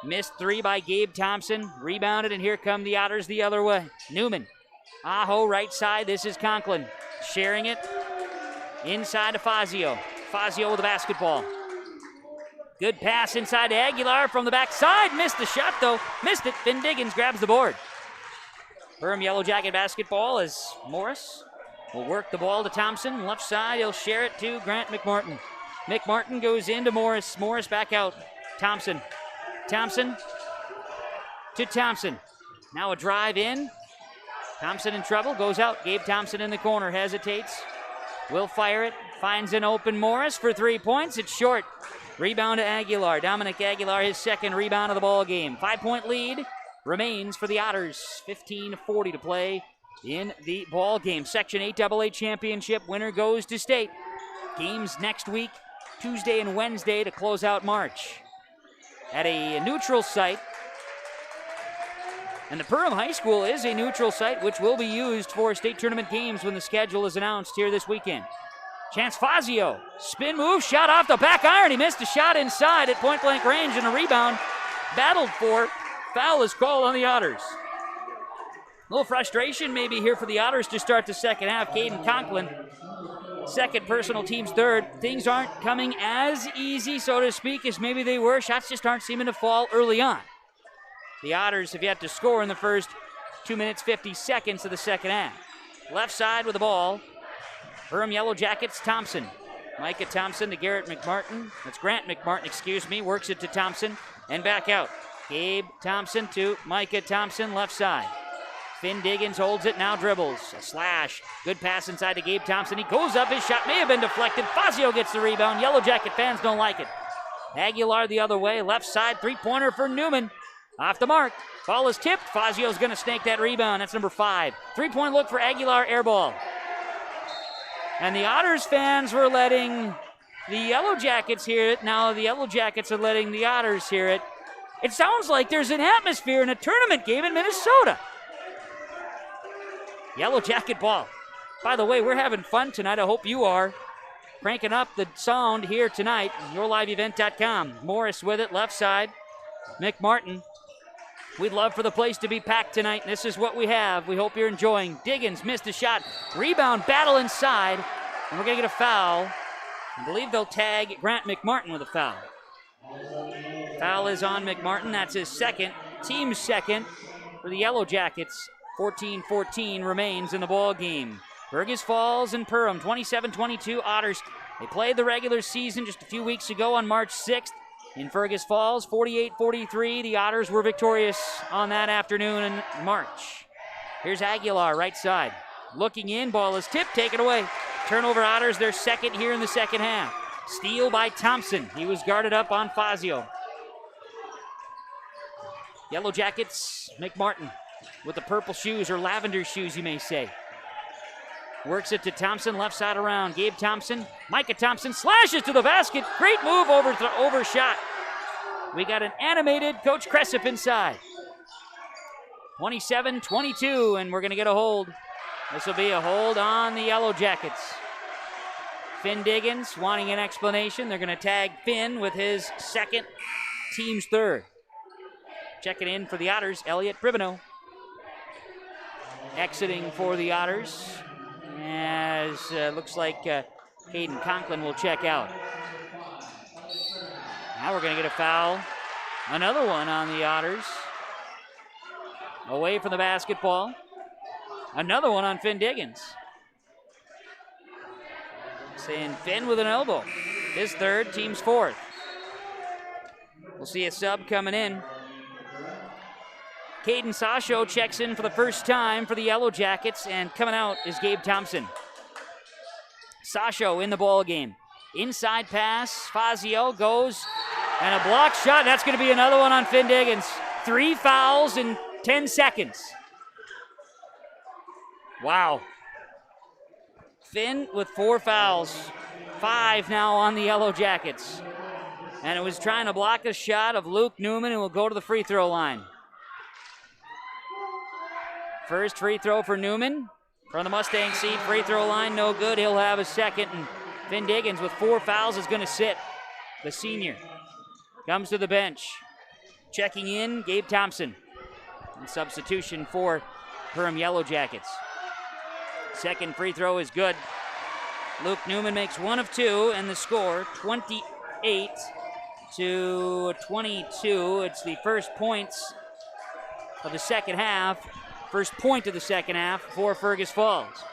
Missed three by Gabe Thompson. Rebounded, and here come the Otters the other way. Newman. Aho right side. This is Conklin. Sharing it. Inside to Fazio. Fazio with the basketball. Good pass inside to Aguilar from the backside. Missed the shot, though. Missed it. Finn Diggins grabs the board. Perham Yellow Jacket basketball as Morris will work the ball to Thompson. Left side, he'll share it to Grant McMartin. McMartin goes into Morris. Morris back out. Thompson. Thompson to Thompson. Now a drive in. Thompson in trouble. Goes out. Gabe Thompson in the corner. Hesitates. Will fire it. Finds an open Morris for 3 points. It's short. Rebound to Aguilar. Dominic Aguilar, his second rebound of the ball game. 5-point lead remains for the Otters. 15:40 to play in the ball game. Section 8 AA championship winner goes to state. Games next week, Tuesday and Wednesday to close out March. At a neutral site. And the Perham High School is a neutral site which will be used for state tournament games when the schedule is announced here this weekend. Chance Fazio, spin move, shot off the back iron. He missed a shot inside at point blank range and a rebound. Battled for. Foul is called on the Otters. A little frustration maybe here for the Otters to start the second half. Caden Conklin, second personal, team's third. Things aren't coming as easy, so to speak, as maybe they were. Shots just aren't seeming to fall early on. The Otters have yet to score in the first 2 minutes, 50 seconds of the second half. Left side with the ball. Perham Yellow Jackets, Thompson. Micah Thompson to Garrett McMartin. That's Grant McMartin, works it to Thompson and back out. Gabe Thompson to Micah Thompson, left side. Finn Diggins holds it, now dribbles. A slash. Good pass inside to Gabe Thompson. He goes up, his shot may have been deflected. Fazio gets the rebound. Yellow Jacket fans don't like it. Aguilar the other way, left side, three-pointer for Newman. Off the mark. Ball is tipped. Fazio's going to snake that rebound. That's number 5. Three-point look for Aguilar, air ball. And the Otters fans were letting the Yellow Jackets hear it. Now the Yellow Jackets are letting the Otters hear it. It sounds like there's an atmosphere in a tournament game in Minnesota. Yellow Jacket ball. By the way, we're having fun tonight. I hope you are. Cranking up the sound here tonight. YourLiveEvent.com. Morris with it, left side. McMartin. We'd love for the place to be packed tonight, and this is what we have. We hope you're enjoying. Diggins missed a shot. Rebound battle inside, and we're going to get a foul. I believe they'll tag Grant McMartin with a foul. Foul is on McMartin. That's his second, team's second for the Yellow Jackets. 14-14 remains in the ball game. Fergus Falls and Perham, 27-22 Otters. They played the regular season just a few weeks ago on March 6th. In Fergus Falls, 48-43, the Otters were victorious on that afternoon in March. Here's Aguilar, right side. Looking in, ball is tipped, taken away. Turnover Otters, their second here in the second half. Steal by Thompson. He was guarded up on Fazio. Yellow Jackets, McMartin with the purple shoes, or lavender shoes, you may say. Works it to Thompson, left side around. Gabe Thompson, Micah Thompson slashes to the basket. Great move, overshot. We got an animated Coach Cressup inside. 27-22, and we're going to get a hold. This will be a hold on the Yellow Jackets. Finn Diggins wanting an explanation. They're going to tag Finn with his second, team's third. Checking in for the Otters, Elliot Pribino. Exiting for the Otters, as looks like Caden Conklin will check out. Now we're going to get a foul. Another one on the Otters. Away from the basketball. Another one on Finn Diggins. Saying Finn with an elbow. His third, team's fourth. We'll see a sub coming in. Caden Sasho checks in for the first time for the Yellow Jackets, and coming out is Gabe Thompson. Sasho in the ball game. Inside pass, Fazio goes, and a block shot. That's going to be another one on Finn Diggins. 3 fouls in 10 seconds. Wow. Finn with 4 fouls. 5 now on the Yellow Jackets. And it was trying to block a shot of Luke Newman, who will go to the free throw line. First free throw for Newman from the Mustang Seed free throw line, no good. He'll have a second, and Finn Diggins with 4 fouls is going to sit. The senior comes to the bench. Checking in, Gabe Thompson. In substitution for Perham Yellow Jackets. Second free throw is good. Luke Newman makes 1 of 2, and the score 28-22. It's the first points of the second half. First point of the second half for Fergus Falls.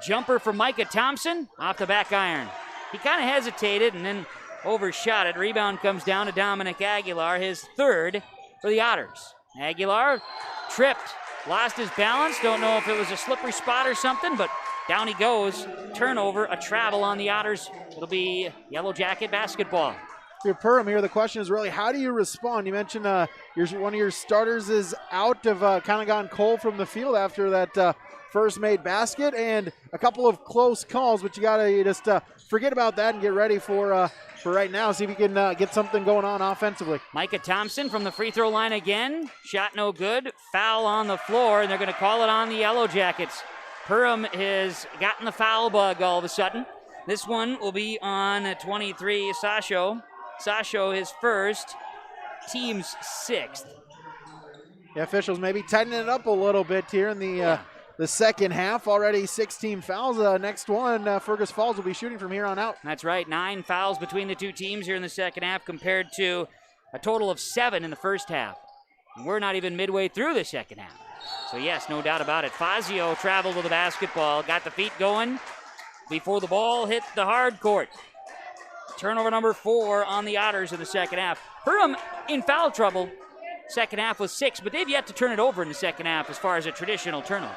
Jumper for Micah Thompson off the back iron. He kind of hesitated and then overshot it. Rebound comes down to Dominic Aguilar, his third for the Otters. Aguilar tripped, lost his balance. Don't know if it was a slippery spot or something, but down he goes. Turnover, a travel on the Otters. It'll be Yellow Jacket basketball.
If you're Perham here, the question is really, how do you respond? You mentioned one of your starters is out, of kind of gone cold from the field after that first made basket, and a couple of close calls, but you got to just forget about that and get ready for right now. See if you can get something going on offensively.
Micah Thompson from the free throw line again. Shot no good. Foul on the floor, and they're going to call it on the Yellow Jackets. Perham has gotten the foul bug all of a sudden. This one will be on 23, Sasho. Sasho his first, team's 6th.
The officials maybe tightening it up a little bit here in the second half. Already 16 fouls. Next one, Fergus Falls will be shooting from here on out.
That's right, 9 fouls between the two teams here in the second half compared to a total of 7 in the first half. And we're not even midway through the second half. So yes, no doubt about it. Fazio traveled to the basketball, got the feet going before the ball hit the hard court. Turnover number 4 on the Otters in the second half. Perham in foul trouble. Second half was 6, but they've yet to turn it over in the second half as far as a traditional turnover.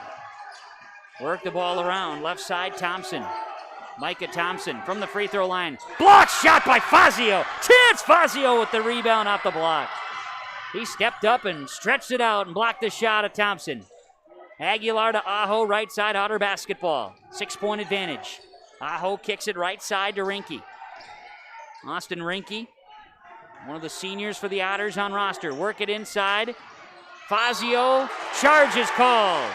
Work the ball around. Left side, Thompson. Micah Thompson from the free throw line. Block shot by Fazio. Chance Fazio with the rebound off the block. He stepped up and stretched it out and blocked the shot of Thompson. Aguilar to Aho, right side, Otter basketball. 6-point advantage. Aho kicks it right side to Rinke. Austin Rinke, one of the seniors for the Otters on roster. Work it inside. Fazio, charge is called.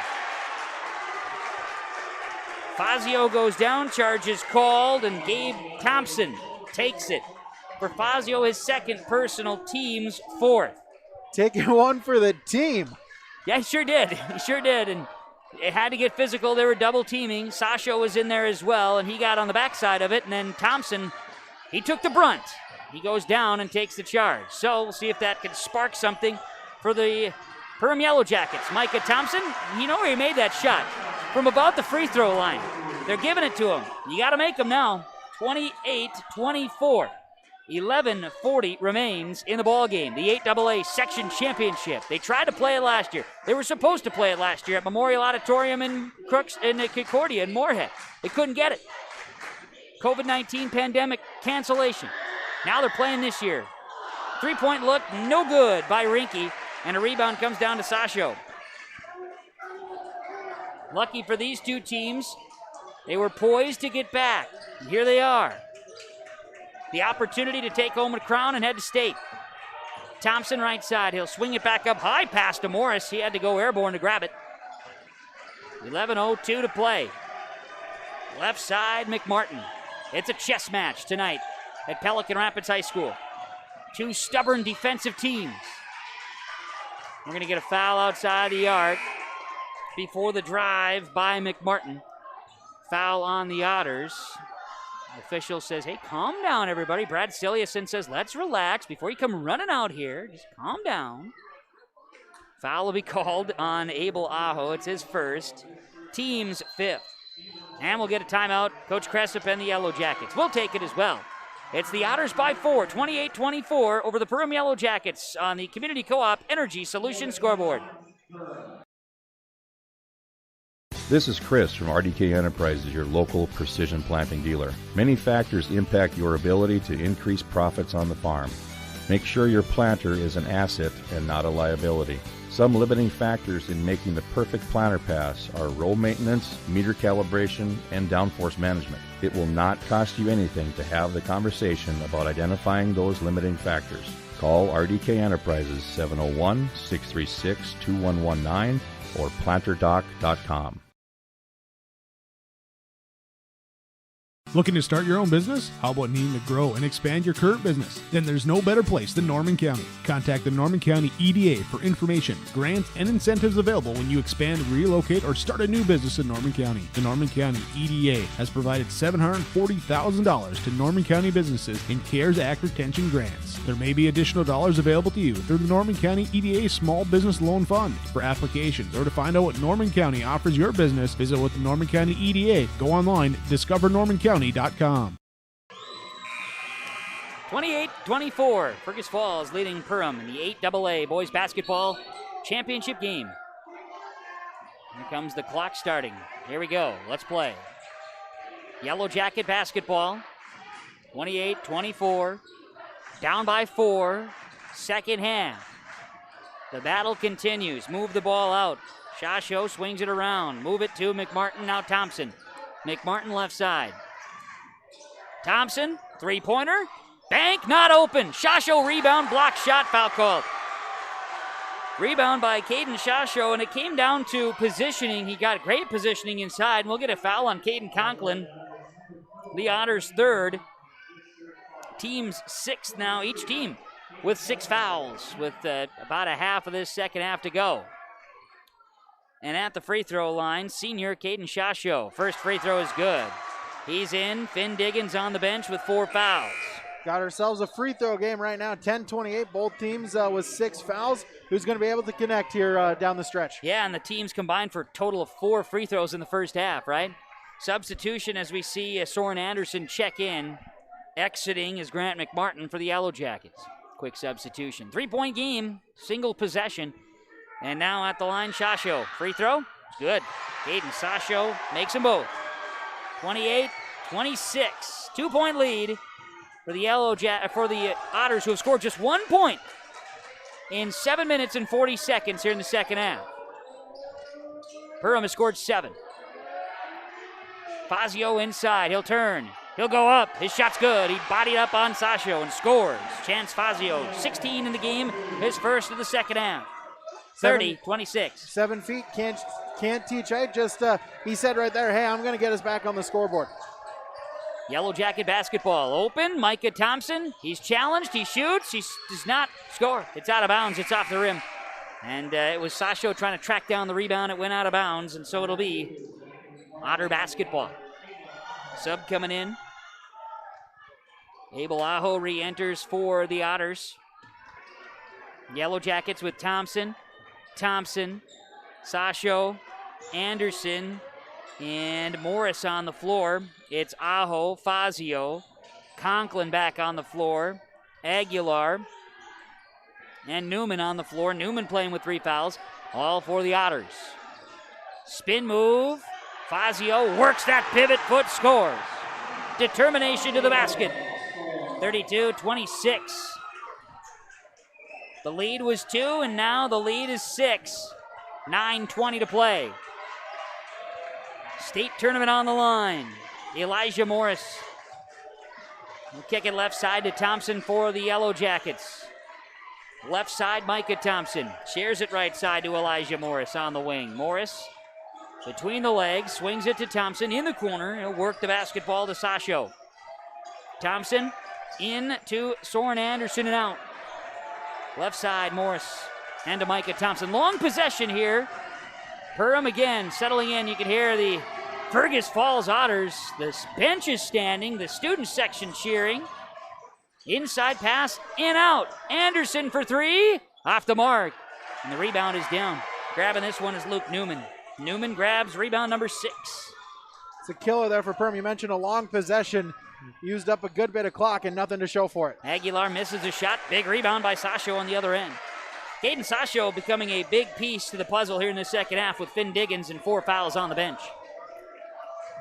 Fazio goes down, charge is called, and Gabe Thompson takes it. For Fazio, his second personal, team's 4th.
Taking one for the team.
Yeah, he sure did. He sure did, and it had to get physical. They were double teaming. Sasho was in there as well, and he got on the backside of it, and then Thompson, he took the brunt. He goes down and takes the charge. So we'll see if that can spark something for the Perham Yellow Jackets. Micah Thompson, you know where he made that shot? From about the free throw line. They're giving it to him. You got to make them now. 28-24. 11:40 remains in the ball game. The 8AA section championship. They tried to play it last year. They were supposed to play it last year at Memorial Auditorium in Concordia in Moorhead. They couldn't get it. COVID-19 pandemic cancellation. Now they're playing this year. 3-point look, no good by Rinke, and a rebound comes down to Sasho. Lucky for these two teams, they were poised to get back. And here they are. The opportunity to take home a crown and head to state. Thompson right side, he'll swing it back up high past to Morris. He had to go airborne to grab it. 11:02 to play. Left side, McMartin. It's a chess match tonight at Pelican Rapids High School. Two stubborn defensive teams. We're going to get a foul outside the arc before the drive by McMartin. Foul on the Otters. The official says, hey, calm down, everybody. Brad Siliuson says, let's relax before you come running out here. Just calm down. Foul will be called on Abel Aho. It's his first. Team's 5th. And we'll get a timeout. Coach Cressup and the Yellow Jackets will take it as well. It's the Otters by 4, 28-24 over the Perham Yellow Jackets on the Community Co-op Energy Solutions scoreboard.
This is Chris from RDK Enterprises, your local precision planting dealer. Many factors impact your ability to increase profits on the farm. Make sure your planter is an asset and not a liability. Some limiting factors in making the perfect planter pass are row maintenance, meter calibration, and downforce management. It will not cost you anything to have the conversation about identifying those limiting factors. Call RDK Enterprises 701-636-2119 or planterdoc.com.
Looking to start your own business? How about needing to grow and expand your current business? Then there's no better place than Norman County. Contact the Norman County EDA for information, grants, and incentives available when you expand, relocate, or start a new business in Norman County. The Norman County EDA has provided $740,000 to Norman County businesses in CARES Act retention grants. There may be additional dollars available to you through the Norman County EDA Small Business Loan Fund. For applications or to find out what Norman County offers your business, visit with the Norman County EDA. Go online, discovernormancounty.com.
28-24, Fergus Falls leading Perham in the 8AA boys basketball championship game. Here comes the clock starting. Here we go. Let's play. Yellow Jacket basketball. 28-24. Down by 4. Second half. The battle continues. Move the ball out. Shasho swings it around. Move it to McMartin. Now Thompson. McMartin left side. Thompson, three-pointer. Bank, not open. Shasho rebound, block shot, foul called. Rebound by Caden Shasho, and it came down to positioning. He got great positioning inside, and we'll get a foul on Caden Conklin. The Otters third. Teams sixth now, each team with 6 fouls with about a half of this second half to go. And at the free throw line, senior Caden Shasho. First free throw is good. He's in. Finn Diggins on the bench with 4 fouls.
Got ourselves a free throw game right now. 10-28, both teams with 6 fouls. Who's going to be able to connect here down the stretch?
Yeah, and the teams combined for a total of 4 free throws in the first half, right? Substitution as we see Soren Anderson check in. Exiting is Grant McMartin for the Yellow Jackets. Quick substitution. 3-point game, single possession. And now at the line, Shasho. Free throw? Good. Caden Shasho makes them both. 28-26. 2-point lead for the Otters, who have scored just 1 point in 7 minutes and 40 seconds here in the second half. Perham has scored 7. Fazio inside. He'll turn. He'll go up. His shot's good. He bodied up on Shasho and scores. Chance Fazio, 16 in the game, his first of the second half. 30-26.
7 feet, can't teach height. Just he said right there, hey, I'm going to get us back on the scoreboard.
Yellow Jacket basketball open. Micah Thompson, he's challenged. He shoots. He does not score. It's out of bounds. It's off the rim. And it was Shasho trying to track down the rebound. It went out of bounds, and so it'll be Otter basketball. Sub coming in. Abel Aho re-enters for the Otters. Yellow Jackets with Thompson, Shasho, Anderson, and Morris on the floor. It's Aho, Fazio, Conklin back on the floor, Aguilar, and Newman on the floor. Newman playing with 3 fouls, all for the Otters. Spin move. Fazio works that pivot foot, scores. Determination to the basket. 32-26. The lead was 2, and now the lead is 6. 9:20 to play. State tournament on the line. Elijah Morris will kick it left side to Thompson for the Yellow Jackets. Left side, Micah Thompson. Shares it right side to Elijah Morris on the wing. Morris between the legs, swings it to Thompson in the corner. He'll work the basketball to Shasho. Thompson in to Soren Anderson and out. Left side, Morris, and to Micah Thompson. Long possession here. Perham again settling in. You can hear the Fergus Falls Otters. The bench is standing. The student section cheering. Inside pass, in out. Anderson for 3. Off the mark. And the rebound is down. Grabbing this one is Luke Newman. Newman grabs rebound number 6.
It's a killer there for Perham. You mentioned a long possession. Used up a good bit of clock and nothing to show for it.
Aguilar misses a shot. Big rebound by Shasho on the other end. Caden Shasho becoming a big piece to the puzzle here in the second half with Finn Diggins and 4 fouls on the bench.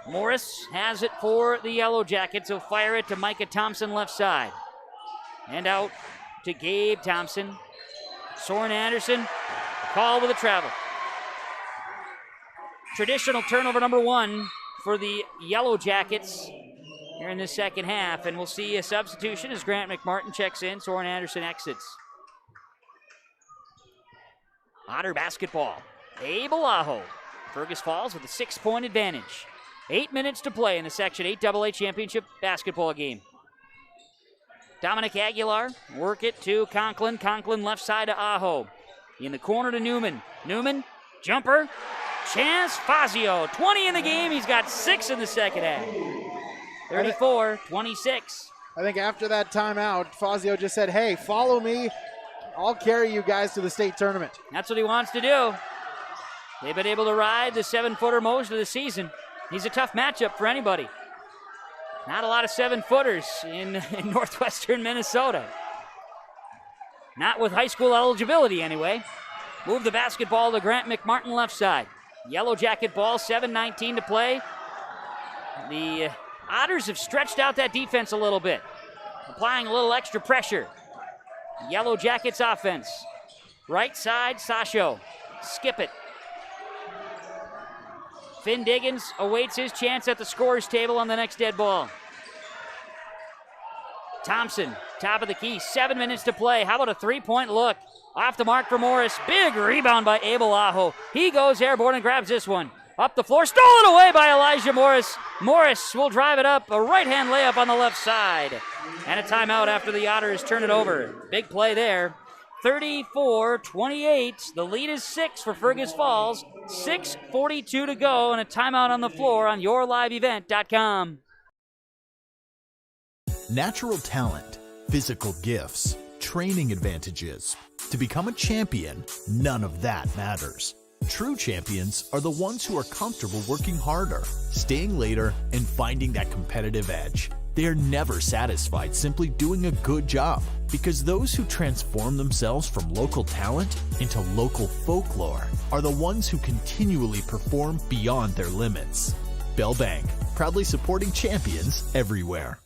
Morris has it for the Yellow Jackets. He'll fire it to Micah Thompson left side. And out to Gabe Thompson. Soren Anderson, call with a travel. Traditional turnover number 1 for the Yellow Jackets here in the second half. And we'll see a substitution as Grant McMartin checks in. Soren Anderson exits. Otter basketball. Abel Aho. Fergus Falls with a 6-point advantage. 8 minutes to play in the Section 8 AA Championship basketball game. Dominic Aguilar, work it to Conklin. Conklin left side to Aho. In the corner to Newman. Newman, jumper. Chance Fazio, 20 in the game. He's got 6 in the second half. 34-26.
I think after that timeout, Fazio just said, hey, follow me. I'll carry you guys to the state tournament.
That's what he wants to do. They've been able to ride the 7-footer most of the season. He's a tough matchup for anybody. Not a lot of 7-footers in northwestern Minnesota. Not with high school eligibility, anyway. Move the basketball to Grant McMartin left side. Yellow Jacket ball, 7:19 to play. The Otters have stretched out that defense a little bit, applying a little extra pressure. Yellow Jackets offense. Right side, Sasho. Skip it. Finn Diggins awaits his chance at the scorer's table on the next dead ball. Thompson, top of the key, 7 minutes to play. How about a 3-point look? Off the mark for Morris. Big rebound by Abel Aho. He goes airborne and grabs this one. Up the floor, stolen away by Elijah Morris. Morris will drive it up, a right-hand layup on the left side. And a timeout after the Otters turn it over. Big play there. 34-28. The lead is 6 for Fergus Falls. 6:42 to go, and a timeout on the floor on yourliveevent.com.
Natural talent, physical gifts, training advantages. To become a champion, none of that matters. True champions are the ones who are comfortable working harder, staying later, and finding that competitive edge. They are never satisfied simply doing a good job, because those who transform themselves from local talent into local folklore are the ones who continually perform beyond their limits. Bell Bank, proudly supporting champions everywhere.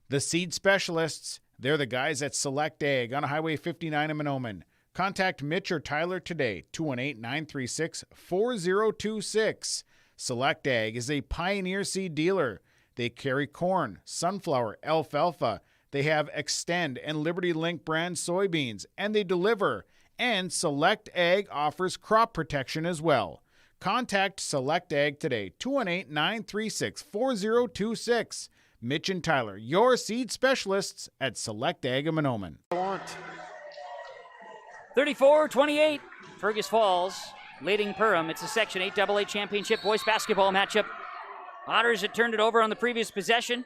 The seed specialists, they're the guys at Select Ag on Highway 59 in Mahnomen. Contact Mitch or Tyler today, 218-936-4026. Select Ag is a Pioneer seed dealer. They carry corn, sunflower, alfalfa. They have Extend and Liberty Link brand soybeans, and they deliver. And Select Ag offers crop protection as well. Contact Select Ag today, 218-936-4026. Mitch and Tyler, your seed specialists at Select Ag in Mahnomen.
34-28, Fergus Falls leading Perham. It's a Section 8 AA Championship boys basketball matchup. Otters had turned it over on the previous possession.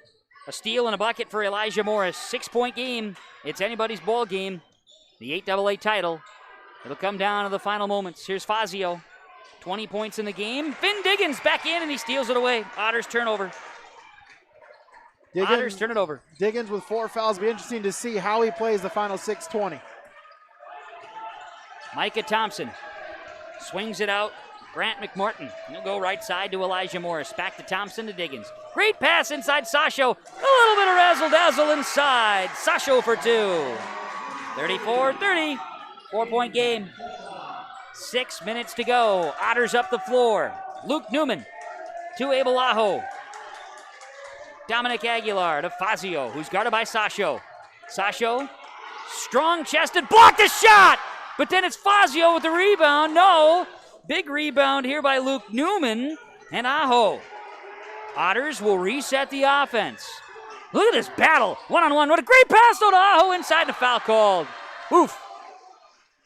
A steal and a bucket for Elijah Morris. 6-point game. It's anybody's ball game. The 8 AA title. It'll come down to the final moments. Here's Fazio. 20 points in the game. Finn Diggins back in and he steals it away. Otters turnover. Otters turn it over.
Diggins with 4 fouls. Be interesting to see how he plays the final 6:20.
Micah Thompson swings it out. Grant McMartin. He'll go right side to Elijah Morris. Back to Thompson to Diggins. Great pass inside Sasho. A little bit of razzle-dazzle inside. Sasho for 2. 34-30. 4-point game. 6 minutes to go. Otters up the floor. Luke Newman to Abel Aho. Dominic Aguilar to Fazio, who's guarded by Sasho. Sasho, strong-chested, blocked the shot! But then it's Fazio with the rebound. No! Big rebound here by Luke Newman and Aho. Otters will reset the offense. Look at this battle. One-on-one. What a great pass though to Aho inside, the foul called. Oof.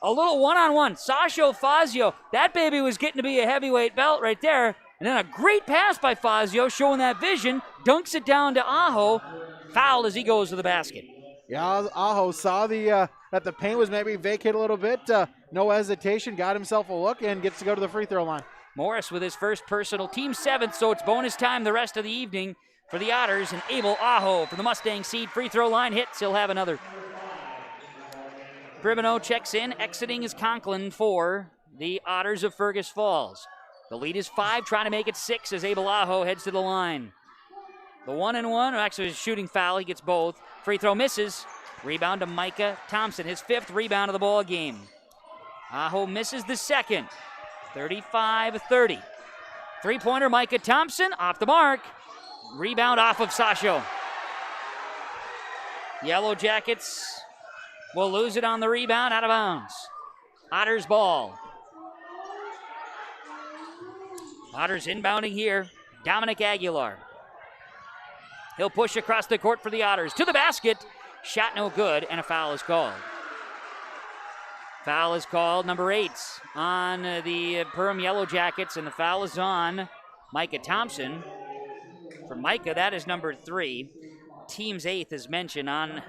A little one-on-one. Sasho, Fazio. That baby was getting to be a heavyweight belt right there. And then a great pass by Fazio, showing that vision. Dunks it down to Aho. Fouled as he goes to the basket.
Yeah, Aho saw that the paint was maybe vacated a little bit. No hesitation, got himself a look, and gets to go to the free throw line.
Morris with his first personal, team 7th, so it's bonus time the rest of the evening for the Otters. And Abel Aho for the Mustang seed. Free throw line hits. He'll have another. Bribino checks in. Exiting is Conklin for the Otters of Fergus Falls. The lead is 5, trying to make it 6 as Abel Aho heads to the line. The 1-and-1, or actually a shooting foul, he gets both. Free throw misses. Rebound to Micah Thompson, his 5th rebound of the ball game. Aho misses the second. 35-30. Three-pointer Micah Thompson off the mark. Rebound off of Sasho. Yellow Jackets will lose it on the rebound, out of bounds. Otters ball. Otters inbounding here. Dominic Aguilar. He'll push across the court for the Otters. To the basket. Shot no good, and a foul is called. Foul is called, number 8, on the Perham Yellow Jackets, and the foul is on Micah Thompson. For Micah, that is number 3. Team's 8th is mentioned on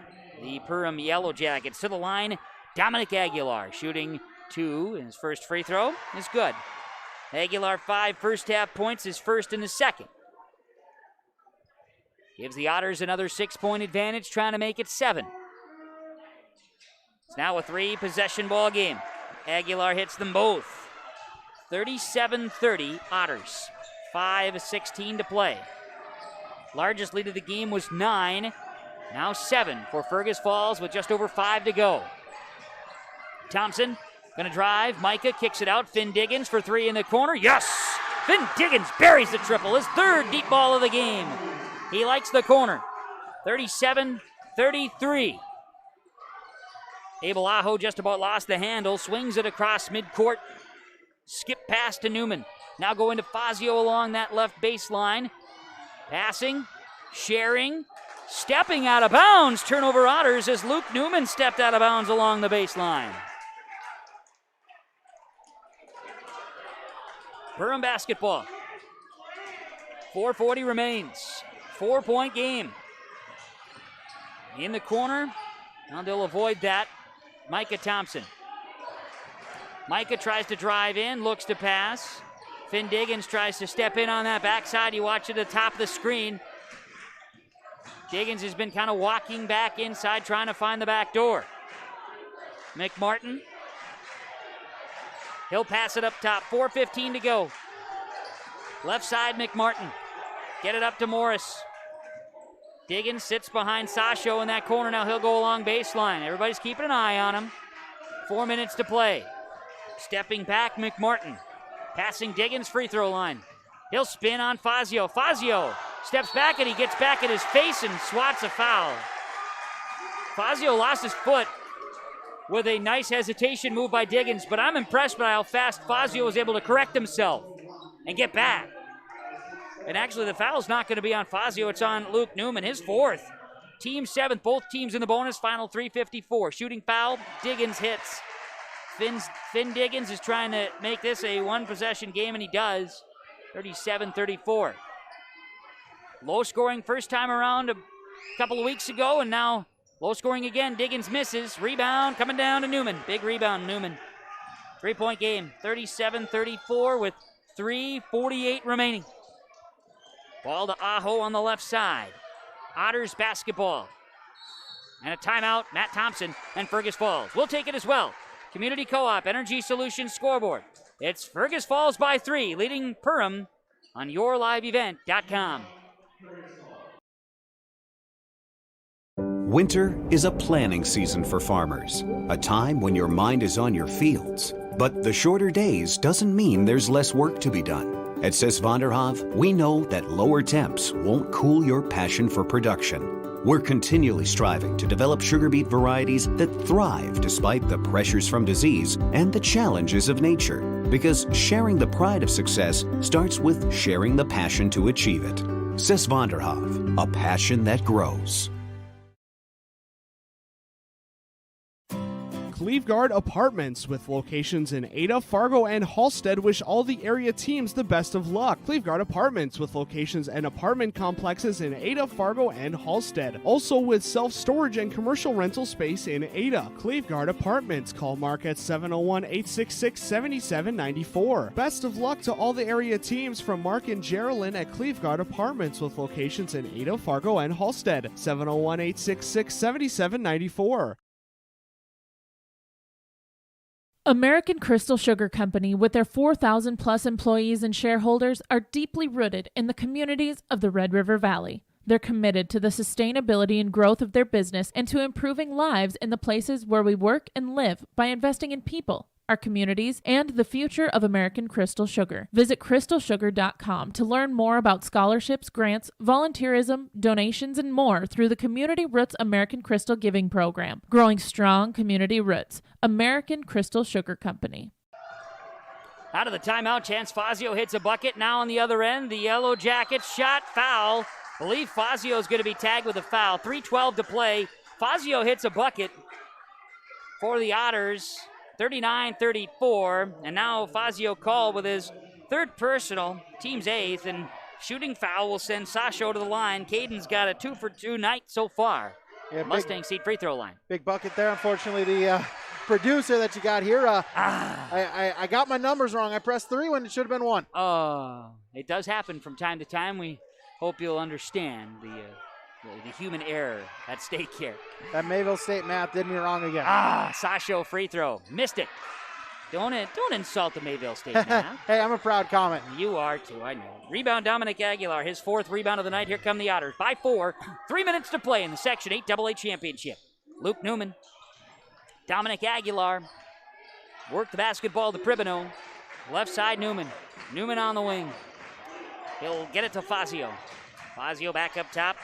the Perham Yellow Jackets. To the line, Dominic Aguilar, shooting 2. His first free throw is good. Aguilar 5 first half points, his first in the second. Gives the Otters another 6-point advantage, trying to make it 7. It's now a 3-possession ball game. Aguilar hits them both. 37-30 Otters. 5:16 to play. Largest lead of the game was 9. Now 7 for Fergus Falls with just over 5 to go. Thompson gonna drive. Micah kicks it out. Finn Diggins for 3 in the corner. Yes! Finn Diggins buries the triple. His 3rd deep ball of the game. He likes the corner. 37-33. Abel Aho just about lost the handle. Swings it across midcourt. Skip pass to Newman. Now going to Fazio along that left baseline. Passing. Sharing. Stepping out of bounds. Turnover Otters as Luke Newman stepped out of bounds along the baseline. Perham basketball. 4:40 remains. 4-point game. In the corner. Now they'll avoid that. Micah Thompson. Micah tries to drive in, looks to pass. Finn Diggins tries to step in on that backside. You watch at the top of the screen. Diggins has been kind of walking back inside, trying to find the back door. McMartin. He'll pass it up top. 4:15 to go. Left side, McMartin. Get it up to Morris. Diggins sits behind Sasho in that corner. Now he'll go along baseline. Everybody's keeping an eye on him. 4 minutes to play. Stepping back, McMartin. Passing Diggins, free throw line. He'll spin on Fazio. Fazio steps back and he gets back at his face and swats a foul. Fazio lost his foot with a nice hesitation move by Diggins, but I'm impressed by how fast Fazio was able to correct himself and get back. And actually, the foul's not going to be on Fazio. It's on Luke Newman, his 4th. Team 7th, both teams in the bonus, final 3:54. Shooting foul, Diggins hits. Finn Diggins is trying to make this a 1-possession game, and he does. 37-34. Low scoring first time around a couple of weeks ago, and now low scoring again. Diggins misses. Rebound coming down to Newman. Big rebound, Newman. 3-point game, 37-34 with 3:48 remaining. Ball to Aho on the left side. Otters basketball. And a timeout, Matt Thompson and Fergus Falls. We'll take it as well. Community Co-op Energy Solutions scoreboard. It's Fergus Falls by 3, leading Perham on yourliveevent.com.
Winter is a planning season for farmers, a time when your mind is on your fields. But the shorter days doesn't mean there's less work to be done. At Sis van der Haaf, we know that lower temps won't cool your passion for production. We're continually striving to develop sugar beet varieties that thrive despite the pressures from disease and the challenges of nature. Because sharing the pride of success starts with sharing the passion to achieve it. Sis van der Haaf, a passion that grows.
Cleveguard Apartments, with locations in Ada, Fargo, and Halstead, wish all the area teams the best of luck. Cleveguard Apartments, with locations and apartment complexes in Ada, Fargo, and Halstead. Also with self-storage and commercial rental space in Ada. Cleveguard Apartments. Call Mark at 701-866-7794. Best of luck to all the area teams from Mark and Geraldine at Cleveguard Apartments, with locations in Ada, Fargo, and Halstead. 701-866-7794.
American Crystal Sugar Company, with their 4,000 plus employees and shareholders, are deeply rooted in the communities of the Red River Valley. They're committed to the sustainability and growth of their business and to improving lives in the places where we work and live by investing in people, our communities, and the future of American Crystal Sugar. Visit crystalsugar.com to learn more about scholarships, grants, volunteerism, donations, and more through the Community Roots American Crystal Giving Program. Growing strong community roots. American Crystal Sugar Company.
Out of the timeout, Chance Fazio hits a bucket. Now on the other end, the Yellow Jackets shot, foul. I believe Fazio is going to be tagged with a foul. 3:12 to play. Fazio hits a bucket for the Otters. 39-34, and now Fazio called with his third personal, team's eighth, and shooting foul will send Sasho to the line. Caden's got a 2-for-2 night so far. Yeah, Mustang seat free throw line.
Big bucket there. Unfortunately, the producer that you got here, I got my numbers wrong. I pressed 3 when it should have been 1.
It does happen from time to time. We hope you'll understand the human error at stake here.
That Mayville State math did me wrong again.
Sasho free throw. Missed it. Don't insult the Mayville State math.
Hey, I'm a proud comment.
You are too, I know. Rebound Dominic Aguilar, his 4th rebound of the night. Here come the Otters by 4. 3 minutes to play in the Section 8 AA Championship. Luke Newman. Dominic Aguilar. Work the basketball to Pribino. Left side Newman. Newman on the wing. He'll get it to Fazio. Fazio back up top.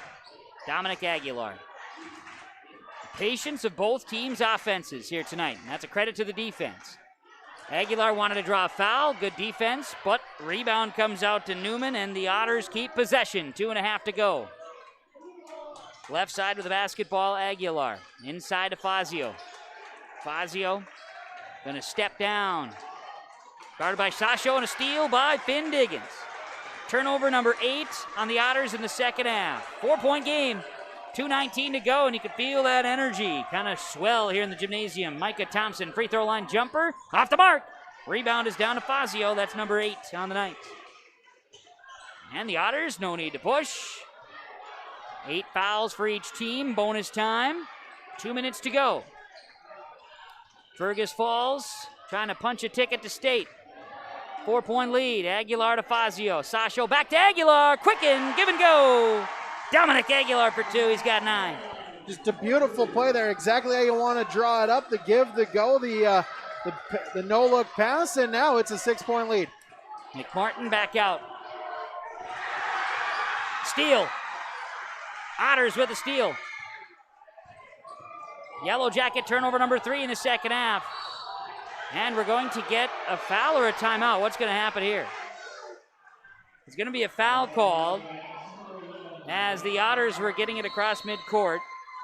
Dominic Aguilar. Patience of both teams' offenses here tonight. And that's a credit to the defense. Aguilar wanted to draw a foul. Good defense, but rebound comes out to Newman, and the Otters keep possession. 2.5 to go. Left side with the basketball, Aguilar. Inside to Fazio. Fazio gonna step down. Guarded by Sasho, and a steal by Finn Diggins. Turnover number 8 on the Otters in the second half. 4-point game, 2:19 to go, and you can feel that energy kind of swell here in the gymnasium. Micah Thompson, free throw line jumper, off the mark. Rebound is down to Fazio. That's number 8 on the night. And the Otters, no need to push. 8 fouls for each team, bonus time. 2 minutes to go. Fergus Falls trying to punch a ticket to state. 4-point lead, Aguilar to Fazio. Sasho back to Aguilar, quicken, give and go. Dominic Aguilar for 2, he's got 9.
Just a beautiful play there, exactly how you want to draw it up, the give, the go, the no-look pass, and now it's a 6-point lead.
McMartin back out. Steal. Otters with a steal. Yellow Jacket turnover number 3 in the second half. And we're going to get a foul or a timeout. What's going to happen here? It's going to be a foul called as the Otters were getting it across midcourt.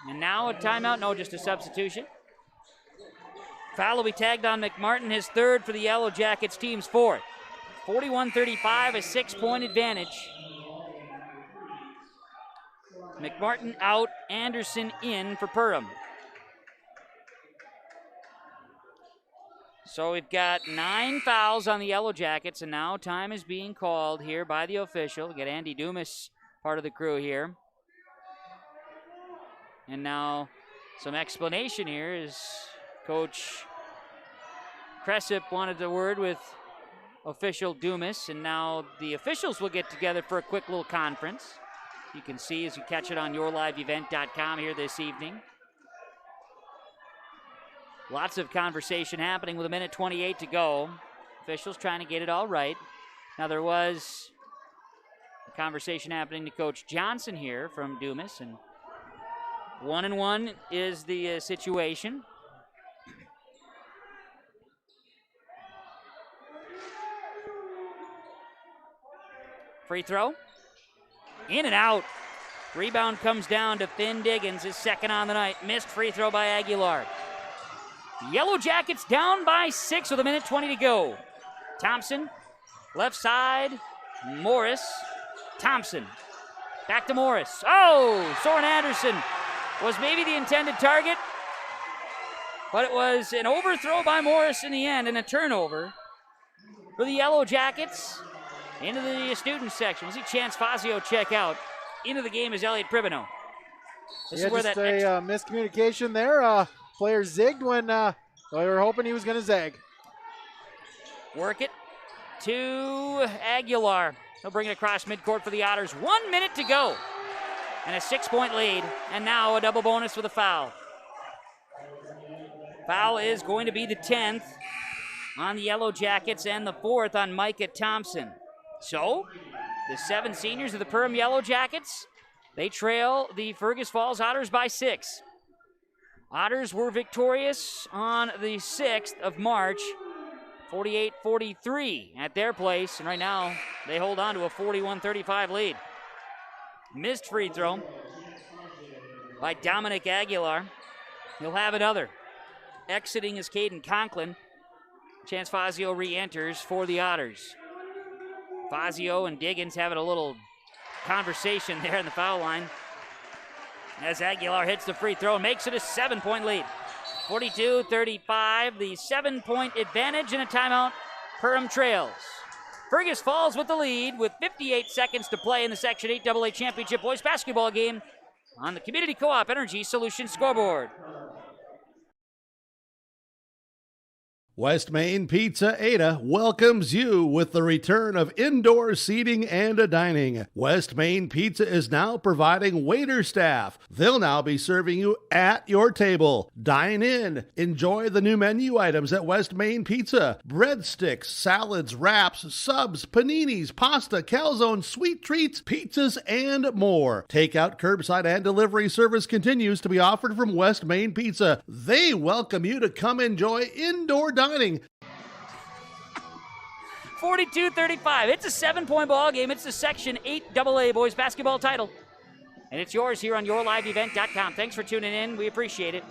And now a timeout. No, just a substitution. Foul will be tagged on McMartin, his 3rd for the Yellow Jackets, team's 4th. 41-35, a 6-point advantage. McMartin out, Anderson in for Perham. So we've got 9 fouls on the Yellow Jackets, and now time is being called here by the official. We got Andy Dumas, part of the crew here. And now some explanation here is Coach Cressup wanted a word with official Dumas, and now the officials will get together for a quick little conference. You can see as you catch it on yourliveevent.com here this evening. Lots of conversation happening with 1:28 to go. Officials trying to get it all right. Now there was a conversation happening to Coach Johnson here from Dumas, and 1-1 is the situation. Free throw. In and out. Rebound comes down to Finn Diggins, his 2nd on the night. Missed free throw by Aguilar. Yellow Jackets down by 6 with 1:20 to go. Thompson, left side, Morris, Thompson. Back to Morris. Oh, Soren Anderson was maybe the intended target, but it was an overthrow by Morris in the end and a turnover for the Yellow Jackets. Into the student section. We'll see Chance Fazio check out. Into the game is Elliot Pribino. This is where
just
that
a miscommunication there. Player zigged when we were hoping he was going to zag.
Work it to Aguilar. He'll bring it across midcourt for the Otters. 1 minute to go. And a 6-point lead. And now a double bonus with a foul. Foul is going to be the 10th on the Yellow Jackets and the 4th on Micah Thompson. So, the 7 seniors of the Perham Yellow Jackets, they trail the Fergus Falls Otters by 6. Otters were victorious on the 6th of March, 48-43 at their place, and right now they hold on to a 41-35 lead. Missed free throw by Dominic Aguilar. He'll have another. Exiting is Caden Conklin. Chance Fazio re-enters for the Otters. Fazio and Diggins having a little conversation there in the foul line as Aguilar hits the free throw and makes it a 7-point lead. 42-35, the 7-point advantage and a timeout. Perham trails. Fergus Falls with the lead with 58 seconds to play in the Section 8 AA Championship Boys Basketball game on the Community Co-op Energy Solutions scoreboard.
West Main Pizza Ada welcomes you with the return of indoor seating and dining. West Main Pizza is now providing waiter staff. They'll now be serving you at your table. Dine in. Enjoy the new menu items at West Main Pizza. Breadsticks, salads, wraps, subs, paninis, pasta, calzone, sweet treats, pizzas, and more. Takeout, curbside, and delivery service continues to be offered from West Main Pizza. They welcome you to come enjoy indoor dining.
42-35. It's a 7-point ball game. It's the Section 8 AA boys basketball title. And it's yours here on yourliveevent.com. Thanks for tuning in. We appreciate it.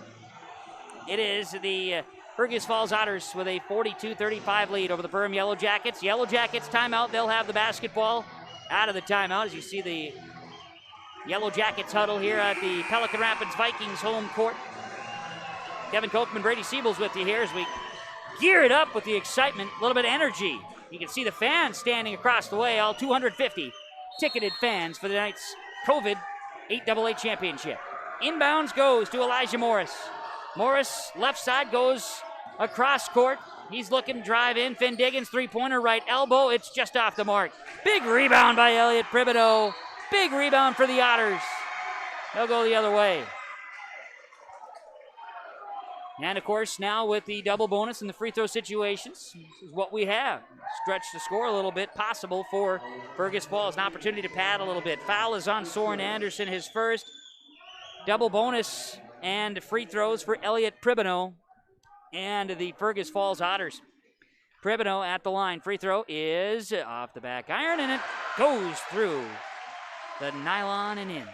It is the Fergus Falls Otters with a 42-35 lead over the Perham Yellow Jackets. Yellow Jackets timeout. They'll have the basketball out of the timeout as you see the Yellow Jackets huddle here at the Pelican Rapids Vikings home court. Kevin Kochman, Brady Siebel's with you here as we gear it up with the excitement, a little bit of energy. You can see the fans standing across the way, all 250 ticketed fans for tonight's COVID 8AA championship. Inbounds goes to Elijah Morris. Morris, left side, goes across court. He's looking to drive in. Finn Diggins, three-pointer, right elbow. It's just off the mark. Big rebound by Elliot Pribideau. Big rebound for the Otters. They'll go the other way. And, of course, now with the double bonus and the free throw situations, this is what we have. Stretch the score a little bit, possible for Fergus Falls. An opportunity to pad a little bit. Foul is on Soren Anderson, his first. Double bonus and free throws for Elliot Pribideau and the Fergus Falls Otters. Pribideau at the line. Free throw is off the back iron, and it goes through the nylon and in.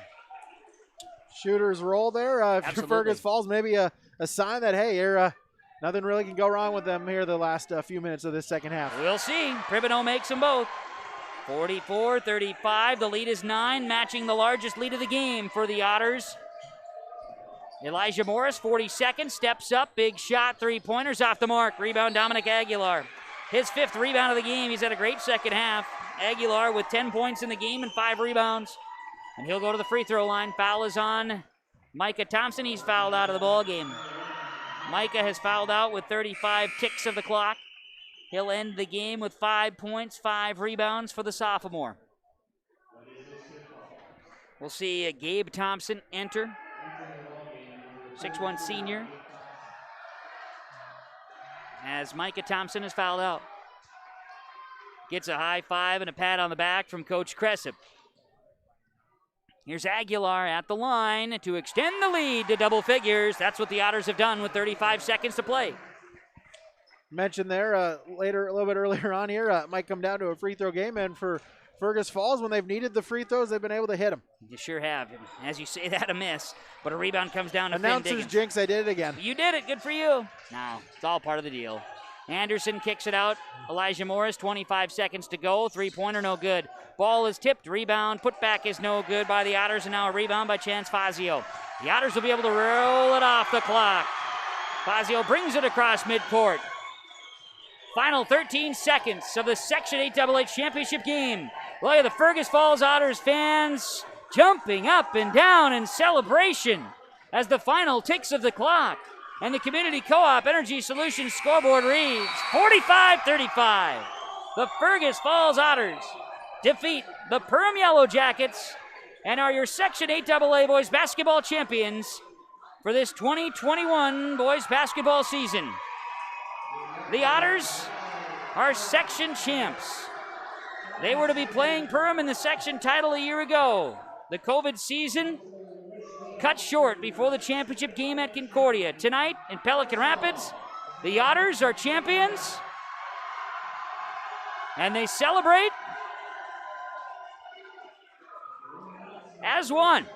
Shooter's roll there. For Fergus Falls, maybe a sign that, hey, nothing really can go wrong with them here the last few minutes of this second half.
We'll see. Pribideau makes them both. 44-35. The lead is 9, matching the largest lead of the game for the Otters. Elijah Morris, 40 seconds, steps up. Big shot, three-pointers off the mark. Rebound, Dominic Aguilar. His 5th rebound of the game. He's had a great second half. Aguilar with 10 points in the game and 5 rebounds. And he'll go to the free throw line. Foul is on Micah Thompson. He's fouled out of the ball game. Micah has fouled out with 35 ticks of the clock. He'll end the game with 5 points, 5 rebounds for the sophomore. We'll see Gabe Thompson enter. 6'1" senior. As Micah Thompson is fouled out. Gets a high five and a pat on the back from Coach Cressup. Here's Aguilar at the line to extend the lead to double figures. That's what the Otters have done with 35 seconds to play.
Mentioned there later, a little bit earlier on here, it might come down to a free throw game, and for Fergus Falls, when they've needed the free throws, they've been able to hit them.
You sure have. As you say that, a miss, but a rebound comes down to Finn
Announcer's
Diggins.
jinx, I did it again.
You did it. Good for you. No, it's all part of the deal. Anderson kicks it out. Elijah Morris, 25 seconds to go. Three-pointer, no good. Ball is tipped. Rebound. Putback is no good by the Otters, and now a rebound by Chance Fazio. The Otters will be able to roll it off the clock. Fazio brings it across midcourt. Final 13 seconds of the Section 8 AA championship game. Look at the Fergus Falls Otters fans jumping up and down in celebration as the final ticks of the clock. And the Community Co-op Energy Solutions scoreboard reads 45-35. The Fergus Falls Otters defeat the Perham Yellow Jackets and are your Section 8 AA boys basketball champions for this 2021 boys basketball season. The Otters are section champs. They were to be playing Perham in the section title a year ago. The COVID season cut short before the championship game at Concordia. Tonight in Pelican Rapids, the Otters are champions, and they celebrate as one.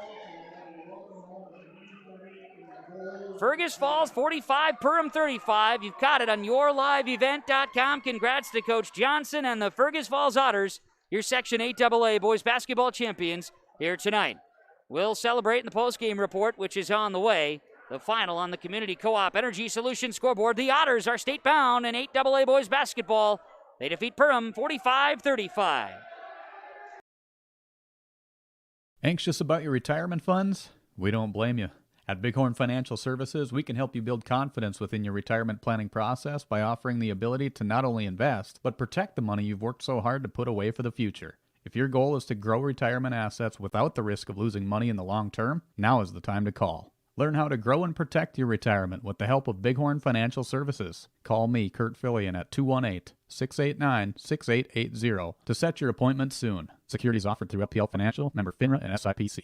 Fergus Falls 45, Perham 35. You've got it on yourliveevent.com. Congrats to Coach Johnson and the Fergus Falls Otters, your Section 8AA boys basketball champions here tonight. We'll celebrate in the postgame report, which is on the way. The final on the Community Co-op Energy Solutions scoreboard. The Otters are state-bound in 8AA boys basketball. They defeat Perham 45-35.
Anxious about your retirement funds? We don't blame you. At Bighorn Financial Services, we can help you build confidence within your retirement planning process by offering the ability to not only invest, but protect the money you've worked so hard to put away for the future. If your goal is to grow retirement assets without the risk of losing money in the long term, now is the time to call. Learn how to grow and protect your retirement with the help of Bighorn Financial Services. Call me, Kurt Fillion, at 218-689-6880 to set your appointment soon. Securities offered through FPL Financial, member FINRA and SIPC.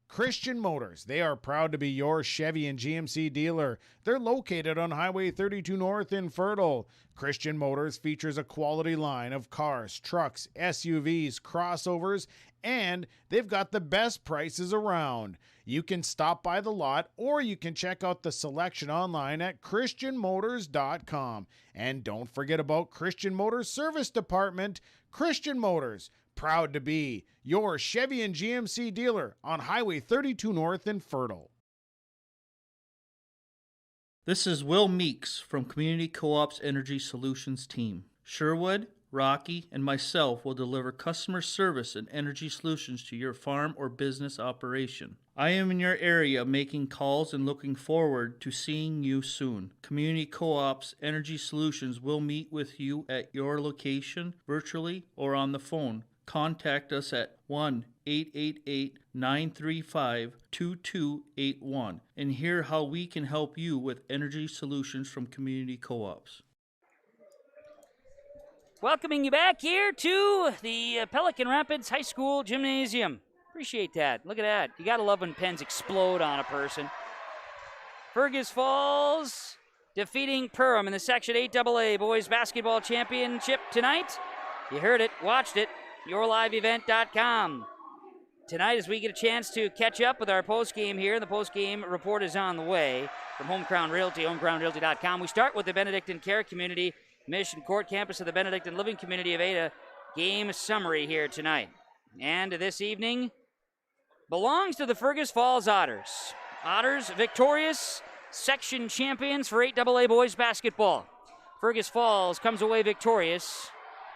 Christian Motors. They are proud to be your Chevy and GMC dealer. They're located on Highway 32 North in Fertile. Christian Motors features a quality line of cars, trucks, SUVs, crossovers, and they've got the best prices around. You can stop by the lot or you can check out the selection online at christianmotors.com. And don't forget about Christian Motors Service Department. Christian Motors, proud to be your Chevy and GMC dealer on Highway 32 North in Fertile.
This is Will Meeks from Community Co-op's Energy Solutions team. Sherwood, Rocky, and myself will deliver customer service and energy solutions to your farm or business operation. I am in your area making calls and looking forward to seeing you soon. Community Co-op's Energy Solutions will meet with you at your location, virtually or on the phone. Contact us at 1-888-935-2281 and hear how we can help you with energy solutions from Community Co-ops.
Welcoming you back here to the Pelican Rapids High School Gymnasium. Appreciate that. Look at that. You gotta love when pens explode on a person. Fergus Falls defeating Perham in the Section 8AA Boys Basketball Championship tonight. You heard it, watched it. yourliveevent.com. Tonight, as we get a chance to catch up with our postgame here, the postgame report is on the way from Home Crown Realty, homecrownrealty.com. We start with the Benedictine Care Community Mission Court campus of the Benedictine Living Community of Ada game summary here tonight. And this evening belongs to the Fergus Falls Otters. Otters victorious, section champions for 8AA boys basketball. Fergus Falls comes away victorious.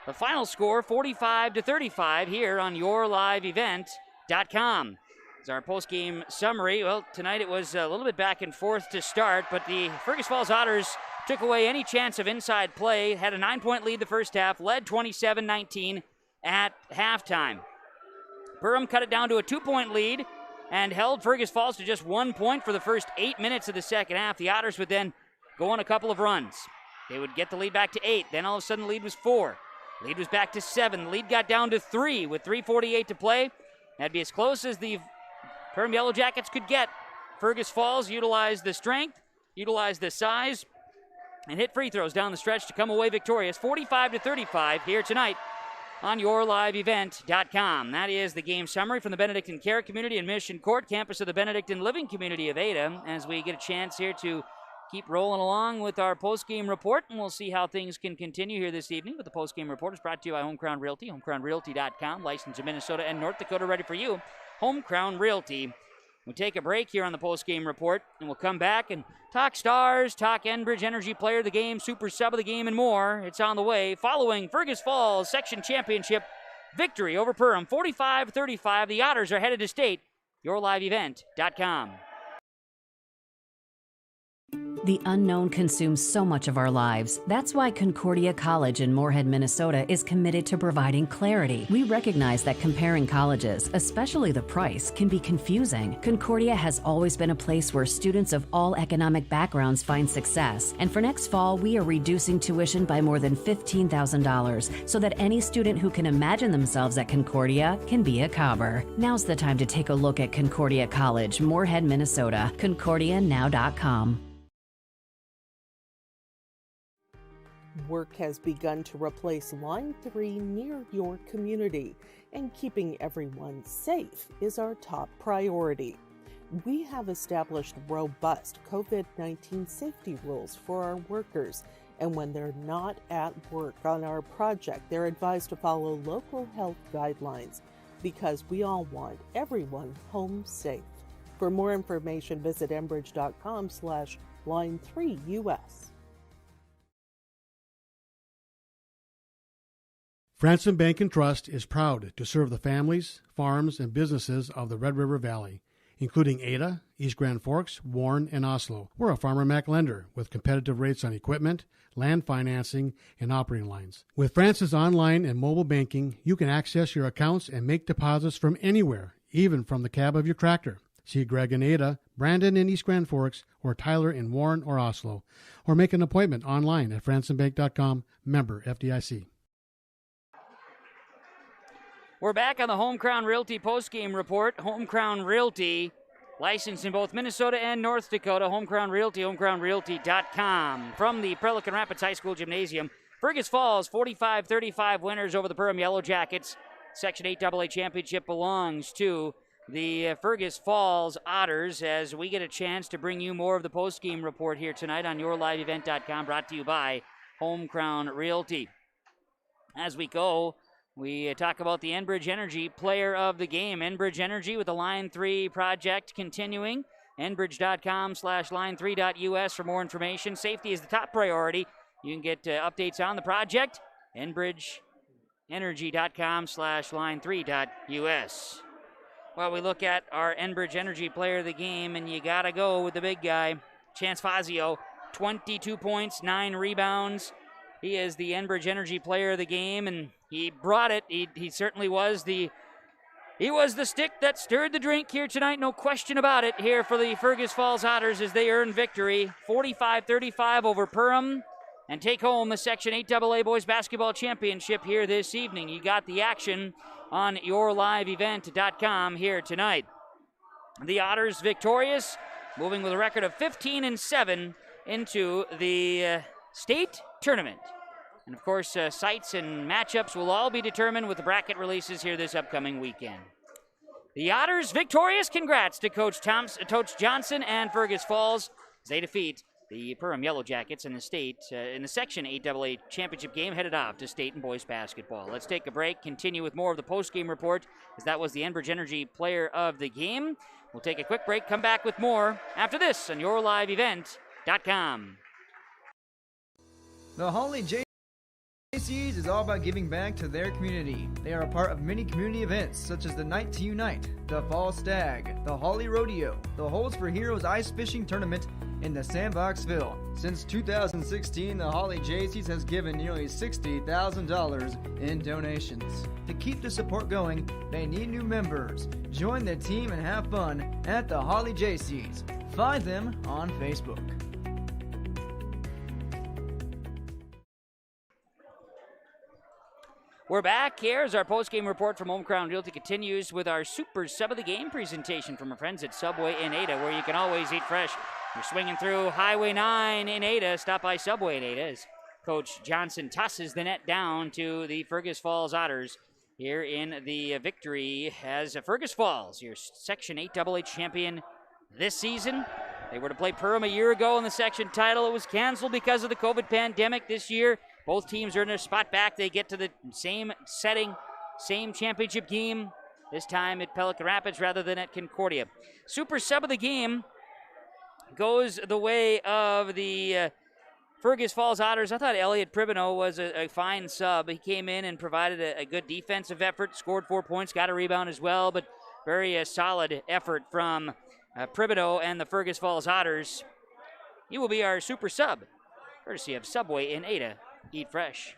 The final score, 45-35 here on yourliveevent.com. It's our post-game summary. Well, tonight it was a little bit back and forth to start, but the Fergus Falls Otters took away any chance of inside play, had a 9-point lead the first half, led 27-19 at halftime. Perham cut it down to a 2-point lead and held Fergus Falls to just 1 point for the first 8 minutes of the second half. The Otters would then go on a couple of runs. They would get the lead back to 8. Then all of a sudden the lead was 4. Lead was back to 7. The lead got down to 3 with 3:48 to play. That'd be as close as the Perham Yellow Jackets could get. Fergus Falls utilized the strength, utilized the size, and hit free throws down the stretch to come away victorious. 45-35 here tonight on yourliveevent.com. That is the game summary from the Benedictine Care Community and Mission Court campus of the Benedictine Living Community of Ada, as we get a chance here to keep rolling along with our post-game report, and we'll see how things can continue here this evening. But the post-game report is brought to you by Home Crown Realty, homecrownrealty.com, licensed in Minnesota and North Dakota, ready for you. Home Crown Realty. We'll take a break here on the post-game report, and we'll come back and talk Stars, talk Enbridge Energy Player of the Game, Super Sub of the Game, and more. It's on the way following Fergus Falls Section Championship victory over Perham, 45-35. The Otters are headed to state. yourliveevent.com.
The unknown consumes so much of our lives. That's why Concordia College in Moorhead, Minnesota is committed to providing clarity. We recognize that comparing colleges, especially the price, can be confusing. Concordia has always been a place where students of all economic backgrounds find success. And for next fall, we are reducing tuition by more than $15,000 so that any student who can imagine themselves at Concordia can be a Cobber. Now's the time to take a look at Concordia College, Moorhead, Minnesota. ConcordiaNow.com.
Work has begun to replace Line 3 near your community, and keeping everyone safe is our top priority. We have established robust COVID-19 safety rules for our workers, and when they're not at work on our project, they're advised to follow local health guidelines because we all want everyone home safe. For more information, visit enbridge.com/line3us.
Franson Bank and Trust is proud to serve the families, farms, and businesses of the Red River Valley, including Ada, East Grand Forks, Warren, and Oslo. We're a Farmer Mac lender with competitive rates on equipment, land financing, and operating lines. With Franson's online and mobile banking, you can access your accounts and make deposits from anywhere, even from the cab of your tractor. See Greg in Ada, Brandon in East Grand Forks, or Tyler in Warren or Oslo, or make an appointment online at fransonbank.com, member FDIC.
We're back on the Home Crown Realty postgame report. Home Crown Realty, licensed in both Minnesota and North Dakota. Home Crown Realty, homecrownrealty.com. From the Pelican Rapids High School Gymnasium, Fergus Falls 45-35 winners over the Perham Yellow Jackets. Section 8 AA championship belongs to the Fergus Falls Otters as we get a chance to bring you more of the postgame report here tonight on yourliveevent.com, brought to you by Home Crown Realty. As we go, we talk about the Enbridge Energy player of the game. Enbridge Energy with the Line 3 project continuing. Enbridge.com/line3.us for more information. Safety is the top priority. You can get updates on the project. Enbridgeenergy.com/line3.us. Well, we look at our Enbridge Energy player of the game, and you got to go with the big guy, Chance Fazio. 22 points, 9 rebounds. He is the Enbridge Energy player of the game, and he brought it. He certainly was the stick that stirred the drink here tonight, no question about it, here for the Fergus Falls Otters as they earn victory 45-35 over Perham and take home the Section 8 AA Boys Basketball Championship here this evening. You got the action on yourliveevent.com here tonight. The Otters victorious, moving with a record of 15-7 into the state tournament. And of course, sites and matchups will all be determined with the bracket releases here this upcoming weekend. The Otters victorious. Congrats to Coach Johnson and Fergus Falls as they defeat the Perham Yellow Jackets in the state in the Section 8 AA championship game, headed off to state and boys basketball. Let's take a break, continue with more of the post-game report, as that was the Enbridge Energy player of the game. We'll take a quick break, come back with more after this on yourliveevent.com.
The Holly Jaycees is all about giving back to their community. They are a part of many community events such as the Night to Unite, the Fall Stag, the Holly Rodeo, the Holes for Heroes Ice Fishing Tournament, and the Sandboxville. Since 2016, the Holly Jaycees has given nearly $60,000 in donations. To keep the support going, they need new members. Join the team and have fun at the Holly Jaycees. Find them on Facebook.
We're back here as our post-game report from Home Crown Realty continues with our Super Sub of the Game presentation from our friends at Subway in Ada, where you can always eat fresh. You're swinging through Highway 9 in Ada. Stop by Subway in Ada as Coach Johnson tosses the net down to the Fergus Falls Otters here in the victory as Fergus Falls, your Section 8 AA champion this season. They were to play Perham a year ago in the section title. It was canceled because of the COVID pandemic this year. Both teams are in their spot back. They get to the same setting, same championship game, this time at Pelican Rapids rather than at Concordia. Super Sub of the Game goes the way of the Fergus Falls Otters. I thought Elliot Pribino was a fine sub. He came in and provided a good defensive effort, scored 4 points, got a rebound as well, but very solid effort from Pribino and the Fergus Falls Otters. He will be our super sub, courtesy of Subway in Ada. Eat fresh.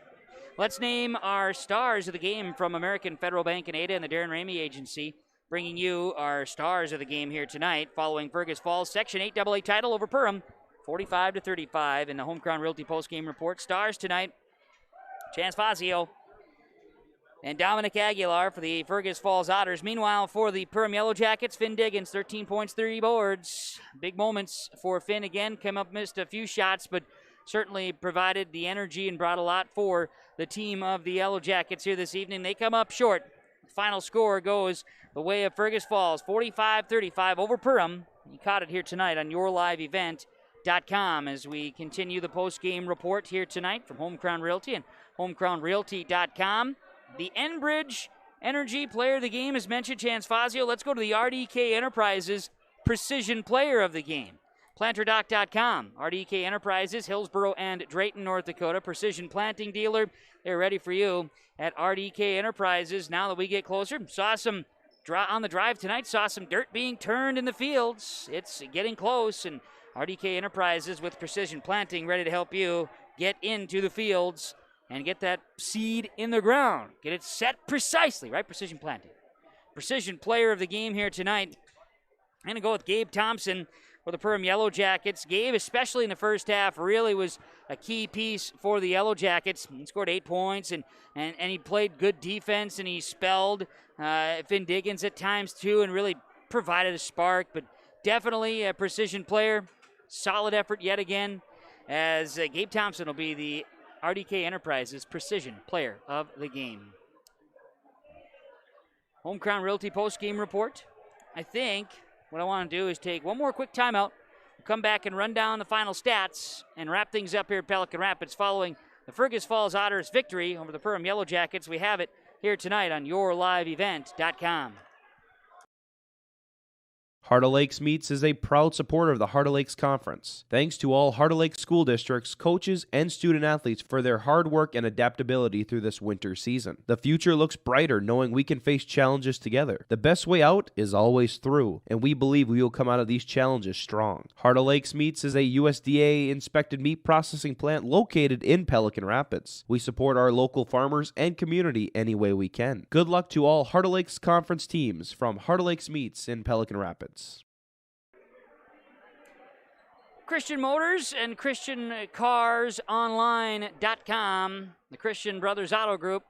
Let's name our stars of the game from American Federal Bank in Ada and the Darren Ramey Agency, bringing you our stars of the game here tonight following Fergus Falls Section 8 AA title over Perham, 45-35 in the Home Crown Realty postgame report. Stars tonight, Chance Fazio and Dominic Aguilar for the Fergus Falls Otters. Meanwhile, for the Perham Yellow Jackets, Finn Diggins, 13 points, 3 boards. Big moments for Finn again. Came up, missed a few shots, but certainly provided the energy and brought a lot for the team of the Yellow Jackets here this evening. They come up short. The final score goes the way of Fergus Falls, 45-35 over Perham. You caught it here tonight on YourLiveEvent.com as we continue the post-game report here tonight from Home Crown Realty and HomeCrownRealty.com. The Enbridge Energy Player of the Game is mentioned, Chance Fazio. Let's go to the RDK Enterprises Precision Player of the Game. PlanterDoc.com. RDK Enterprises, Hillsboro and Drayton, North Dakota. Precision planting dealer. They're ready for you at RDK Enterprises. Now that we get closer, saw some on the drive tonight, saw some dirt being turned in the fields. It's getting close, and RDK Enterprises with precision planting ready to help you get into the fields and get that seed in the ground. Get it set precisely, right? Precision planting. Precision player of the game here tonight. I'm going to go with Gabe Thompson for the Perham Yellow Jackets. Gabe, especially in the first half, really was a key piece for the Yellow Jackets. He scored 8 points, and he played good defense, and he spelled Finn Diggins at times too, and really provided a spark, but definitely a precision player. Solid effort yet again, as Gabe Thompson will be the RDK Enterprises Precision Player of the Game. Home Crown Realty post-game report. I think what I want to do is take one more quick timeout, come back and run down the final stats, and wrap things up here at Pelican Rapids following the Fergus Falls Otters' victory over the Perham Yellow Jackets. We have it here tonight on YourLiveEvent.com.
Heart of Lakes Meats is a proud supporter of the Heart of Lakes Conference. Thanks to all Heart of Lakes school districts, coaches, and student athletes for their hard work and adaptability through this winter season. The future looks brighter knowing we can face challenges together. The best way out is always through, and we believe we will come out of these challenges strong. Heart of Lakes Meats is a USDA-inspected meat processing plant located in Pelican Rapids. We support our local farmers and community any way we can. Good luck to all Heart of Lakes Conference teams from Heart of Lakes Meats in Pelican Rapids.
Christian Motors and ChristianCarsOnline.com, the Christian Brothers Auto Group.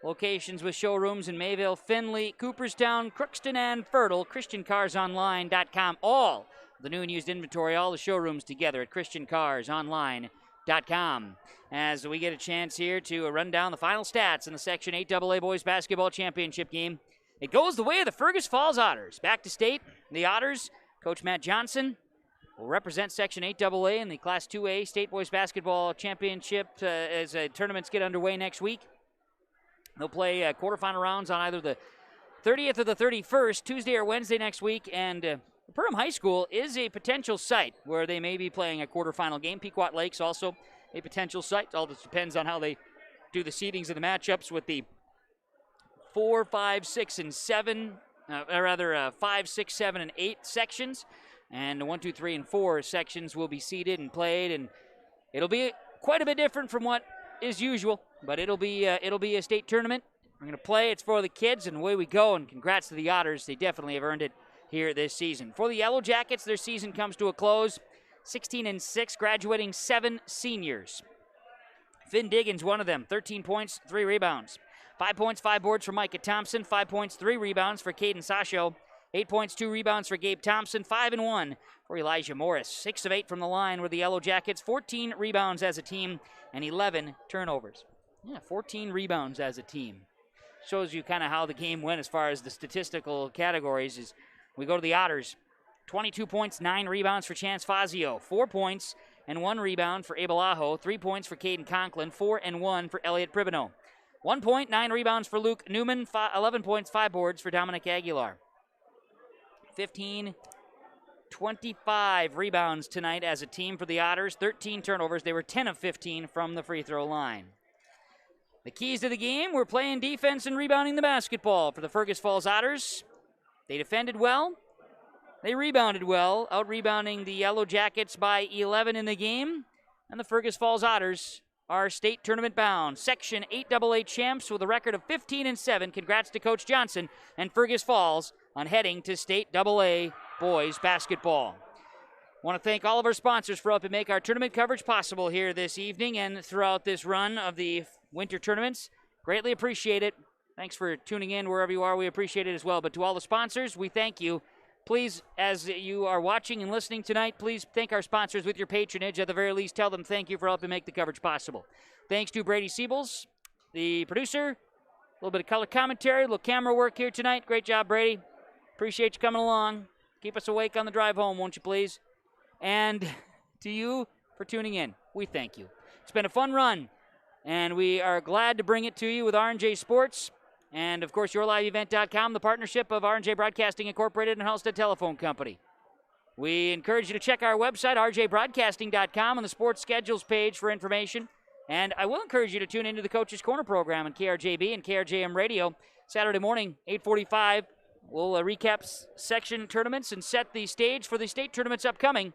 Locations with showrooms in Mayville, Findlay, Cooperstown, Crookston, and Fertile. ChristianCarsOnline.com. All the new and used inventory, all the showrooms together at ChristianCarsOnline.com. As we get a chance here to run down the final stats in the Section 8 AA Boys Basketball Championship game. It goes the way of the Fergus Falls Otters. Back to state, the Otters, Coach Matt Johnson, will represent Section 8 AA in the Class 2A State Boys Basketball Championship as tournaments get underway next week. They'll play quarterfinal rounds on either the 30th or the 31st, Tuesday or Wednesday next week, and Perham High School is a potential site where they may be playing a quarterfinal game. Pequot Lakes also a potential site. All this depends on how they do the seedings of the matchups with the 4, 5, 6, and 7, 5, 6, 7, and 8 sections. And 1, 2, 3, and 4 sections will be seeded and played, and it'll be quite a bit different from what is usual, but it'll be a state tournament. We're going to play. It's for the kids, and away we go, and congrats to the Otters. They definitely have earned it here this season. For the Yellow Jackets, their season comes to a close. 16-6, graduating 7 seniors. Finn Diggins, one of them, 13 points, 3 rebounds. 5 points, 5 boards for Micah Thompson. 5 points, 3 rebounds for Caden Sasho. 8 points, 2 rebounds for Gabe Thompson. 5 and 1 for Elijah Morris. 6 of 8 from the line were the Yellow Jackets. 14 rebounds as a team and 11 turnovers. Yeah, 14 rebounds as a team. Shows you kind of how the game went as far as the statistical categories. Is we go to the Otters. 22 points, 9 rebounds for Chance Fazio. 4 points and 1 rebound for Abel Aho. 3 points for Caden Conklin. 4 and 1 for Elliot Pribino. 1 point, 9 rebounds for Luke Newman. 11 points, 5 boards for Dominic Aguilar. 25 rebounds tonight as a team for the Otters. 13 turnovers. They were 10 of 15 from the free throw line. The keys to the game were playing defense and rebounding the basketball for the Fergus Falls Otters. They defended well. They rebounded well, out-rebounding the Yellow Jackets by 11 in the game. And the Fergus Falls Otters are state tournament bound. Section 8AA champs with a record of 15-7. Congrats to Coach Johnson and Fergus Falls on heading to state AA boys basketball. Want to thank all of our sponsors for helping make our tournament coverage possible here this evening and throughout this run of the winter tournaments. Greatly appreciate it. Thanks for tuning in wherever you are. We appreciate it as well. But to all the sponsors, we thank you. Please, as you are watching and listening tonight, please thank our sponsors with your patronage. At the very least, tell them thank you for helping make the coverage possible. Thanks to Brady Siebels, the producer. A little bit of color commentary, a little camera work here tonight. Great job, Brady. Appreciate you coming along. Keep us awake on the drive home, won't you please? And to you for tuning in, we thank you. It's been a fun run, and we are glad to bring it to you with R&J Sports. And, of course, YourLiveEvent.com, the partnership of R&J Broadcasting Incorporated and Halstead Telephone Company. We encourage you to check our website, rjbroadcasting.com, on the sports schedules page for information. And I will encourage you to tune into the Coach's Corner program on KRJB and KRJM Radio Saturday morning, 8:45. We'll recap section tournaments and set the stage for the state tournaments upcoming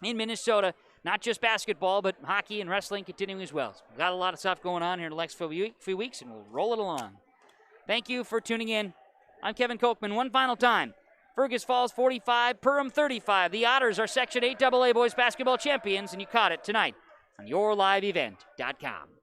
in Minnesota. Not just basketball, but hockey and wrestling continuing as well. So we've got a lot of stuff going on here in the next few weeks, and we'll roll it along. Thank you for tuning in. I'm Kevin Kochman. One final time. Fergus Falls 45, Perham 35. The Otters are Section 8AA boys basketball champions, and you caught it tonight on YourLiveEvent.com.